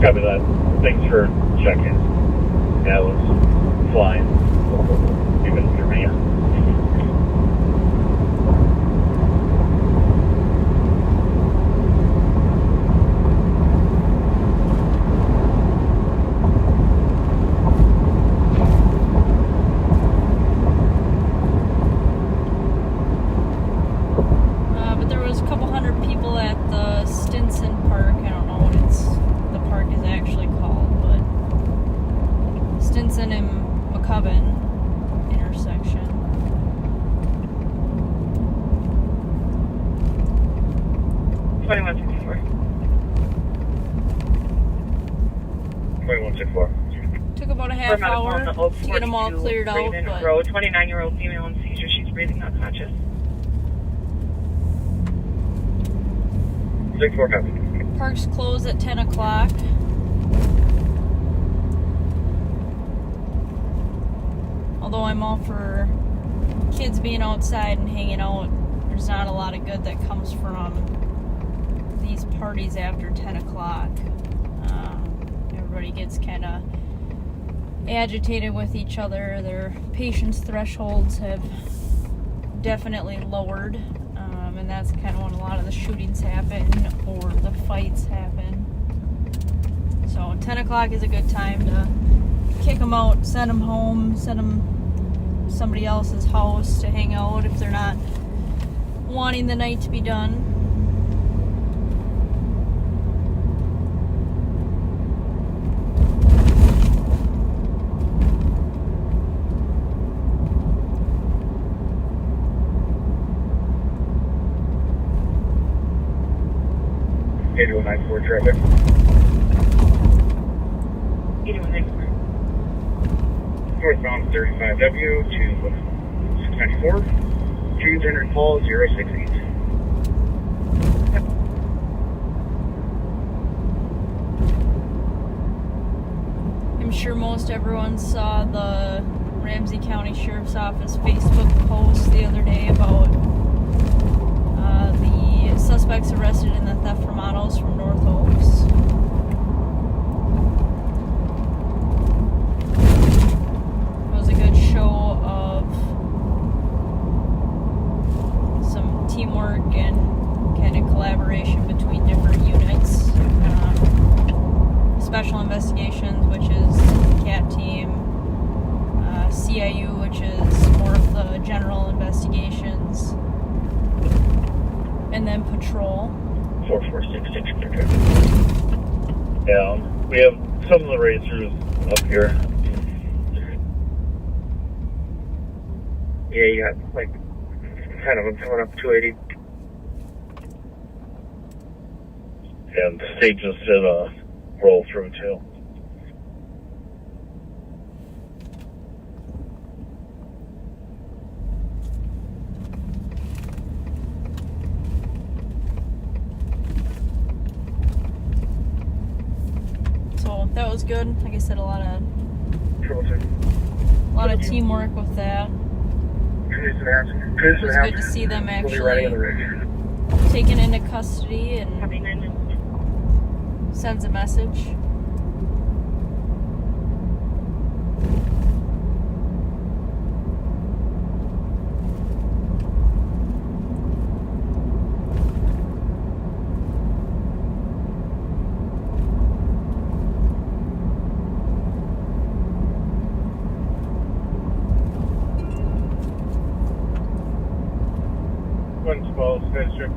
Copy that. Thanks for checking. Yeah, it was flying. Even for me. But there was a couple hundred people at the Stinson Park. I don't know what the park is actually called, but Stinson and McCubbin intersection. Took about a half hour to get them all cleared out, but 29-year-old female in seizure. She's breathing, not conscious. 6-4 copy. parks close at 10 o'clock. Although I'm all for kids being outside and hanging out, there's not a lot of good that comes from these parties after 10 o'clock. Everybody gets kind of agitated with each other. Their patience thresholds have definitely lowered, and that's kind of when a lot of the shootings happen or the fights happen. So 10 o'clock is a good time to kick them out, send them home, send them somebody else's house to hang out if they're not wanting the night to be done. Traffic. 8194. Northbound 35W to 694. 200 call 068. I'm sure most everyone saw the Ramsey County Sheriff's Office Facebook post the other day about the suspects arrested in the theft from autos from North Oaks. It was a good show of some teamwork and kind of collaboration between different units. Special Investigations, which is CAT team, CIU, which is more of the general investigations, and then patrol. 4466. Yeah, we have some of the racers up here. Yeah, you got like 10 of them coming up 280. And the state just did a roll through too. So that was good. Like I said, a lot of teamwork with that. It was good to see them actually taken into custody and sends a message. One small station.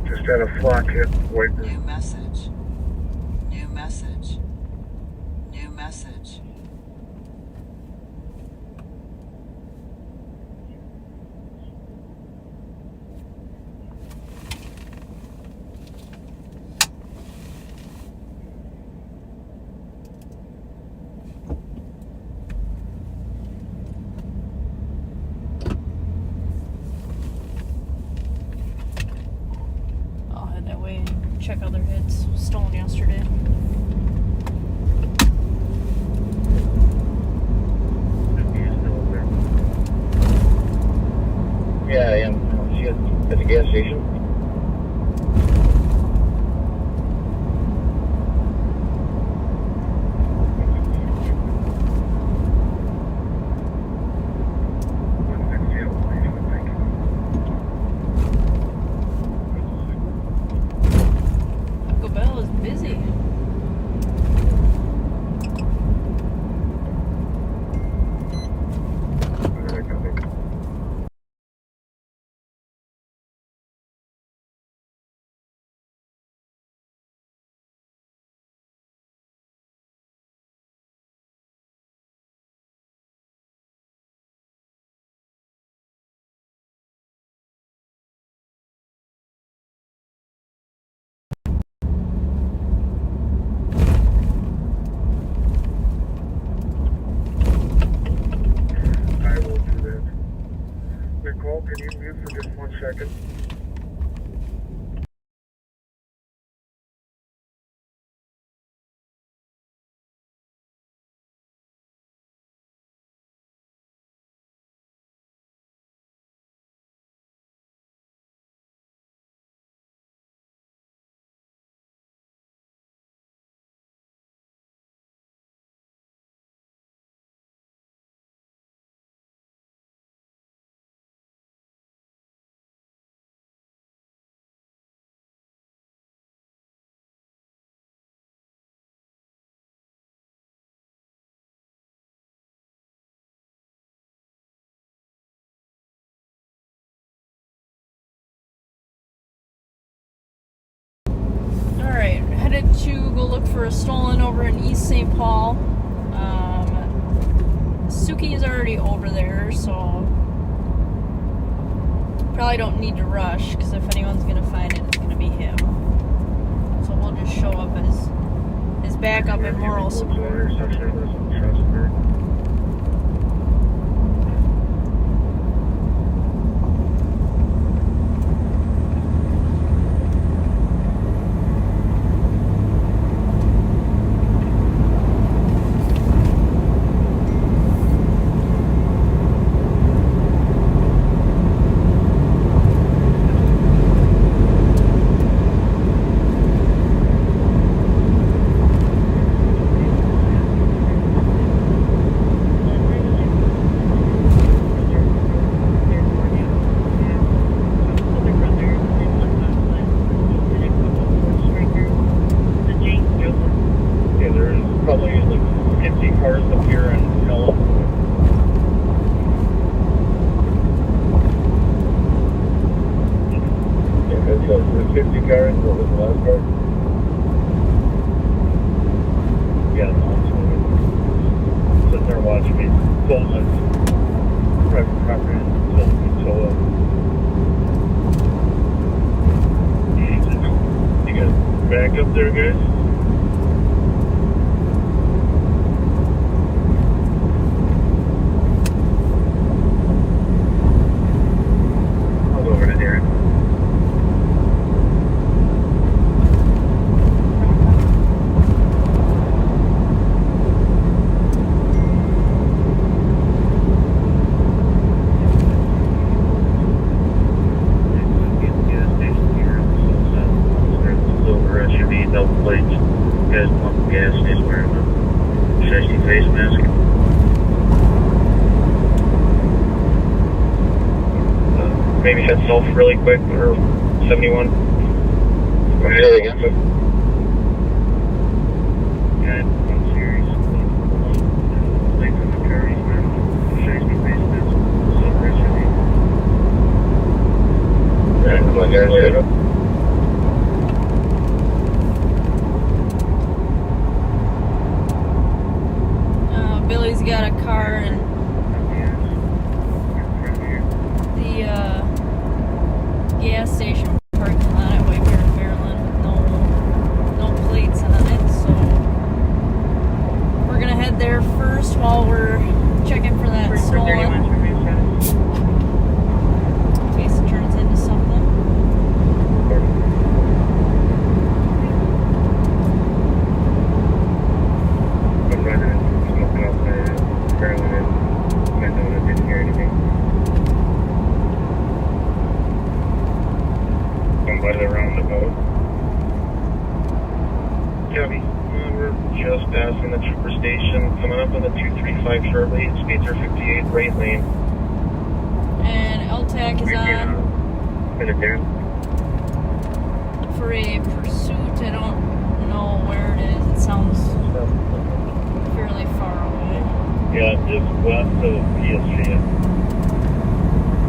Just had a flock hit. New message. New message. New message. I'll head that way and check other hits. checking. Alright, headed to go look for a stolen over in East St. Paul. Suki is already over there, so probably don't need to rush, because if anyone's going to find it, it's going to be him. So we'll just show up as his backup and moral support. Maybe head south really quick, or 71. Say again. Yeah, I'm serious. Lights on the car, shows me face mask. Silver SUV. Yeah, come on, guys. Billy's got a car and the gas station parking lot at White Bear and Maryland with no plates on it, so we're gonna head there first while we're checking for that stolen. In case it turns into something. By the roundabout. Copy. We're just passing the trooper station, coming up on the 235 shortly. Speeds are 58, right lane. And LTAC is on for a pursuit. I don't know where it is. It sounds fairly far away. Yeah, just west of PSG.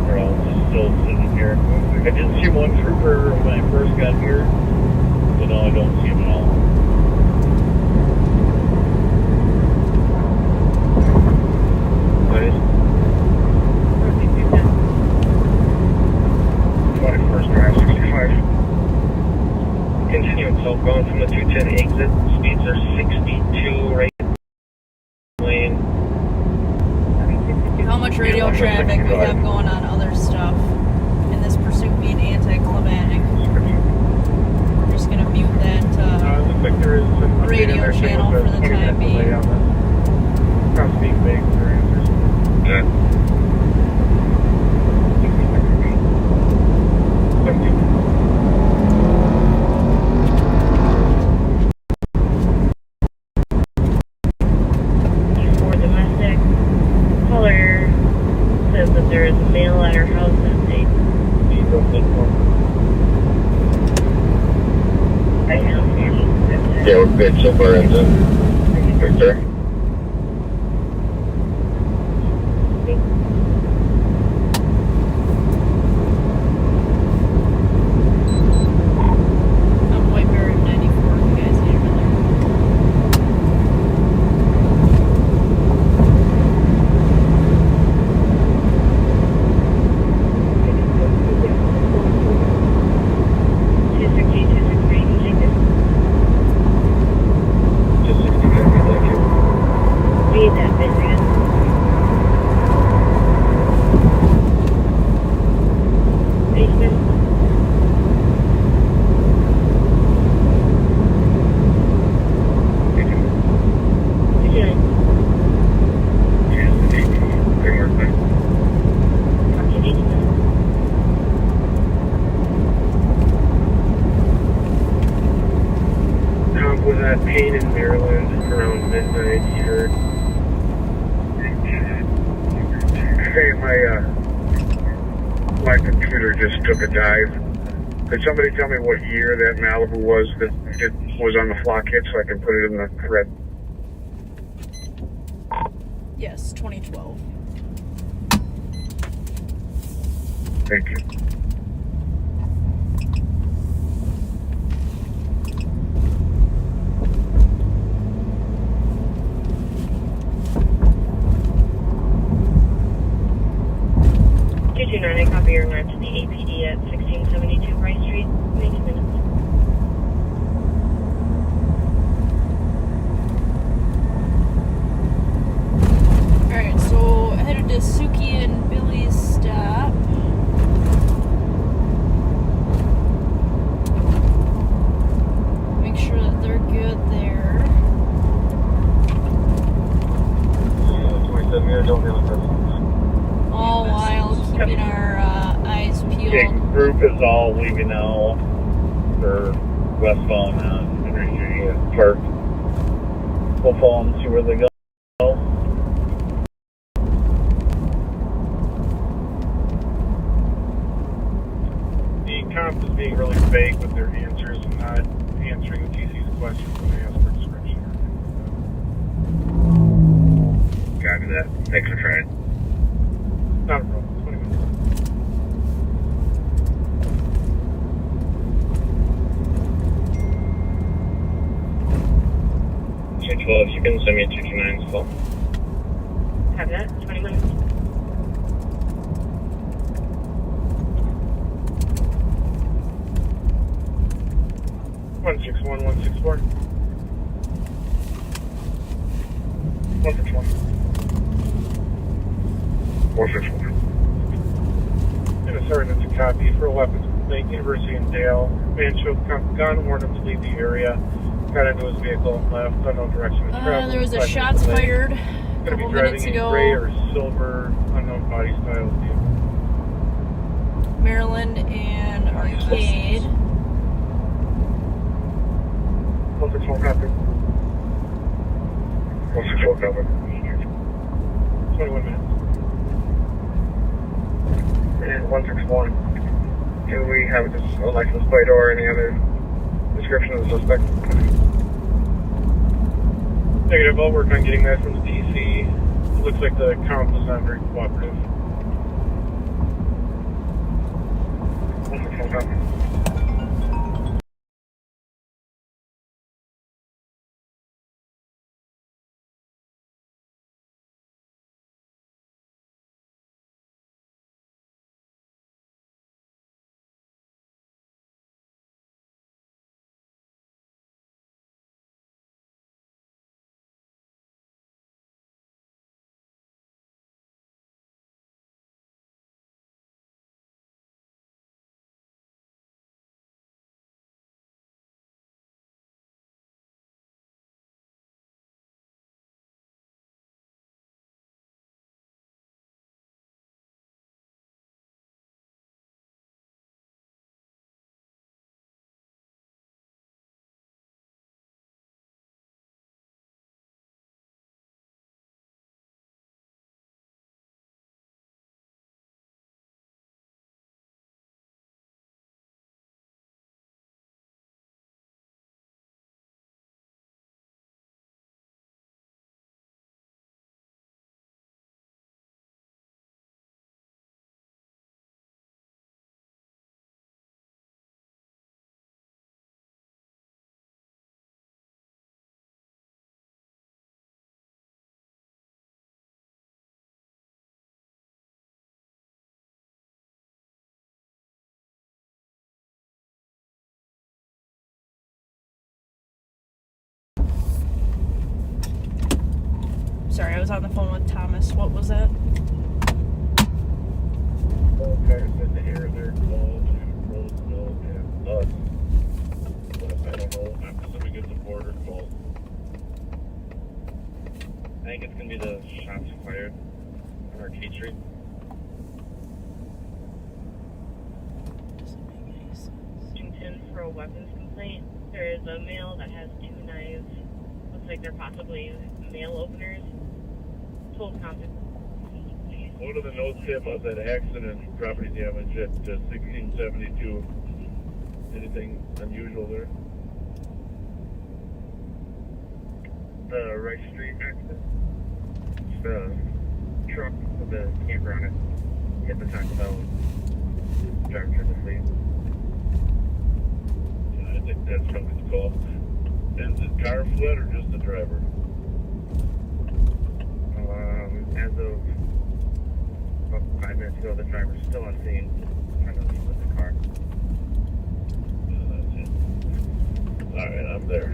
They're all still sitting here. I did see one trooper when I first got here, but now I don't see him at all. Nice. 21st Drive 65. Continuing southbound from the 210 exit. Speeds are 62 right lane. How much radio traffic we have going on other stuff in this pursuit 10-minute delay on this. Cops being vague with their answers. Yeah. For domestic, caller says that there is a male at her house at 8. Yeah, we're good so far into Victor. I'm Whiteberry 94 if you guys need Read that bit, man. Basement. Was at Payne in Maryland around midnight. He heard, hey, my computer just took a dive. Could somebody tell me what year that Malibu was that it was on the flock hit so I can put it in the thread? Yes, 2012. Thank you. I copy your alert to the APD at 1672 Rice Street. Wait a minute. Alright, so headed to Suki and Billy's stop. Make sure that they're good there. 27 years, don't feel impressive. All while keeping our eyes peeled. Okay, group is all leaving now for westbound on Henry Street Park. We'll follow them, see where they go. The comp is being really vague with their answers and not answering the TC's questions when they ask for description. Copy that. Thanks for trying. Not a problem. 20 minutes. If you can send me a 229's call. Have that. 20 minutes. One 161 164. 1 for 20. 461. And a sergeant to copy for a weapons complaint, University in Dale. Man showed gun, warned him to leave the area. Got into his vehicle and left, unknown direction of travel. There was a shots fired a Gonna be couple driving minutes a ago. gray or silver, unknown body style vehicle. Maryland and Arcade. 1 for 12 copy. 1 for 12 copy. 21 minutes. And 161. Do we have a license plate or any other description of the suspect? Negative, I'll work on getting that from the TC. It looks like the comp was not very cooperative. 1 for 12 copy. Sorry, I was on the phone with Thomas. What was that? All cars in the air, they're closed, Roseville, and us. But I don't know. I'm assuming it's a border call. I think it's going to be the shots fired on Arcade Street. For a weapons complaint, there is a male that has 2 knives. Looks like they're possibly mail openers. Total contact. One of the notes say about that accident, property damage at 1672. Anything unusual there? The Rice Street accident. The truck with the camper on it hit the Taco Bell. Driver tried to flee. I think that's probably the call. Is the car fled or just the driver? As of about 5 minutes ago, the driver's still on scene, trying to leave with the car. Yeah, that's it. Alright, I'm there.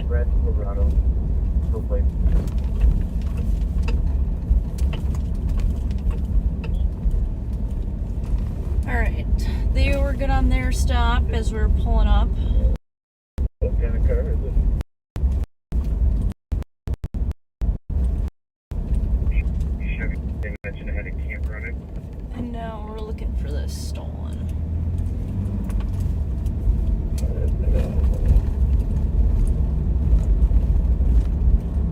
Red Colorado, still plate. Alright, they were good on their stop as we were pulling up. What kind of car is it? They mentioned it had a camper on it. And now we're looking for this stolen.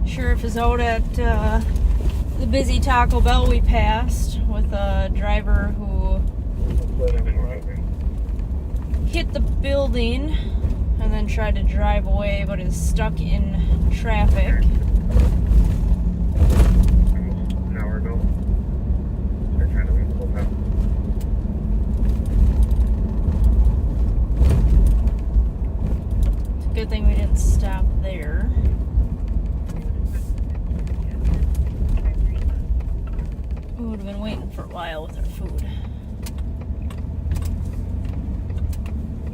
Sheriff is out at the busy Taco Bell we passed with a driver who hit the building and then tried to drive away but is stuck in traffic. An hour ago. They're trying to leave the whole town. It's a good thing we didn't stop there. We would have been waiting for a while with our food.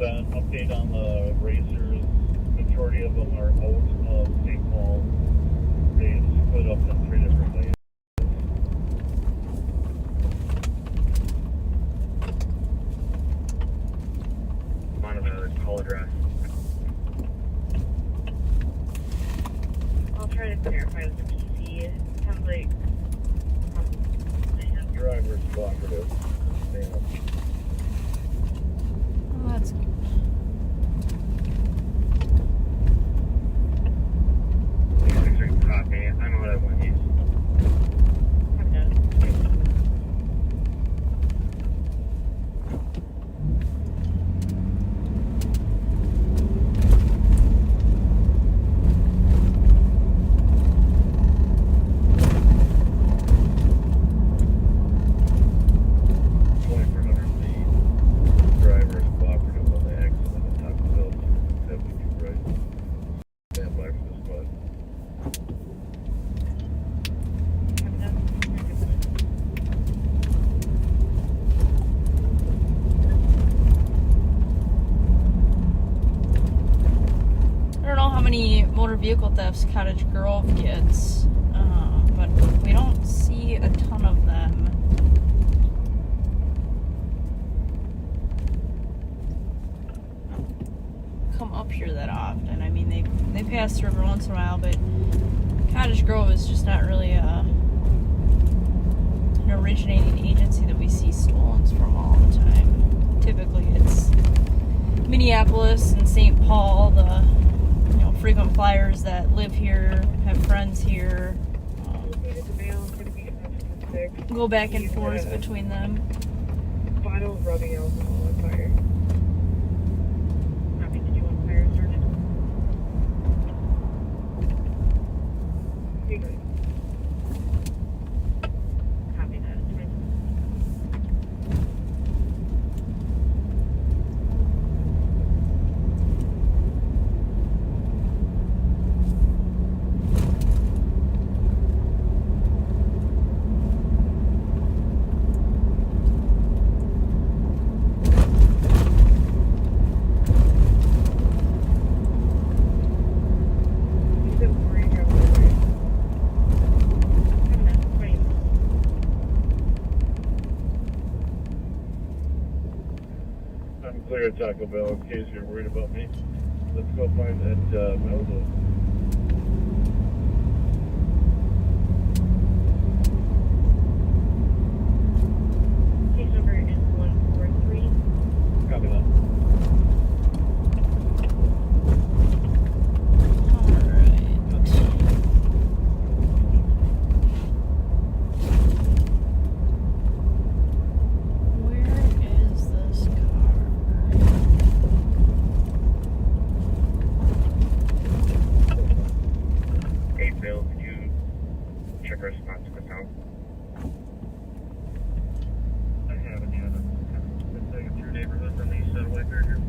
An update on the racers. Majority of them are out of St. Paul. They split up in 3 different ways. I'm on another call address. I'll try to clarify with the PC. Sounds like Driver's cooperative. Oh, that's good. Copy. I'm out of Wendy's. I'm done. Driver's cooperative on the accident at Taco Bell, 72 right. Stand by for the spot. I'm done. I don't know how many motor vehicle thefts Cottage Grove gets, but we don't see a ton of them. Come up here that often. I mean, they pass through every once in a while, but Cottage Grove is just not really an originating agency that we see stolens from all the time. Typically, it's Minneapolis and St. Paul, the frequent flyers that live here, have friends here, go back and forth between them. Bottle of rubbing alcohol on fire. Copy, did you want fire started? Okay, great. Copy that. It's fine. here at Taco Bell in case you're worried about me. Let's go find that Malibu. Case number is 143. Copy that. Response to the town. I haven't yet. I've been taking through neighborhoods on the east side of White Bear here.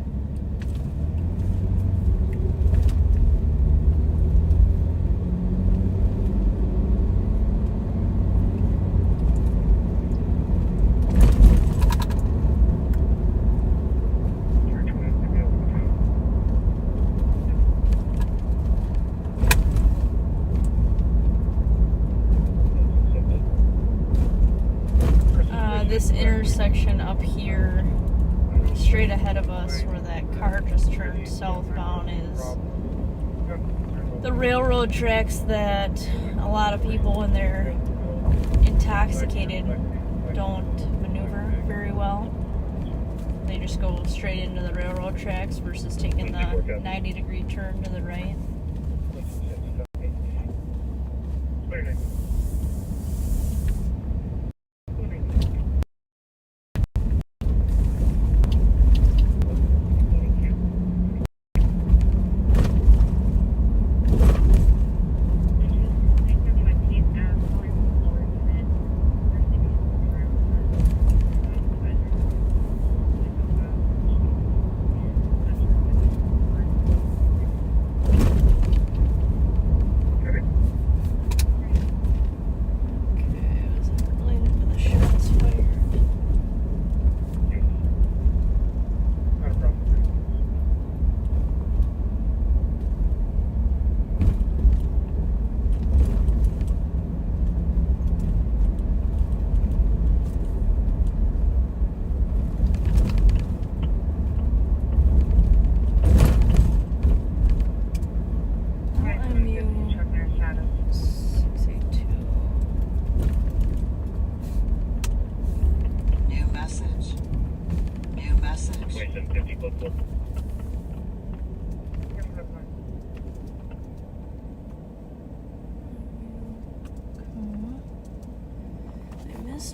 This intersection up here, straight ahead of us, where that car just turned southbound, is the railroad tracks that a lot of people, when they're intoxicated, don't maneuver very well. They just go straight into the railroad tracks versus taking the 90-degree turn to the right.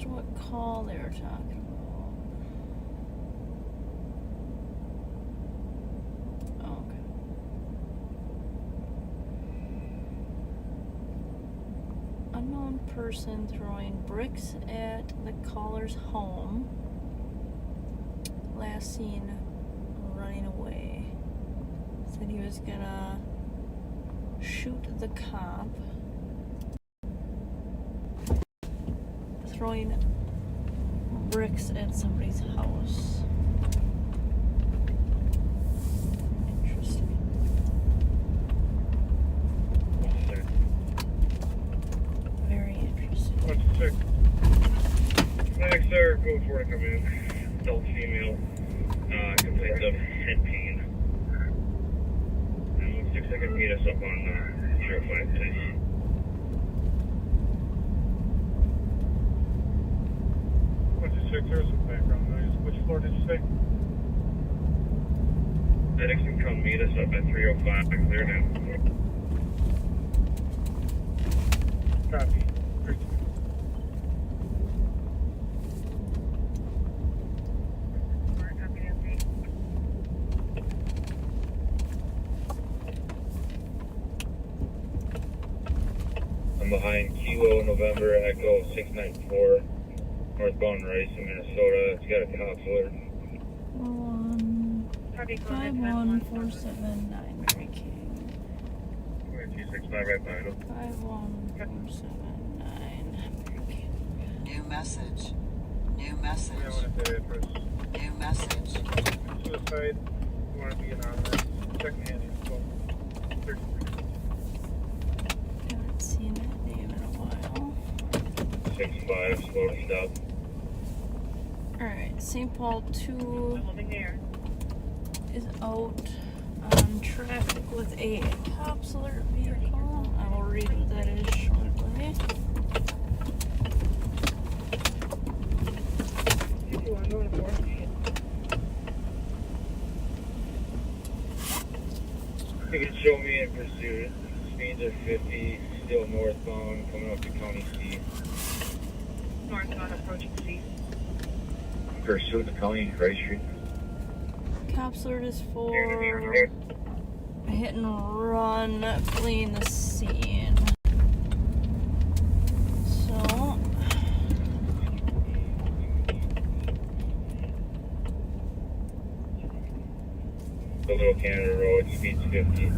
What call they were talking about. Oh, okay. Unknown person throwing bricks at the caller's home. Last seen running away. Said he was gonna shoot the cop. Throwing bricks at somebody's house. Interesting. Very interesting. What's the check? Next, sir, code 4 to come in. Adult female. Complaints of head pain. And 6-second meet us up on 05, please. Check, there's some background noise. Which floor did you say? Medics can come meet us up at 305. Clear now. Copy. I'm behind Kilo November Echo 694. Northbound Rice in Minnesota. It's got a cop alert. 51479 Mary King. 265 right behind him. 51479 Mary King. New message. New message. I want to say address. New message. Suicide. You want to be anonymous. Check me in. Haven't seen that name in a while. 65, slow to stop. Alright, St. Paul 2. is out on traffic with a cops alert vehicle. I will read what that is shortly. You can show me in pursuit. Speeds are 50, still northbound, coming up to County C. Northbound approaching C. Pursuit to County Rice Street. Cops alert is for hit and run, fleeing the scene. So, The Little Canada Road, speeds 50.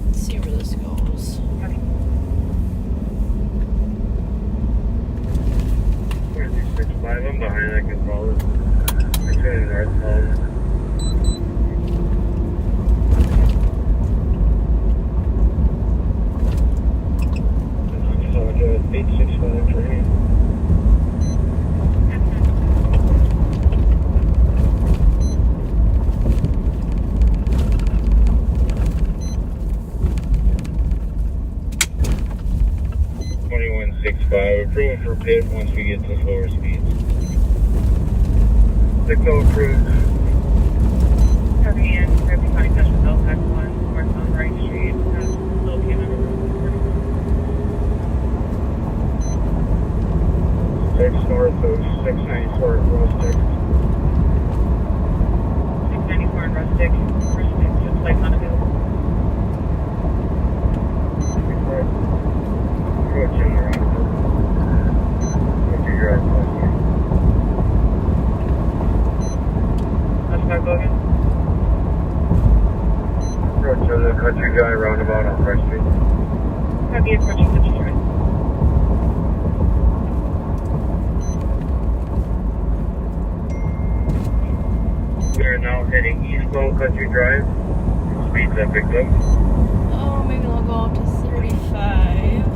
let's see where this goes. 465, I'm behind, I can follow it. I'm turning northbound. So, 865 train. Approved for pit once we get to slower speeds. 60 approved. Heavy and Ripley County Customs L-Pack 1, northbound Rice Street, Little Canada Road. 6 north of 694 at Rustic. 694 in Rustic. Rustic, just like unavailable. Approach in the roundabout. Drive past here. That's my bogey. Approach to the country guy roundabout on Fresh Street. Heavy approaching Country Drive. We are now heading eastbound Country Drive. Speeds that picked up. Oh, maybe they'll go out to 35.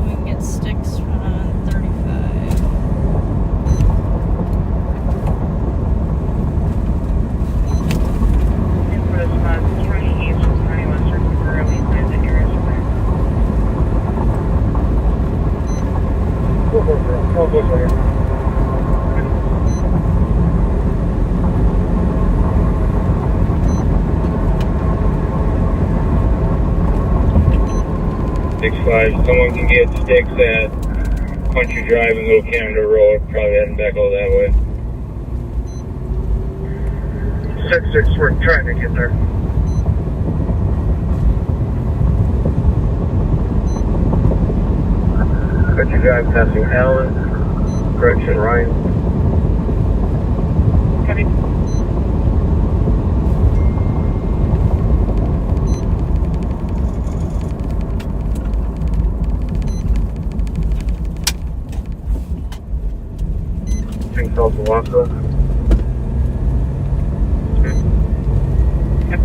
We can get sticks on 35. Someone can get sticks at Country Drive and Little Canada Road, probably heading back all that way. 6-6, we're trying to get there. Country Drive passing Allen, correction Ryan. Heavy. South Oaxaca. Yep.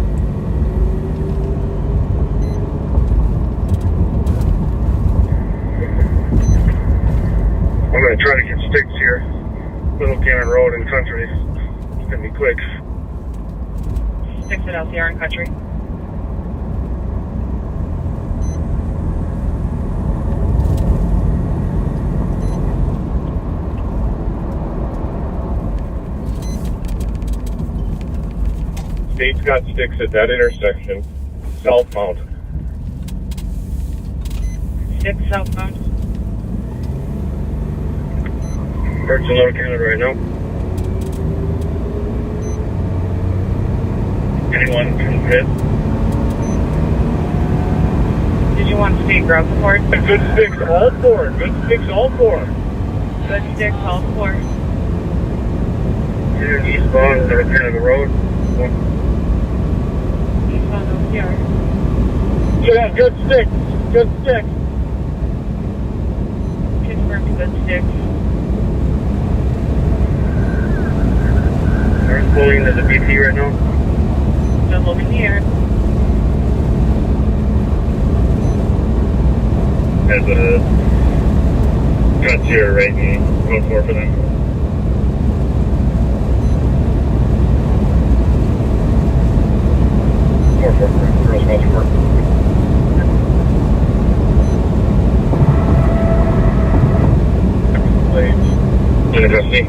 I'm going to try to get sticks here. Little Cannon Road and Country. It's going to be quick. Sticks at LCR and Country. State's got sticks at that intersection, southbound. Sticks southbound. Searching Little Canada right now. Anyone from pit? Did you want state ground support? Good sticks all four. Good sticks all four. Good sticks all four. Here eastbound Little Canada Road. Eastbound LCR. Yeah, good sticks. Good sticks. Confirmed good sticks. Car's pulling into the BP right now. Still moving the air. Has a cuts here right knee. Going for them. Girls Golf Course. In custody.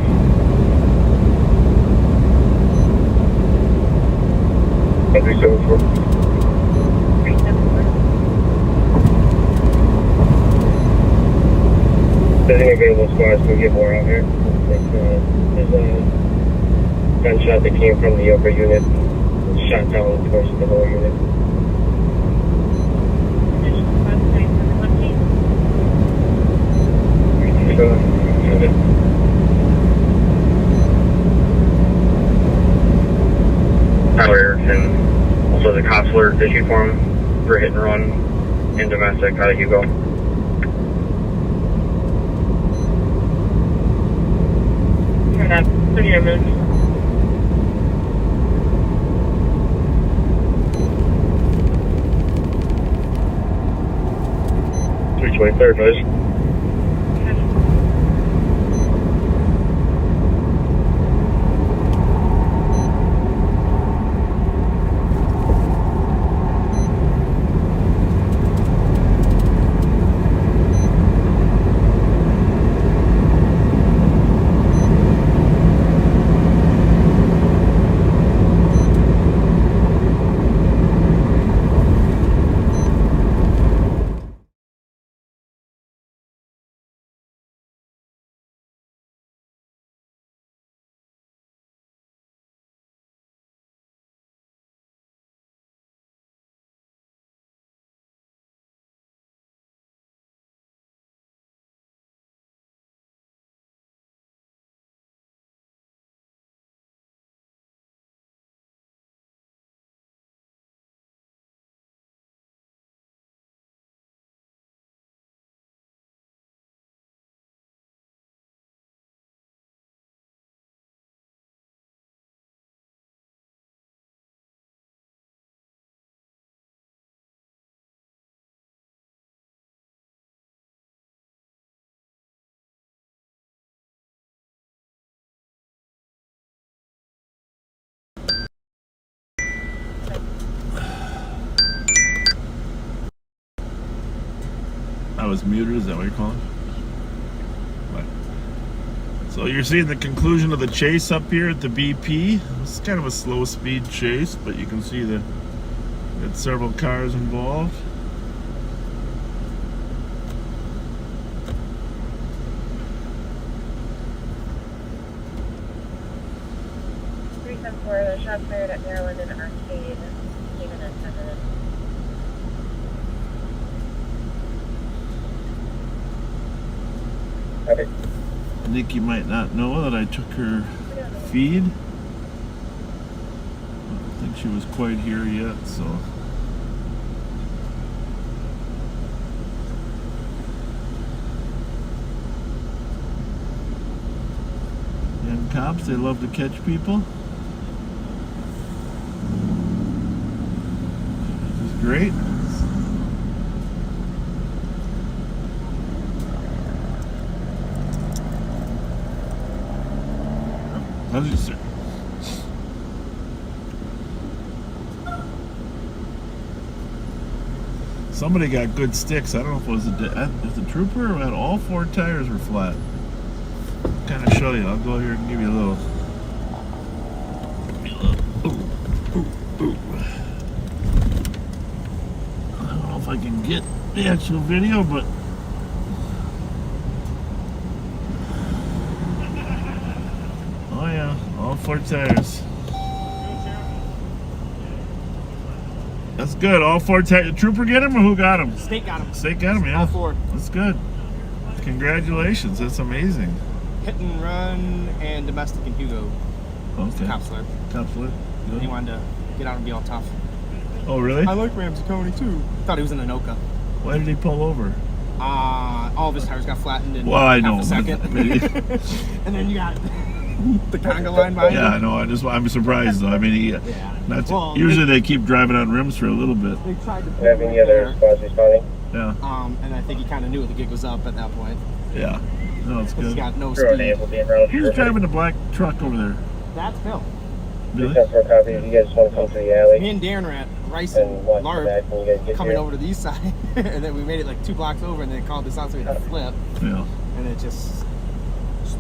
Every 74. 374. Sending available squads to get more out here. There's a gunshot that came from the upper unit, shot down towards the lower unit. Tyler and also the cops alert issued for him for hit and run in domestic out of Hugo. Turn up 30 minutes. 323rd, please. I was muted, is that what you're calling? What? So you're seeing the conclusion of the chase up here at the BP. It's kind of a slow speed chase, but you can see that several cars involved. The shots fired at Maryland and Arcade came in at 10 minutes. Okay. Nikki might not know that I took her feed. I don't think she was quite here yet, so. Young cops, they love to catch people. Which is great. Somebody got good sticks. I don't know if it was the trooper or had all four tires were flat. Kind of show you. I'll go here and give you a little. I don't know if I can get the actual video, but. Oh yeah, all four tires. That's good. All four tires. The trooper get him or who got him? State got him. State got him, yeah. All four. That's good. Congratulations. That's amazing. Hit and run and domestic in Hugo. Okay. Cop slur. Cop slur. Good. He wanted to get out and be all tough. Oh, really? I like Ramsey County too. Thought he was in Anoka. Why did he pull over? All of his tires got flattened in I know. half a second. And then you got the conga line behind him. Yeah, I know. I'm surprised though. I mean, usually they keep driving on rims for a little bit. They tried to Do you have any other spots responding? Yeah. And I think he kind of knew the gig was up at that point. Yeah. No, it's good. He's got no Sure, speed. will be in round. Who's driving the black truck over there? That's Bill. Really? For a copy, if you guys want to come to the alley. Me and Darren are Rice and Larp coming over to the east side, and then we made it like 2 blocks over, and then it called us out, so we had to flip. Yeah. And it just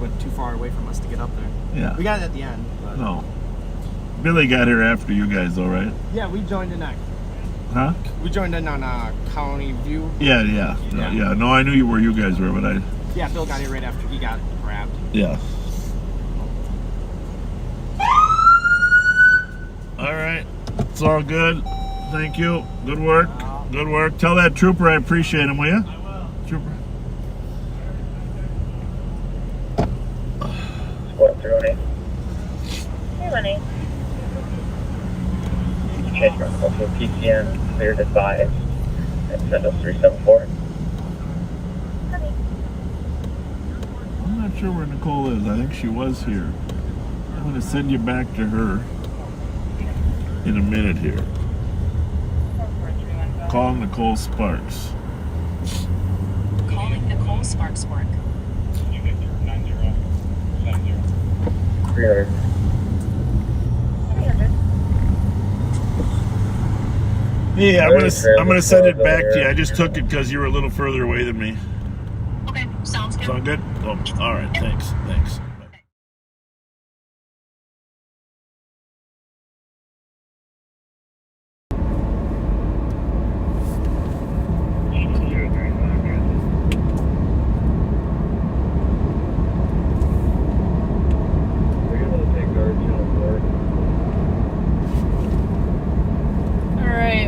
went too far away from us to get up there. Yeah. We got it at the end. But... No. Billy got here after you guys, though, right? Yeah, we joined in on. Huh? We joined in on County View. Yeah. No, I knew where you guys were, but I. Yeah, Bill got here right after he got grabbed. Yeah. All right. It's all good. Thank you. Good work. Good work. Tell that trooper I appreciate him, will you? I will. Trooper. Squad 318. 318. Change from also PCN, cleared advised, and send us 374. I'm not sure where Nicole is. I think she was here. I'm going to send you back to her in a minute here. Call Nicole Sparks. Calling Nicole Sparks work. 300. Yeah, I'm gonna send it back to you. I just took it because you were a little further away than me. Okay, sounds good. Sound good? Oh, all right. Thanks.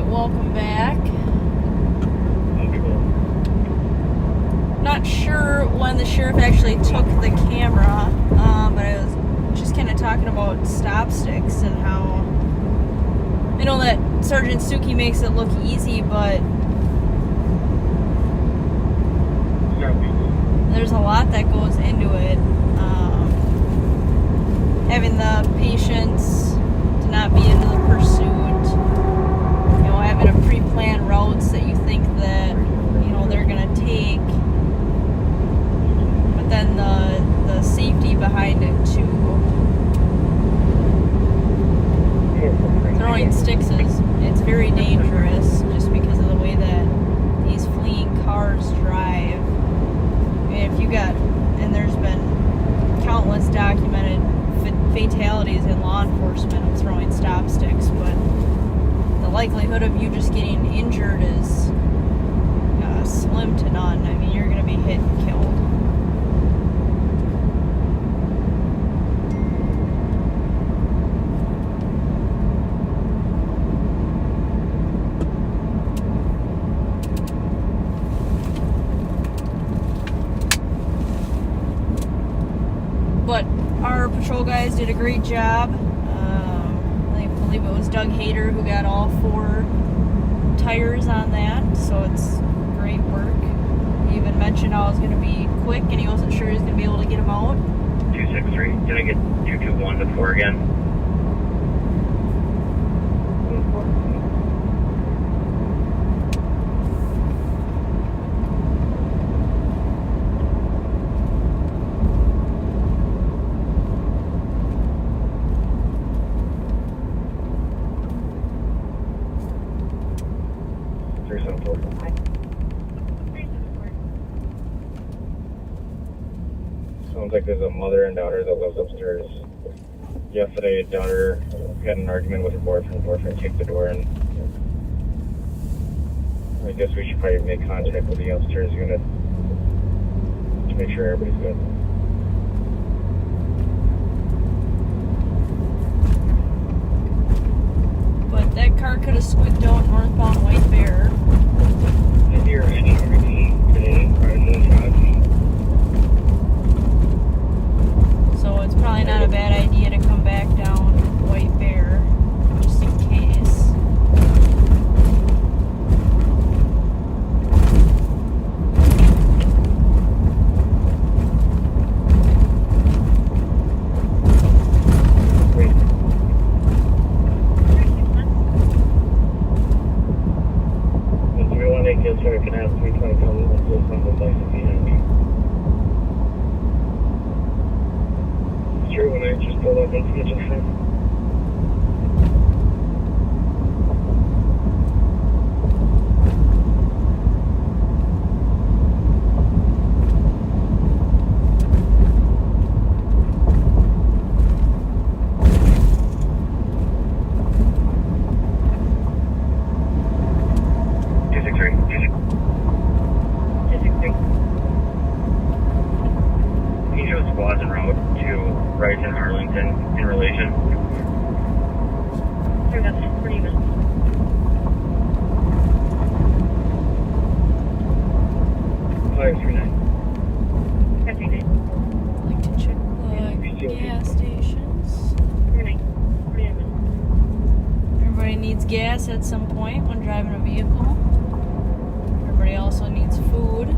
Welcome back. Not sure when the sheriff actually took the camera, but I was just kind of talking about stop sticks and how I know that Sergeant Suki makes it look easy, but there's a lot that goes into it. Having the patience to not be into the pursuit. Having a pre-planned routes that you think that they're gonna take, but then the safety behind it too. Throwing sticks it's very dangerous just because of the way that these fleeing cars drive. I mean, if you got, and there's been countless documented fatalities in law enforcement of throwing stop sticks, but the likelihood of you just getting injured is slim to none. I mean, you're going to be hit and killed. But our patrol guys did a great job. I believe it was Doug Hader who got all 4 tires on that, so it's great work. He even mentioned I was going to be quick and he wasn't sure he was going to be able to get them out. 263, did I get 221 to 4 again? Sounds like there's a mother and daughter that lives upstairs. Yesterday, daughter had an argument with her boyfriend. Boyfriend kicked the door in. I guess we should probably make contact with the upstairs unit to make sure everybody's good. But that car could have squeaked out northbound White Bear. Did you hear any today prior to the shot? So it's probably not a bad idea to come back down White Bear, just in case. If we want to make this so we can have 320 come and do something like the True, when I just pulled up into the junction. driving a vehicle. Everybody also needs food.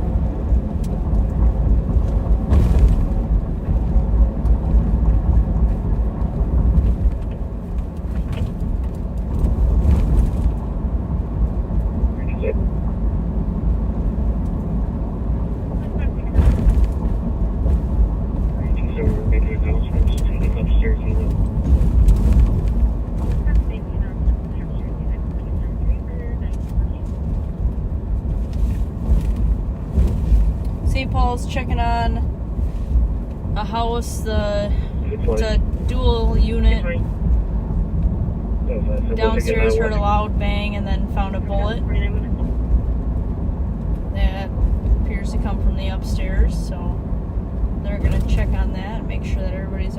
St. Paul's checking on a house, it's a dual unit. Downstairs heard a loud bang and then found a bullet that appears to come from the upstairs, so they're gonna check on that and make sure that everybody's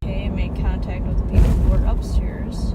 okay, make contact with the people who are upstairs.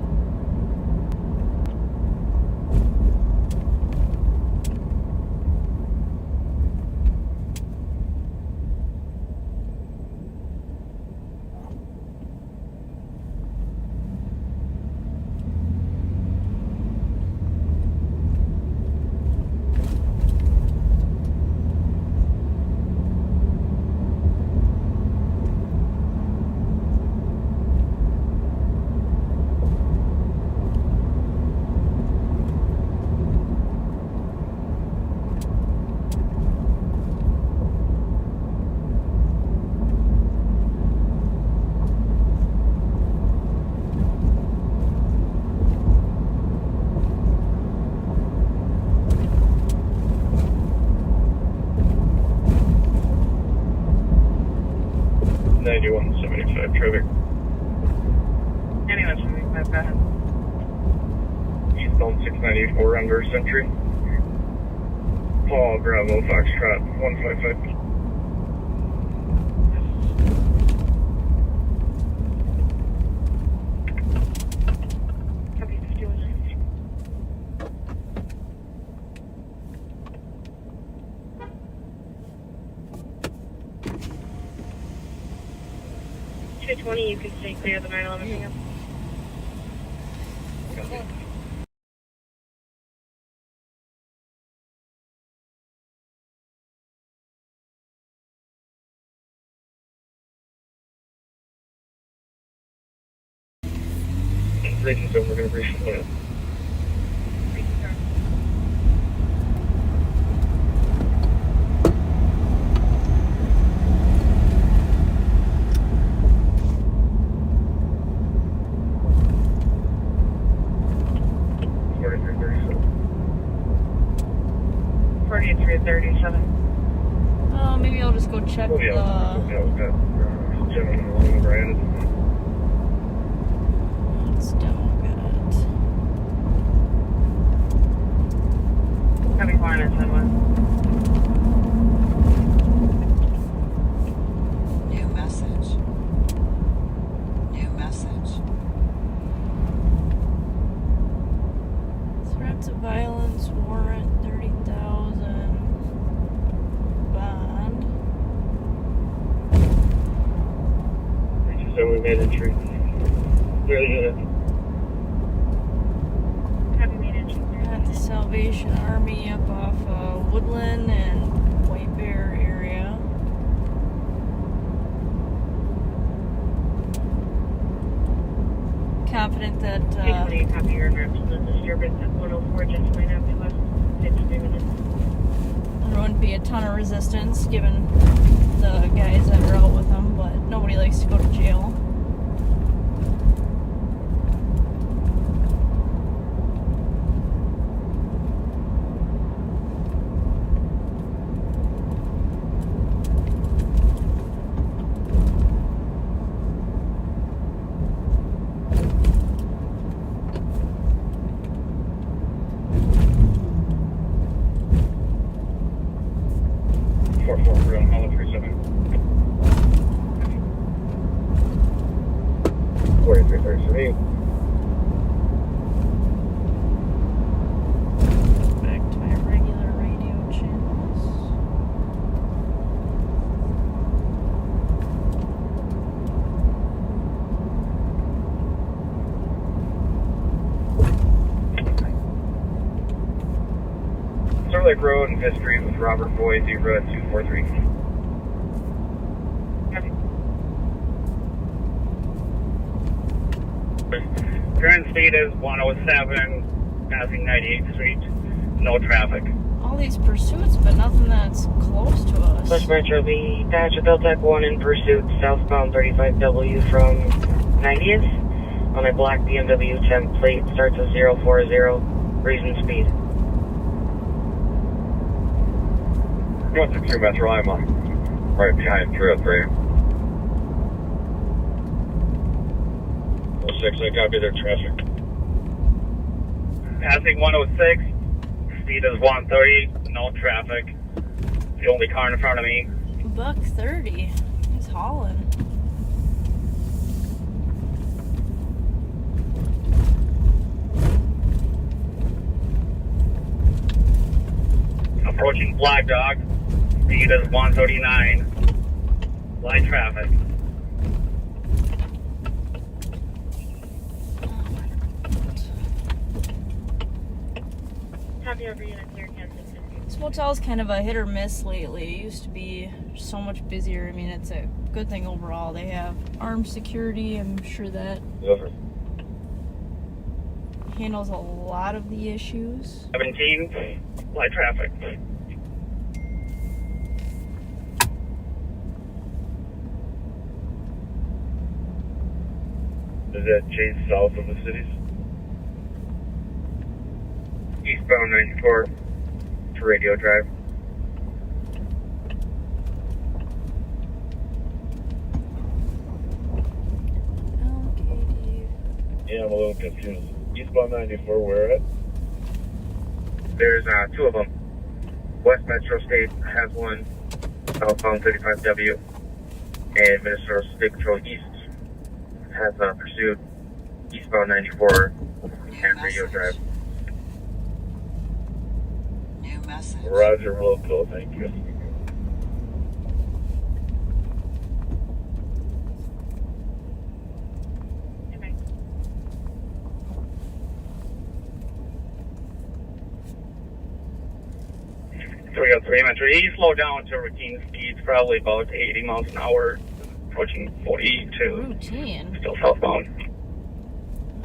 Traffic. 9175, go ahead. Eastbound 694 on Verse Century. Paul Bravo Foxtrot 155. Copy 51. 220, you can stay clear of the 911 hang-up. Raging zone, we're going to reach the plan. Maybe I'll just go check the... we've got gentleman along the right. Let's demo it. Copy 4971. New message. New message. Threats of violence warrant 30,000. Bond. So we made entry. Clear the unit. Copy, made entry. At the Salvation Army up off Woodland and White Bear area. Confident that copy your address. The disturbance at 104 just might have less 53 minutes. There wouldn't be a ton of resistance given the guys that are out with them, but nobody likes to go to jail. Clear Lake Road and 5th Street with Robert Boyd, Zebra 243. Current speed is 107, passing 98th Street. No traffic. All these pursuits, but nothing that's close to us. West Metro B, patch of Deltec 1 in pursuit, southbound 35W from 90th on a black BMW template, starts at 040, reason speed. Going to 2 Metro, I'm right behind 303. 06, I copy their traffic. Passing 106, speed is 130, no traffic. The only car in front of me. Buck 30. He's hauling. Approaching Black Dog, speed is 139. Light traffic. This motel's kind of a hit or miss lately. It used to be so much busier. I mean, it's a good thing overall. They have armed security. I'm sure that handles a lot of the issues. 17, light traffic. Is that chase south of the cities? Eastbound 94 to Radio Drive. Yeah, I'm a little confused. Eastbound 94, where at? There's 2 of them. West Metro State has one, southbound 35W, and Minnesota State Patrol East has pursued eastbound 94 and Radio Drive. New message. Roger, local, thank you. So we got 3 Metro. He slowed down to routine speeds, probably about 80 miles an hour, approaching 42. Routine? Still southbound.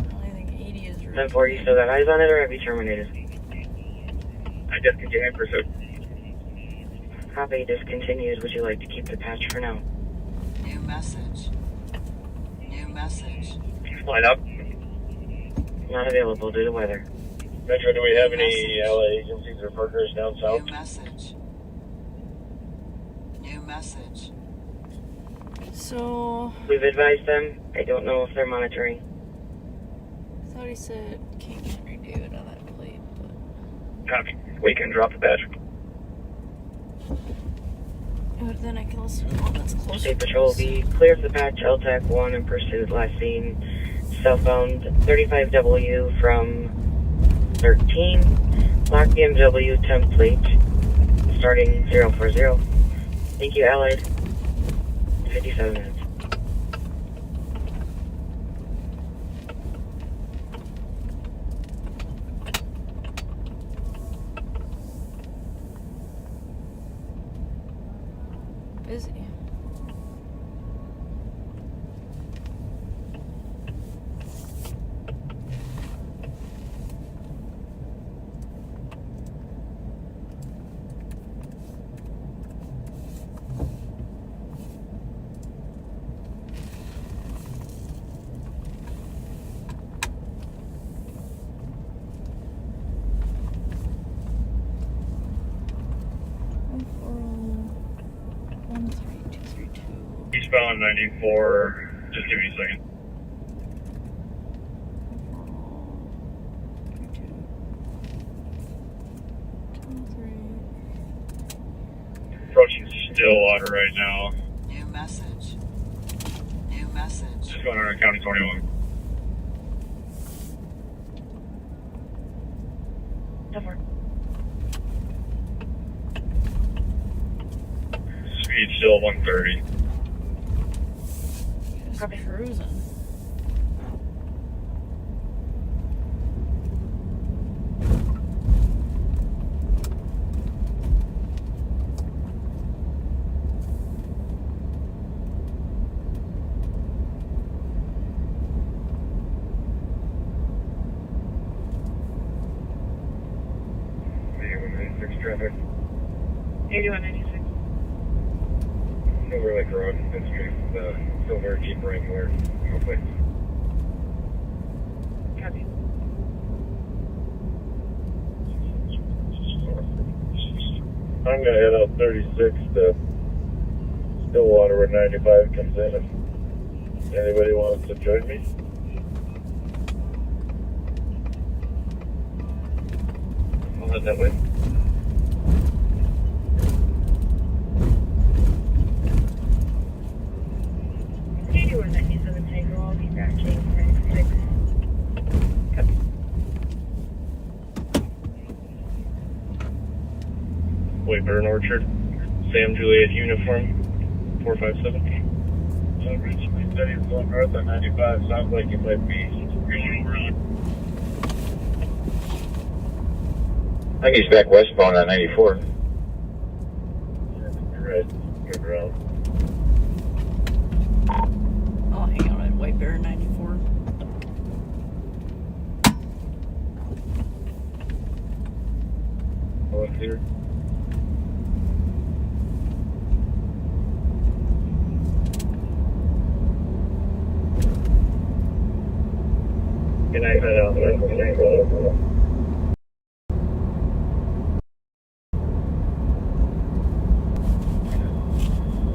I think 80 is routine. 10-4, you still got eyes on it, or have you terminated? I discontinued pursuit. Copy, discontinued. Would you like to keep the patch for now? New message. New message. Slide up. Not available due to weather. Metro, do we have any LA agencies or partners down south? New message. New message. So... We've advised them. I don't know if they're monitoring. I thought he said can't redo it on that plate, but... Copy. We can drop the patch. But then I can listen to one that's closer. State Patrol B clears the patch LTAC 1 in pursuit, last seen southbound 35W from 13, black BMW template, starting 040. Thank you, Allied. 57 minutes. Busy. Eastbound 94, just give me a second. Approaching Stillwater right now. New message. New message. Just going on County 21. Speed still 130. Just cruising. 6 traffic. 8196. Silver Lake Road, Fifth Street, Silver Jeep Wrangler, hopefully. Copy. I'm gonna head out 36 to Stillwater where 95 comes in. If anybody wants to join me. I'll head that way. I'll be back in 96. Whiteburn Orchard, Sam Juliet uniform, 457. Originally said he was going north on 95. Sounds like he might be going over on. I think he's back westbound on 94. Yeah, you're right. Good route. I'll hang out at White Bear 94. All clear. Good night, head out there.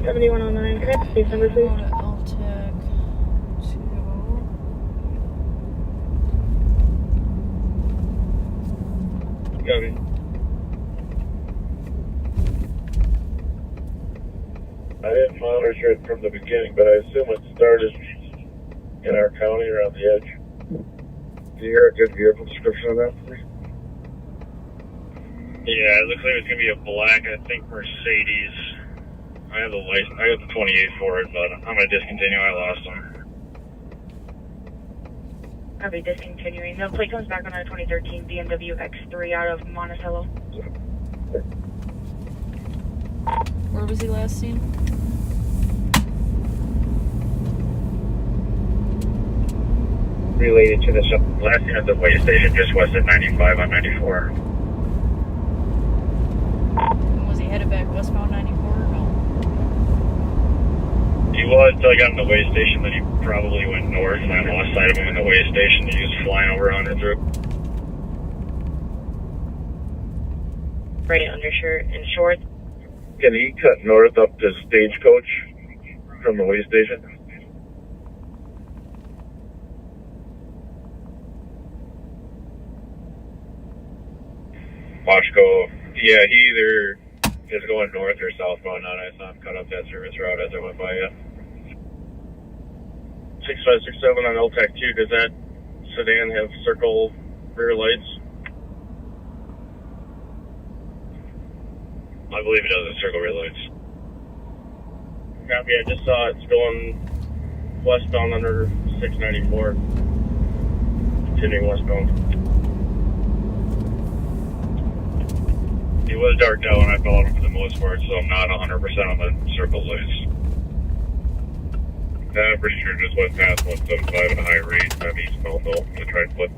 7109, can I have the number, please? Go to LTEC 2. Copy. I didn't monitor it from the beginning, but I assume it started in our county around the edge. Do you hear a good vehicle description of that, please? Yeah, it looks like it's gonna be a black, I think, Mercedes. I have the license. I got the 28 for it, but I'm gonna discontinue. I lost them. I'll be discontinuing. The plate comes back on our 2013 BMW X3 out of Monticello. Where was he last seen? Related to the last seen at the way station just west of 95 on 94. And was he headed back westbound 94 or no? He was until I got in the way station, then he probably went north, and I lost sight of him in the way station. He was flying over 100 through. Right undershirt and shorts. Can he cut north up to Stagecoach from the way station? Washco, yeah, he either is going north or southbound on it. I saw him cut up that service route as I went by you. 6567 on LTEC 2, does that sedan have circle rear lights? I believe it does have circle rear lights. Copy, I just saw it's going westbound under 694. Continuing westbound. He was darked out when I followed him for the most part, so I'm not 100% on the circle lights. I'm pretty sure just went past 175 at a high rate. I'm eastbound though, to try and flip.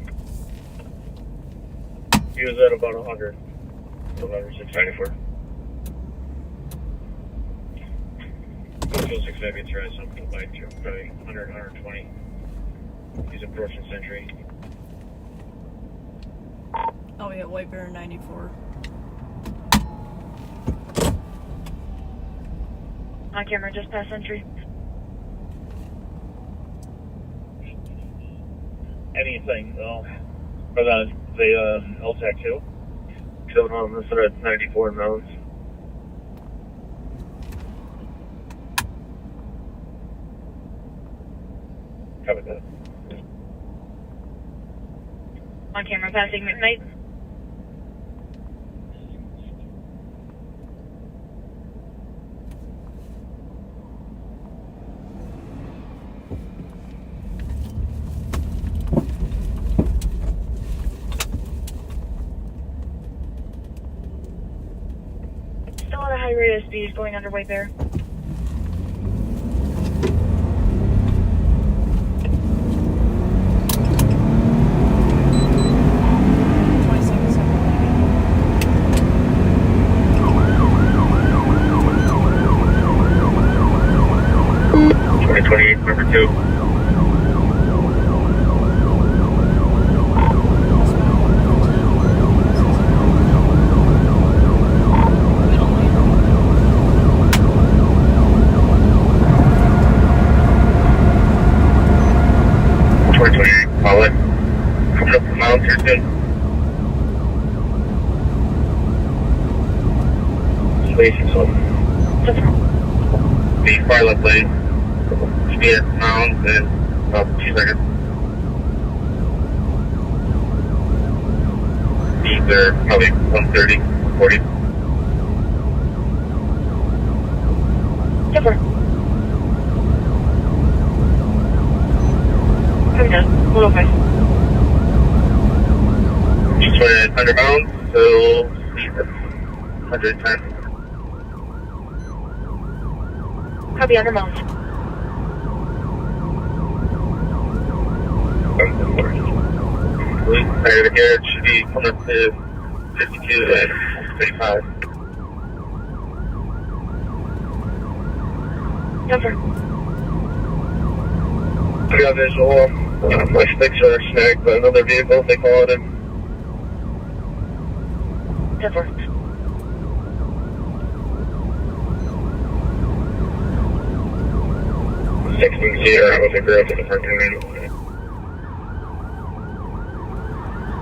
He was at about 100. 694. Still 6 maybe try something like probably 100, 120. He's approaching Century. Oh, we got White Bear 94. On camera, just past Century. Anything, though. For the LTEC 2? Still on this at 94 mounts. Cover that. On camera, passing midnight. Still at a high rate of speed, going under White Bear. 2. Pilot. Coming up the mountain here soon. Space yourself. The far left lane. Speed at pounds in about 2 seconds. Speeds are probably 130, 40. Different. Coming down. 105. Just went at 100 pounds, so speed at 110. Copy, 100 miles. Right here, it should be coming up to 52 and 35. Number. I got visual. My sticks are snagged by another vehicle, they call it in. Number. Seater, I was a girl to the parking lot.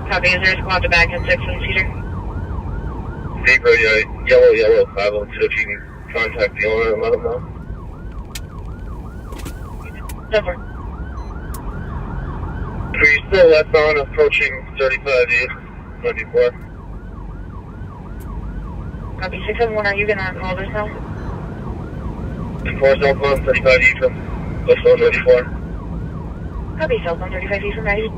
Copy, is there a squad to back in 6-seater? Zebra, yellow, 502, if you can contact the owner and let him know. Number. Are you still left on approaching 35E, 94? Copy, 671, are you going to call this now? 4 southbound, 35E from Westbound 94. Copy, southbound 35E from 90.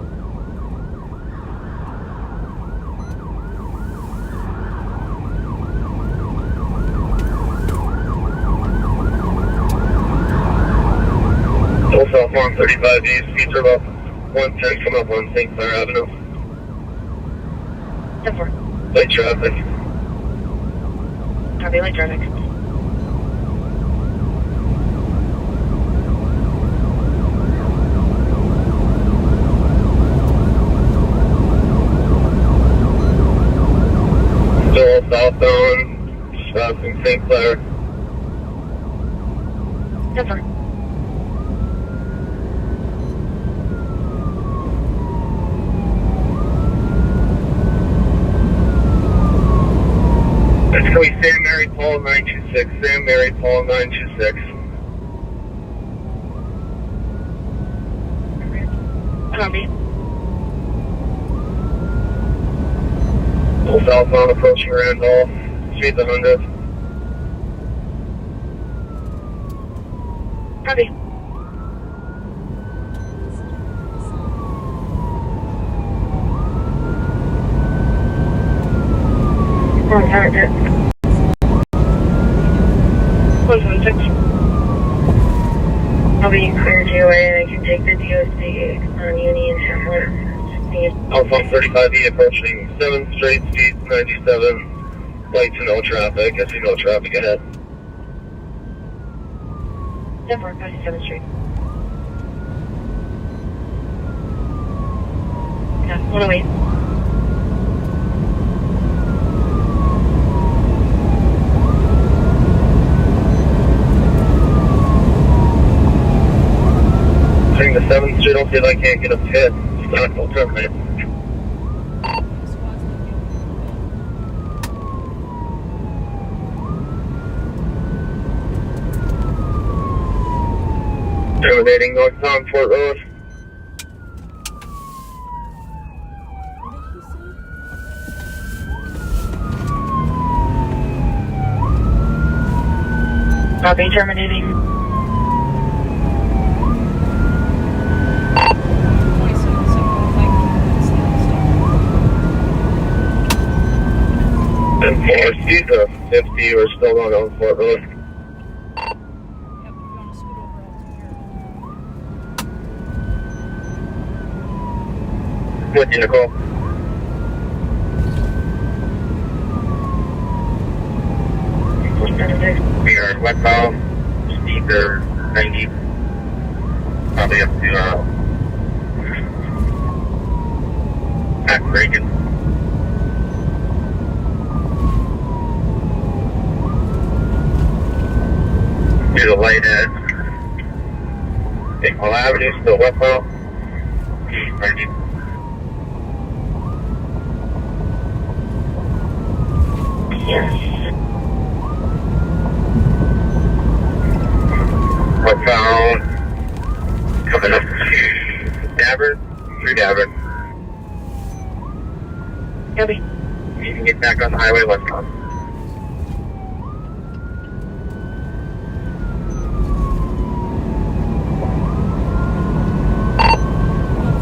Full southbound 35E, speeds are about 110 coming up on St. Clair Avenue. 10-4. Light traffic. Copy, light traffic. Still southbound, from St. Clair. 10-4. It's going to be Sam Mary Paul 926. Sam Mary Paul 926. Copy. Full southbound approaching Randolph. Speed's 100. Copy. On target. 116. I'll be clear GOA and I can take the DOC on Union Hamlet. Alpha 35E approaching 7th Street, speeds 97. Light to no traffic. I see no traffic ahead. 10-4, passing 7th Street. Yeah, 108. Turning to 7th Street, I'll see if I can't get up to it. Stock will terminate. Terminating northbound Fort Road. Copy, terminating. And 4 speeds of 50, we're still going on Fort Road. With you, Nicole. We are westbound, speed 90. way up to at Reagan. Do the light at Maple Avenue, still westbound. Ready. Westbound, coming up to Davern, through Davern. Copy. You can get back on the highway westbound.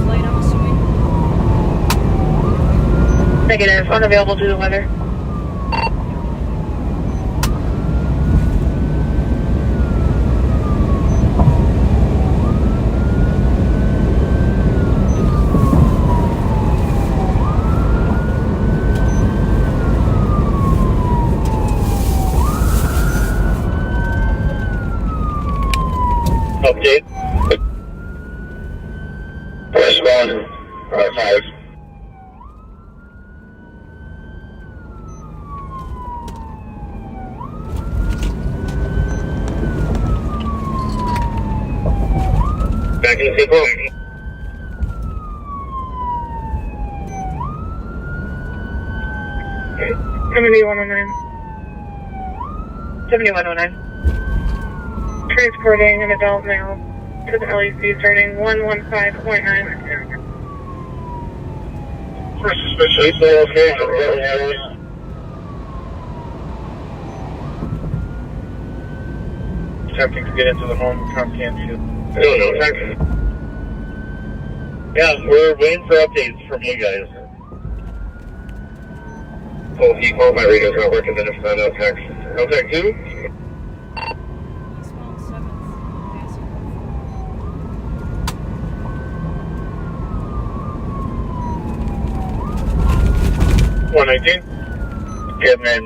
Flight, I'm assuming. Negative. Unavailable due to weather. Update. Westbound, 5. Back in the sequel. 7109. Transporting an adult male to the LEC starting 115.9. First suspicion, okay. Attempting to get into the home from Kansas. No, thanks. Yeah, we're waiting for updates from you guys. Oh, he called my radio's not working, then if not, I'll text. I'll text who? Eastbound 7th, passing 119. And then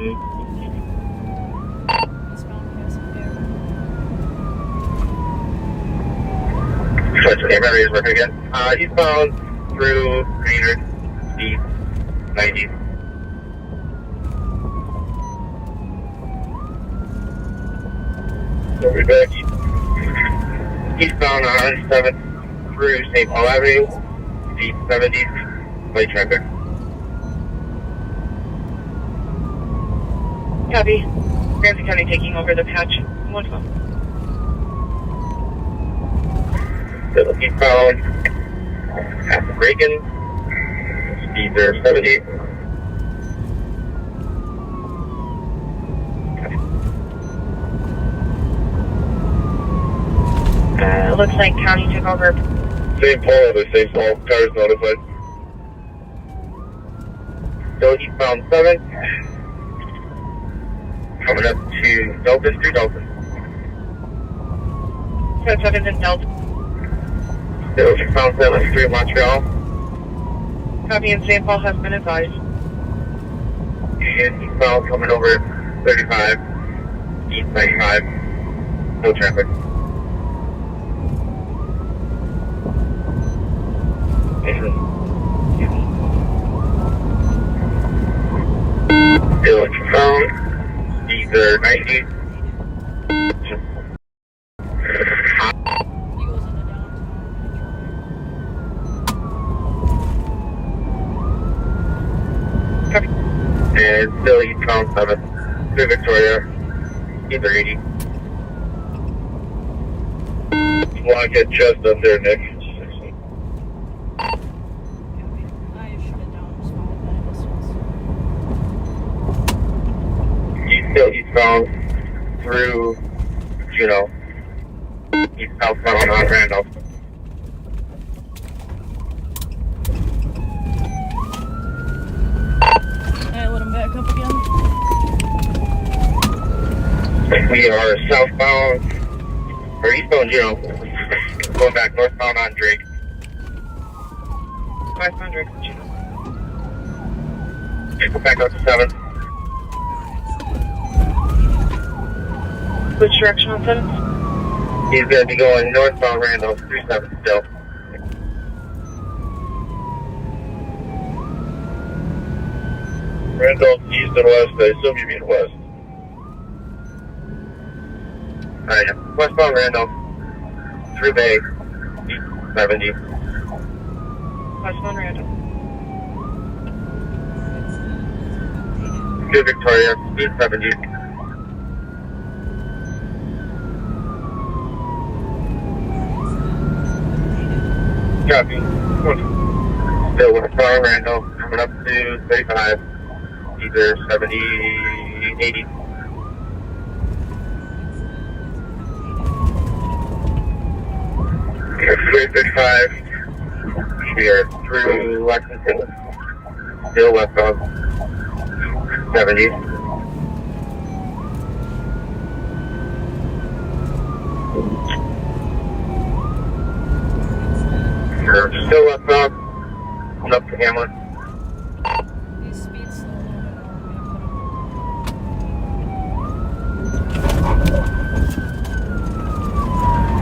eastbound passing Davern. That's okay, my radio's working again. Eastbound through Greener, speed 90. So we're back eastbound on 7th through St. Paul Avenue, speed 70, light traffic. Copy. Ramsey County taking over the patch. Wonderful. So eastbound at Reagan, speeds are 70. Looks like county took over. St. Paul, the St. Paul, cars notified. So eastbound 7, coming up to Delta Street, Delta. So 7 in Delta. So eastbound 7 through Montreal. Copy, and St. Paul has been advised. And eastbound coming over 35, east 95, no traffic. Still phone, speeds are 90. And still eastbound 7 through Victoria, speeds are 80. Block it just up there, Nick. Still eastbound through Juneau, east southbound on Randolph. Alright, let him back up again. We are southbound, or eastbound Juneau, going back northbound on Drake. 500 Juneau. Go back up to 7. Which direction on 7? He's going to be going northbound Randolph 37 still. Randolph east and west, I assume you mean west. Alright, westbound Randolph through Bay, 70. Westbound Randolph. Good Victoria, speed 70. Copy. Still westbound Randolph, coming up to 35. Either 70, 80. We're 335. We are through Lexington. Still westbound. 70. We're still westbound. Coming up to Hamlet.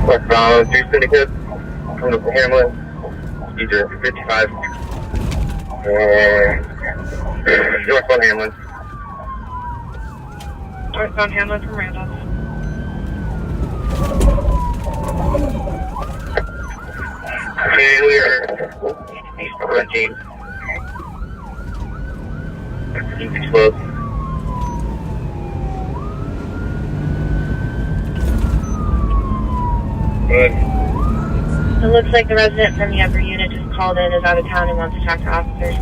Westbound, Duke Syndicate, coming up to Hamlet, either 55, or northbound Hamlet. Northbound Hamlet from Randolph. And we are east of Red James. Easy slope. It looks like the resident from the upper unit just called in, is out of town, and wants to talk to officers.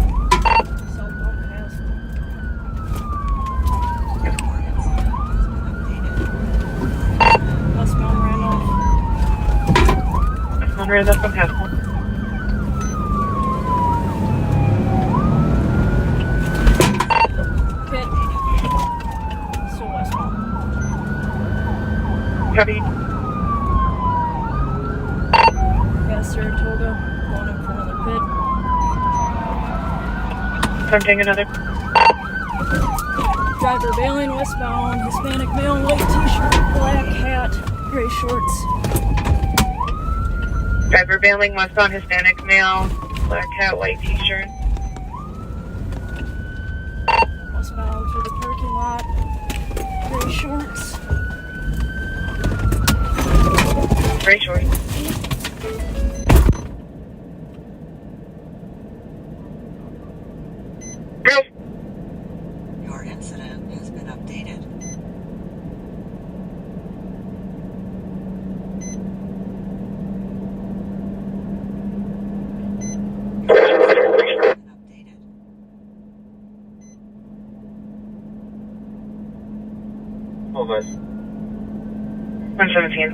Westbound Randolph. Westbound Randolph from Haskell. Pit. Still westbound. Copy. Saratoga, going in for another pit. Attempting another. Driver bailing westbound, Hispanic male, white t-shirt, black hat, gray shorts. Driver bailing westbound, Hispanic male, black hat, white t-shirt. Westbound through the parking lot, gray shorts. Gray shorts. Your incident has been updated. Hold on. 117.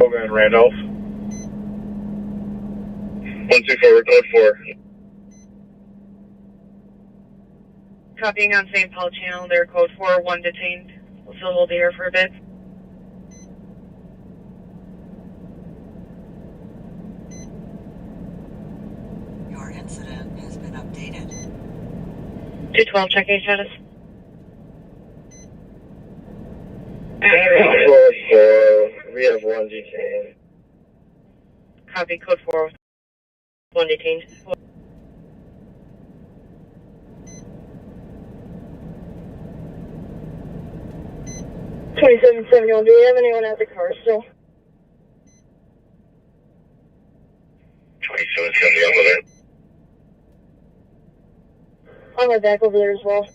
Hogan and Randolph. 124, code 4. Copying on St. Paul Channel, they're code 4, 1 detained. We'll still hold the air for a bit. Your incident has been updated. 212, check A status. Code 4, we have 1 detained. Copy, code 4, 1 detained. 2771, do we have anyone at the car still? 2770 over there. I'll head back over there as well.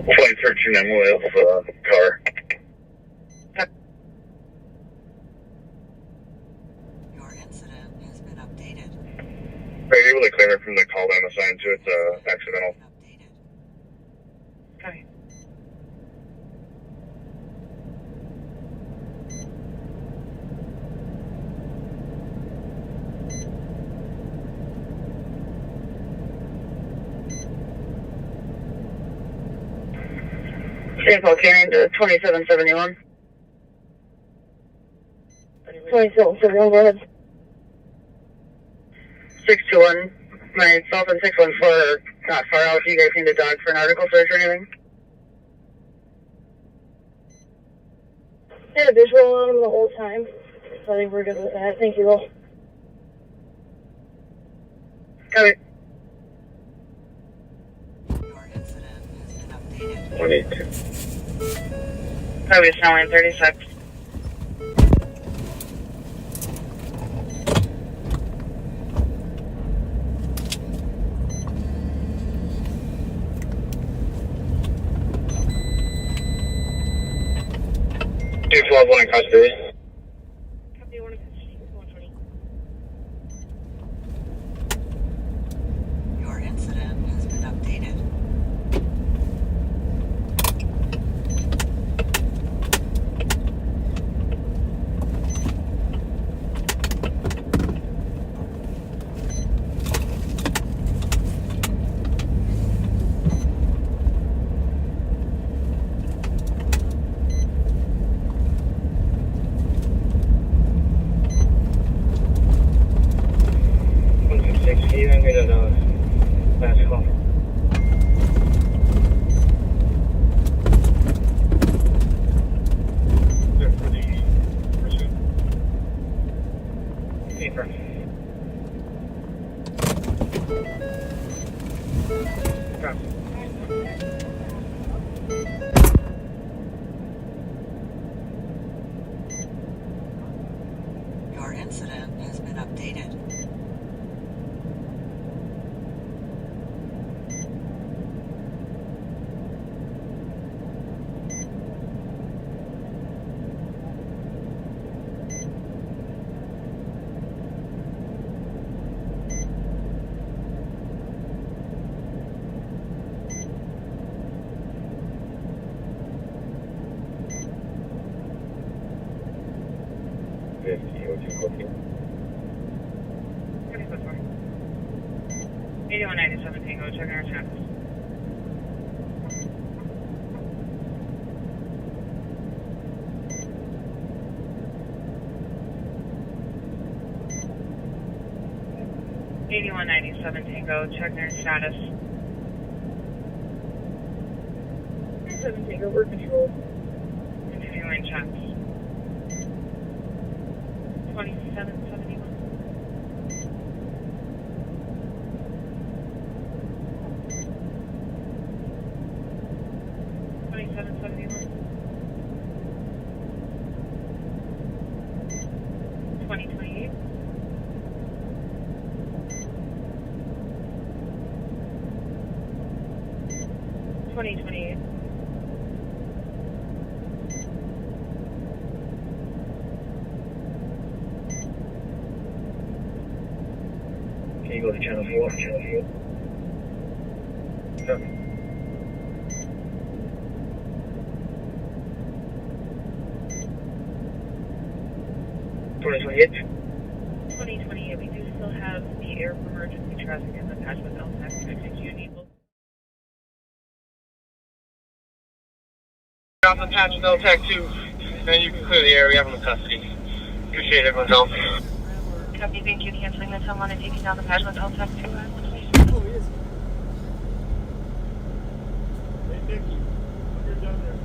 Flight searching and with car. Your incident has been updated. Are you able to claim it from the call I'm assigned to? It's accidental. Okay. St. Paul Canyon to 2771. 2771, go ahead. 621. Myself and 614 are not far out. Do you guys need a dog for an article search or anything? I had a visual on him the whole time, so I think we're good with that. Thank you, though. Got it. Your incident has been updated. 182. Probably snowing 36. Two 12-1 in custody. Company 1 in custody, 120. Your incident has been updated. You and me to the last call. Good for the pursuit. Paper. Copy. Your incident has been updated. Okay, 8197 Tango, checking our checks. $81.97 Tango, checking our status. 7 Tango, we're control. Continuing checks. 2771. 2771. 2028. 2028. Can you go to channel 4? Channel 4. Copy. We do still have the air for emergency traffic in the patch with LTAC. Do you need both? Off the patch with LTAC 2, then you can clear the area. We have them in custody. Appreciate everyone's help. Copy, thank you. Canceling the 10-1 and taking down the patch with LTAC 2. Oh, he is. Hey, Nikki, when you're done there.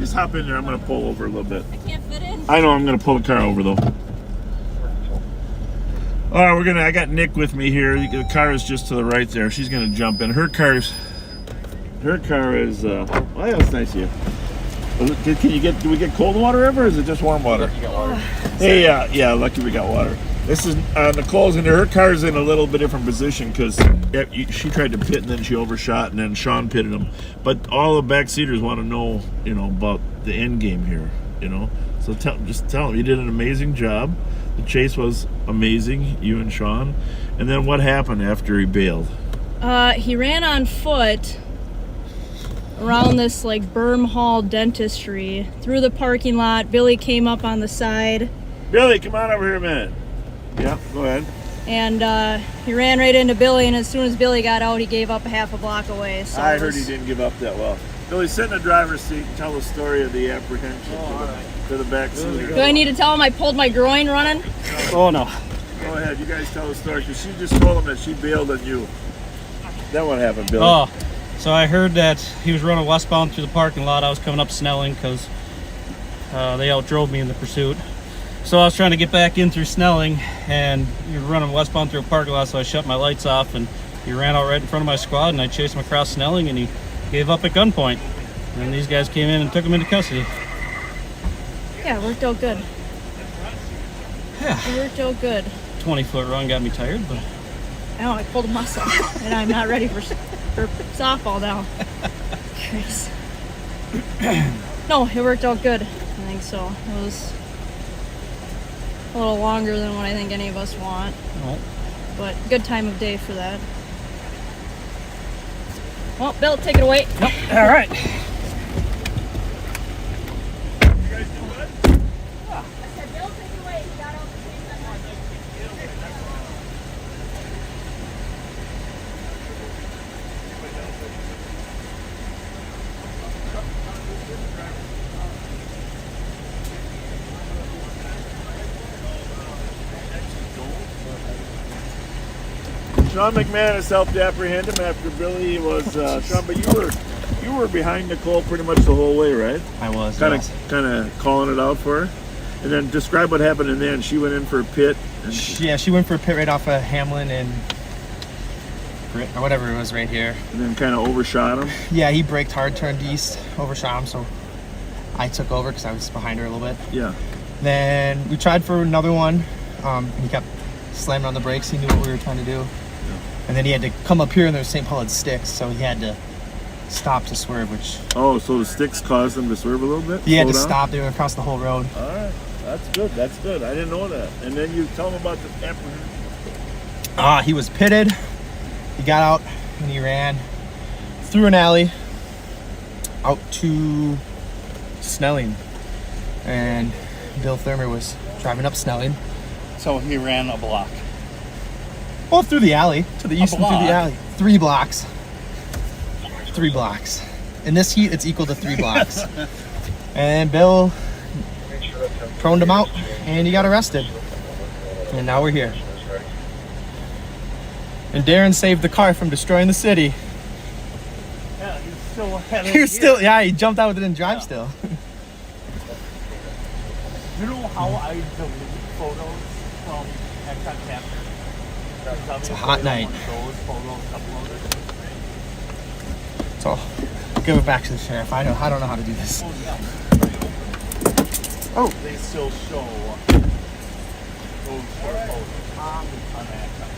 Just hop in there. I'm going to pull over a little bit. I can't fit in. I know. I'm going to pull the car over though. All right, I got Nick with me here. The car is just to the right there. She's going to jump in. Her car is. Well, that's nice of you. Do we get cold water ever, or is it just warm water? Hey, yeah, lucky we got water. This is Nicole's in there. Her car's in a little bit different position because she tried to pit and then she overshot, and then Sean pitted him. But all the backseaters want to know, about the end game here, So just tell them you did an amazing job. The chase was amazing, you and Sean. And then what happened after he bailed? He ran on foot around this like Berm Hall dentistry through the parking lot. Billy came up on the side. Billy, come on over here a minute. Yeah, go ahead. And he ran right into Billy, and as soon as Billy got out, he gave up a half a block away. So I heard he didn't give up that well. Billy, sit in the driver's seat and tell the story of the apprehension to the back seat. Do I need to tell him I pulled my groin running? Oh, no. Go ahead, you guys tell the story, because she just told him that she bailed on you. Then what happened, Billy? Oh, so I heard that he was running westbound through the parking lot. I was coming up Snelling because they outdrove me in the pursuit. So I was trying to get back in through Snelling, and he was running westbound through a parking lot, so I shut my lights off, and he ran out right in front of my squad, and I chased him across Snelling, and he gave up at gunpoint. And these guys came in and took him into custody. Yeah, it worked out good. Yeah. It worked out good. 20-foot run got me tired, but... I know, I pulled a muscle, and I'm not ready for softball now. Christ. No, it worked out good. I think so. It was a little longer than what I think any of us want. Oh. But good time of day for that. Well, Bill, take it away. Yep. All right. Sean McManus helped apprehend him after Billy was Sean, but you were behind Nicole pretty much the whole way, right? I was. Kind of calling it out for her. And then describe what happened, and then she went in for a pit. Yeah, she went for a pit right off of Hamlin and or whatever it was right here. And then kind of overshot him. Yeah, he braked hard, turned east, overshot him, so I took over because I was behind her a little bit. Yeah. Then we tried for another one. He kept slamming on the brakes. He knew what we were trying to do. And then he had to come up here, and there was St. Paul had sticks, so he had to stop to swerve, which... Oh, so the sticks caused him to swerve a little bit? He had to stop. They went across the whole road. All right. That's good. That's good. I didn't know that. And then you tell him about the apprehension. He was pitted. He got out, and he ran through an alley out to Snelling. And Bill Thurmer was driving up Snelling. So he ran a block. Well, through the alley, to the east and through the alley. 3 blocks. 3 blocks. In this heat, it's equal to 3 blocks. And Bill proned him out, and he got arrested. And now we're here. And Darren saved the car from destroying the city. Yeah, he was still ahead. He was still, yeah, he jumped out with it and drive still. You know how I delete photos from Exxon Capture? It's a hot night. So, give it back to the sheriff. I don't know how to do this. Oh, they still show those photos on Exxon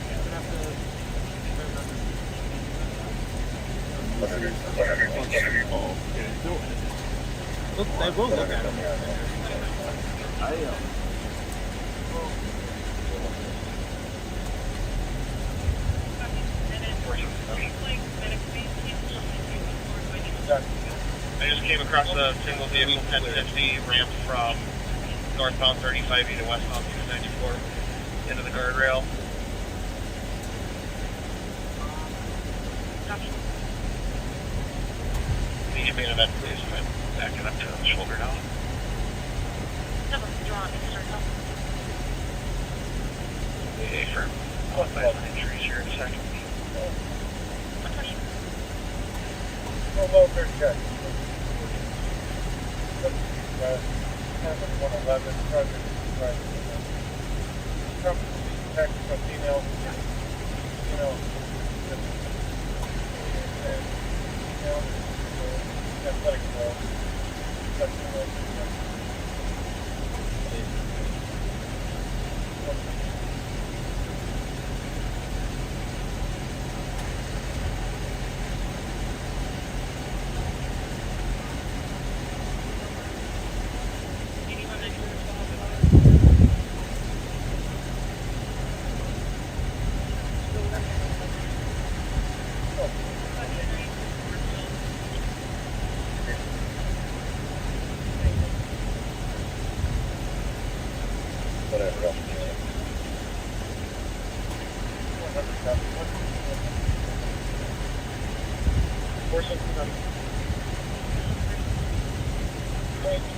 Look, they will look at them. I just came across a single vehicle 1050 ramp from northbound 35 to westbound 294 into the guardrail. Can you give me an event, please? If I'm backing up to the shoulder now. AA firm. I'll advise on injuries here in a second. Well, very good. 111 project text from email, athletic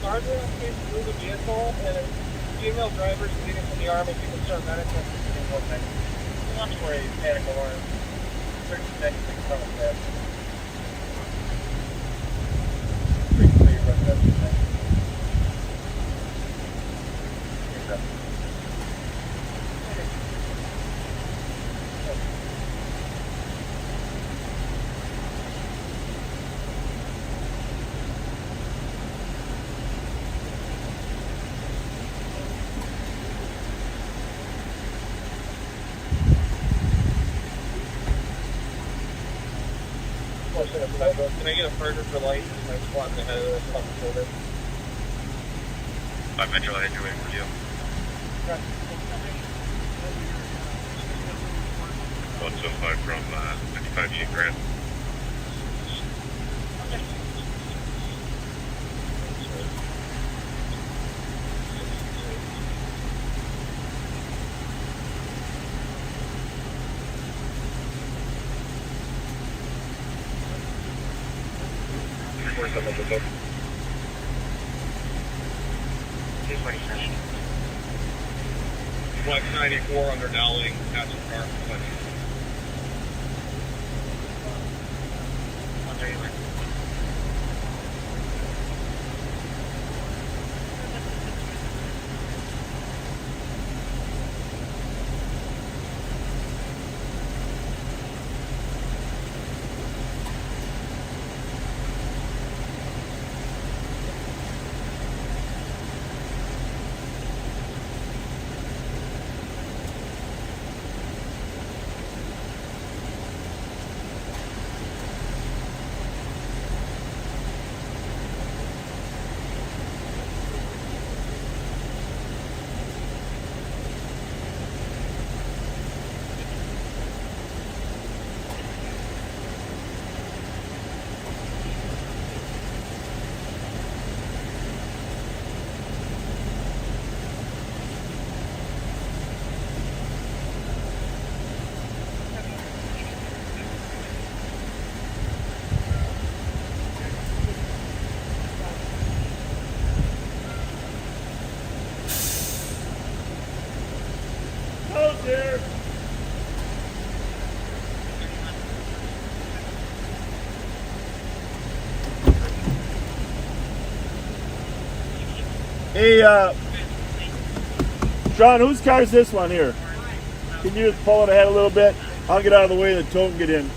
Guardrail came through the vehicle, and female drivers leaving from the Army, people start medical and one thing. Not to worry, panic alarm. 30 seconds to come with that. Pretty clear about that. Can I get a burger for light? My squat's ahead of the fucking shoulder. I'm Metro, I had you waiting for you. 125 from 55 Sheep Grand. Flex 94 under Dowling, passenger car. Hey, Sean, whose car is this one here? Can you just pull it ahead a little bit? I'll get out of the way and the tow can get in.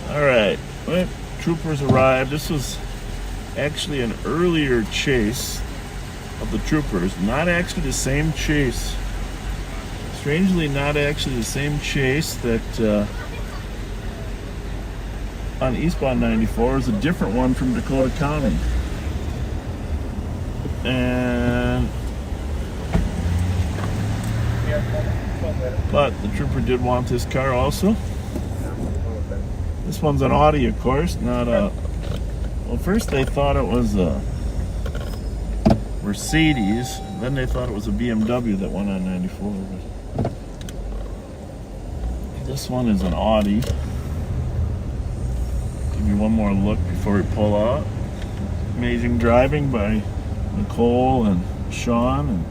All right, well, troopers arrived. This was actually an earlier chase of the troopers. Not actually the same chase. Strangely, not actually the same chase that on eastbound 94 is a different one from Dakota County. And but the trooper did want this car also. This one's an Audi, of course, not a. Well, first they thought it was a Mercedes, then they thought it was a BMW that went on 94. But this one is an Audi. Give you one more look before we pull out. Amazing driving by Nicole and Sean, and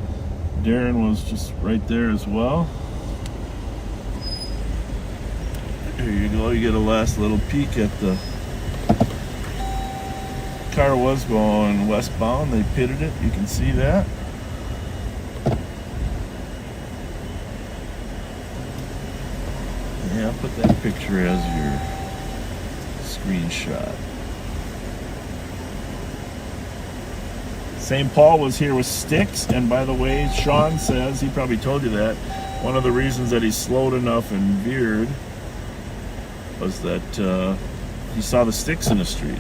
Darren was just right there as well. Here you go, you get a last little peek at the car. Was going westbound, they pitted it, you can see that. Yeah, I'll put that picture as your screenshot. St. Paul was here with sticks, and by the way, Sean says, he probably told you that, one of the reasons that he slowed enough and veered was that he saw the sticks in the street.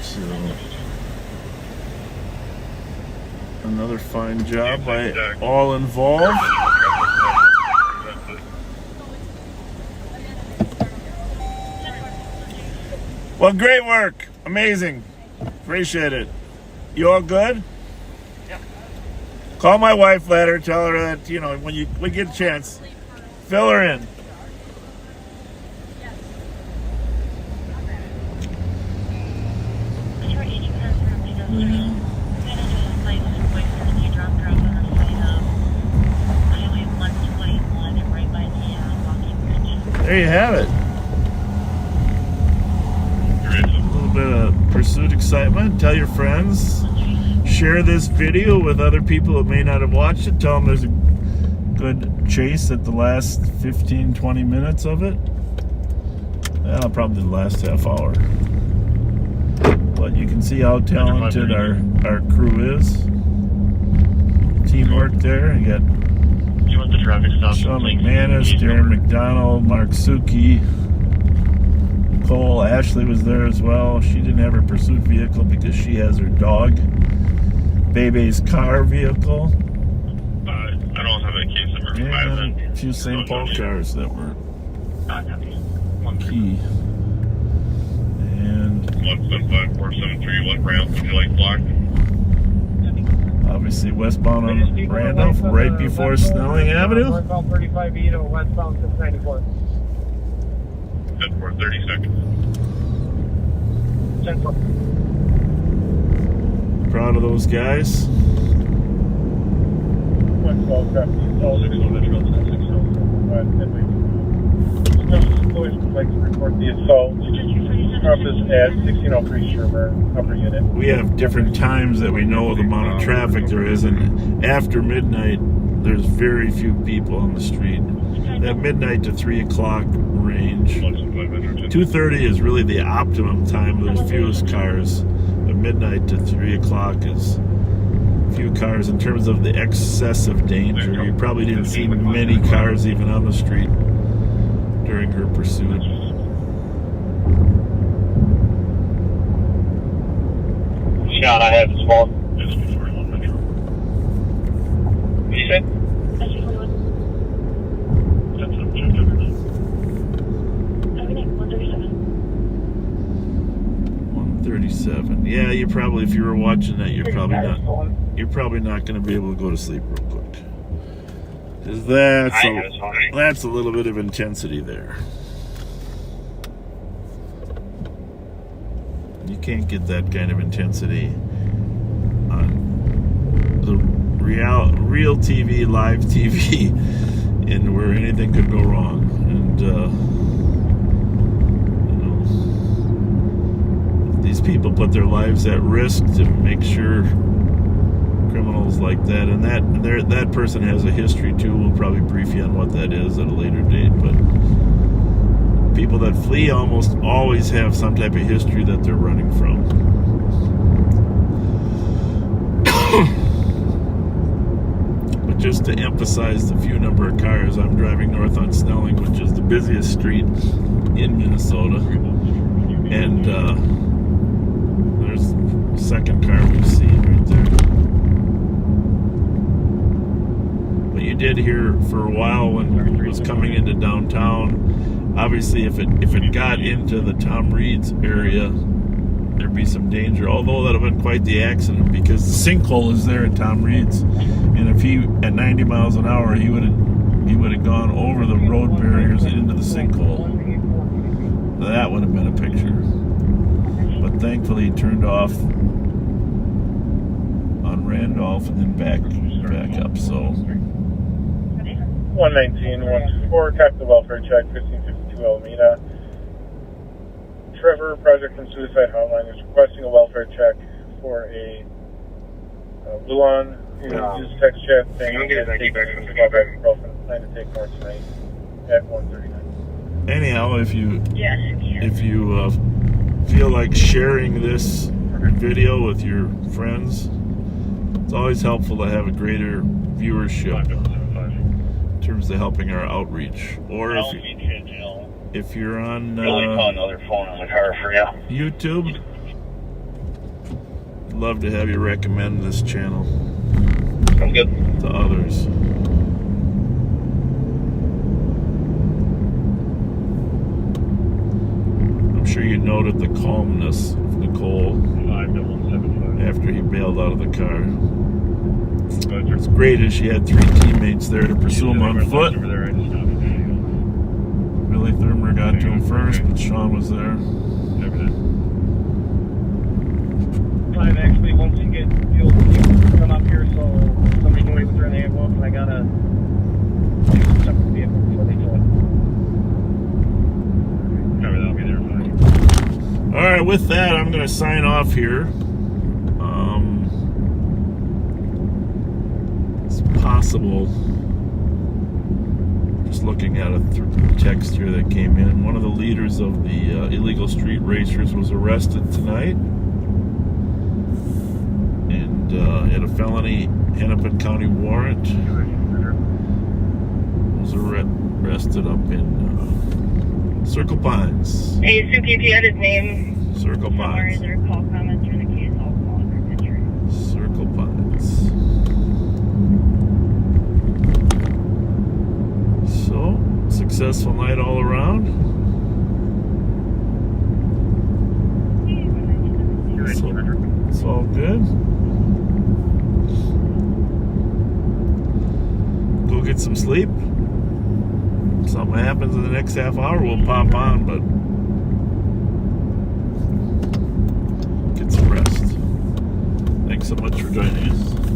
So, another fine job by all involved. Well, great work. Amazing. Appreciate it. You all good? Yeah. Call my wife later. Tell her that, you know, when you get a chance, fill her in. There you have it. A little bit of pursuit excitement. Tell your friends. Share this video with other people that may not have watched it. Tell them there's a good chase at the last 15-20 minutes of it. Well, probably the last half hour. But you can see how talented our crew is. Teamwork there. You got the traffic stop. Sean McManus, Darren McDonald, Mark Suki, Nicole. Ashley was there as well. She didn't have her pursuit vehicle because she has her dog. Bebe's car vehicle. I don't have a case number. And a few St. Paul cars that were key. And 175473, what round would you like blocked? obviously westbound on Randolph, right before Snelling Avenue. Northbound 35E to westbound 694. 10 for 30 seconds. 10 for. Proud of those guys. 112 traffic. Oh, 61 Metro, 1060. Police would like to report the assault. Office at 1603 Shermer, upper unit. We have different times that we know the amount of traffic there is, and after midnight, there's very few people on the street. That midnight to 3 o'clock range. 2:30 is really the optimum time. There's fewest cars. But midnight to 3 o'clock is few cars. In terms of the excessive danger, you probably didn't see many cars even on the street during her pursuit. Sean, I have small. What did you say? 137. Yeah, you probably, if you were watching that, you're probably not going to be able to go to sleep real quick. Because that's a little bit of intensity there. You can't get that kind of intensity on the real TV, live TV, and where anything could go wrong. And these people put their lives at risk to make sure criminals like that, and that person has a history too. We'll probably brief you on what that is at a later date, but people that flee almost always have some type of history that they're running from. But just to emphasize the few number of cars, I'm driving north on Snelling, which is the busiest street in Minnesota, and there's the second car we've seen right there. But you did hear for a while when it was coming into downtown. Obviously, if it got into the Tom Reed's area, there'd be some danger. Although that'd have been quite the accident because the sinkhole is there at Tom Reed's, and if he at 90 miles an hour, he would have gone over the road barriers and into the sinkhole. That would have been a picture. But thankfully, he turned off on Randolph and then back up. So 119, 124, captain welfare check, 1552 Alameda. Trevor, Project from Suicide Hotline, is requesting a welfare check for a Luan. His text chat saying he's planning to take more tonight at 1:39. Anyhow, if you feel like sharing this video with your friends, it's always helpful to have a greater viewership in terms of helping our outreach. Or if you're on YouTube, I'd love to have you recommend this channel to others. I'm sure you noted the calmness of Nicole after he bailed out of the car. What's great is she had 3 teammates there to pursue him on foot. Billy Thurmer got to him first, but Sean was there. 5 actually, once you get fuel, come up here so somebody can wait with her in the ambulance, and I gotta check the vehicle before they tow it. Cover, that'll be there, fine. All right, with that, I'm going to sign off here. It's possible, just looking at a text here that came in, one of the leaders of the illegal street racers was arrested tonight and had a felony Hennepin County warrant. Was arrested up in Circle Pines. Hey, Suki, if you had his name. Circle Pines. Is there a call comments or the case? I'll call it or picture. Circle Pines. So, successful night all around. So, it's all good. Go get some sleep. If something happens in the next half hour, we'll pop on, but get some rest. Thanks so much for joining us.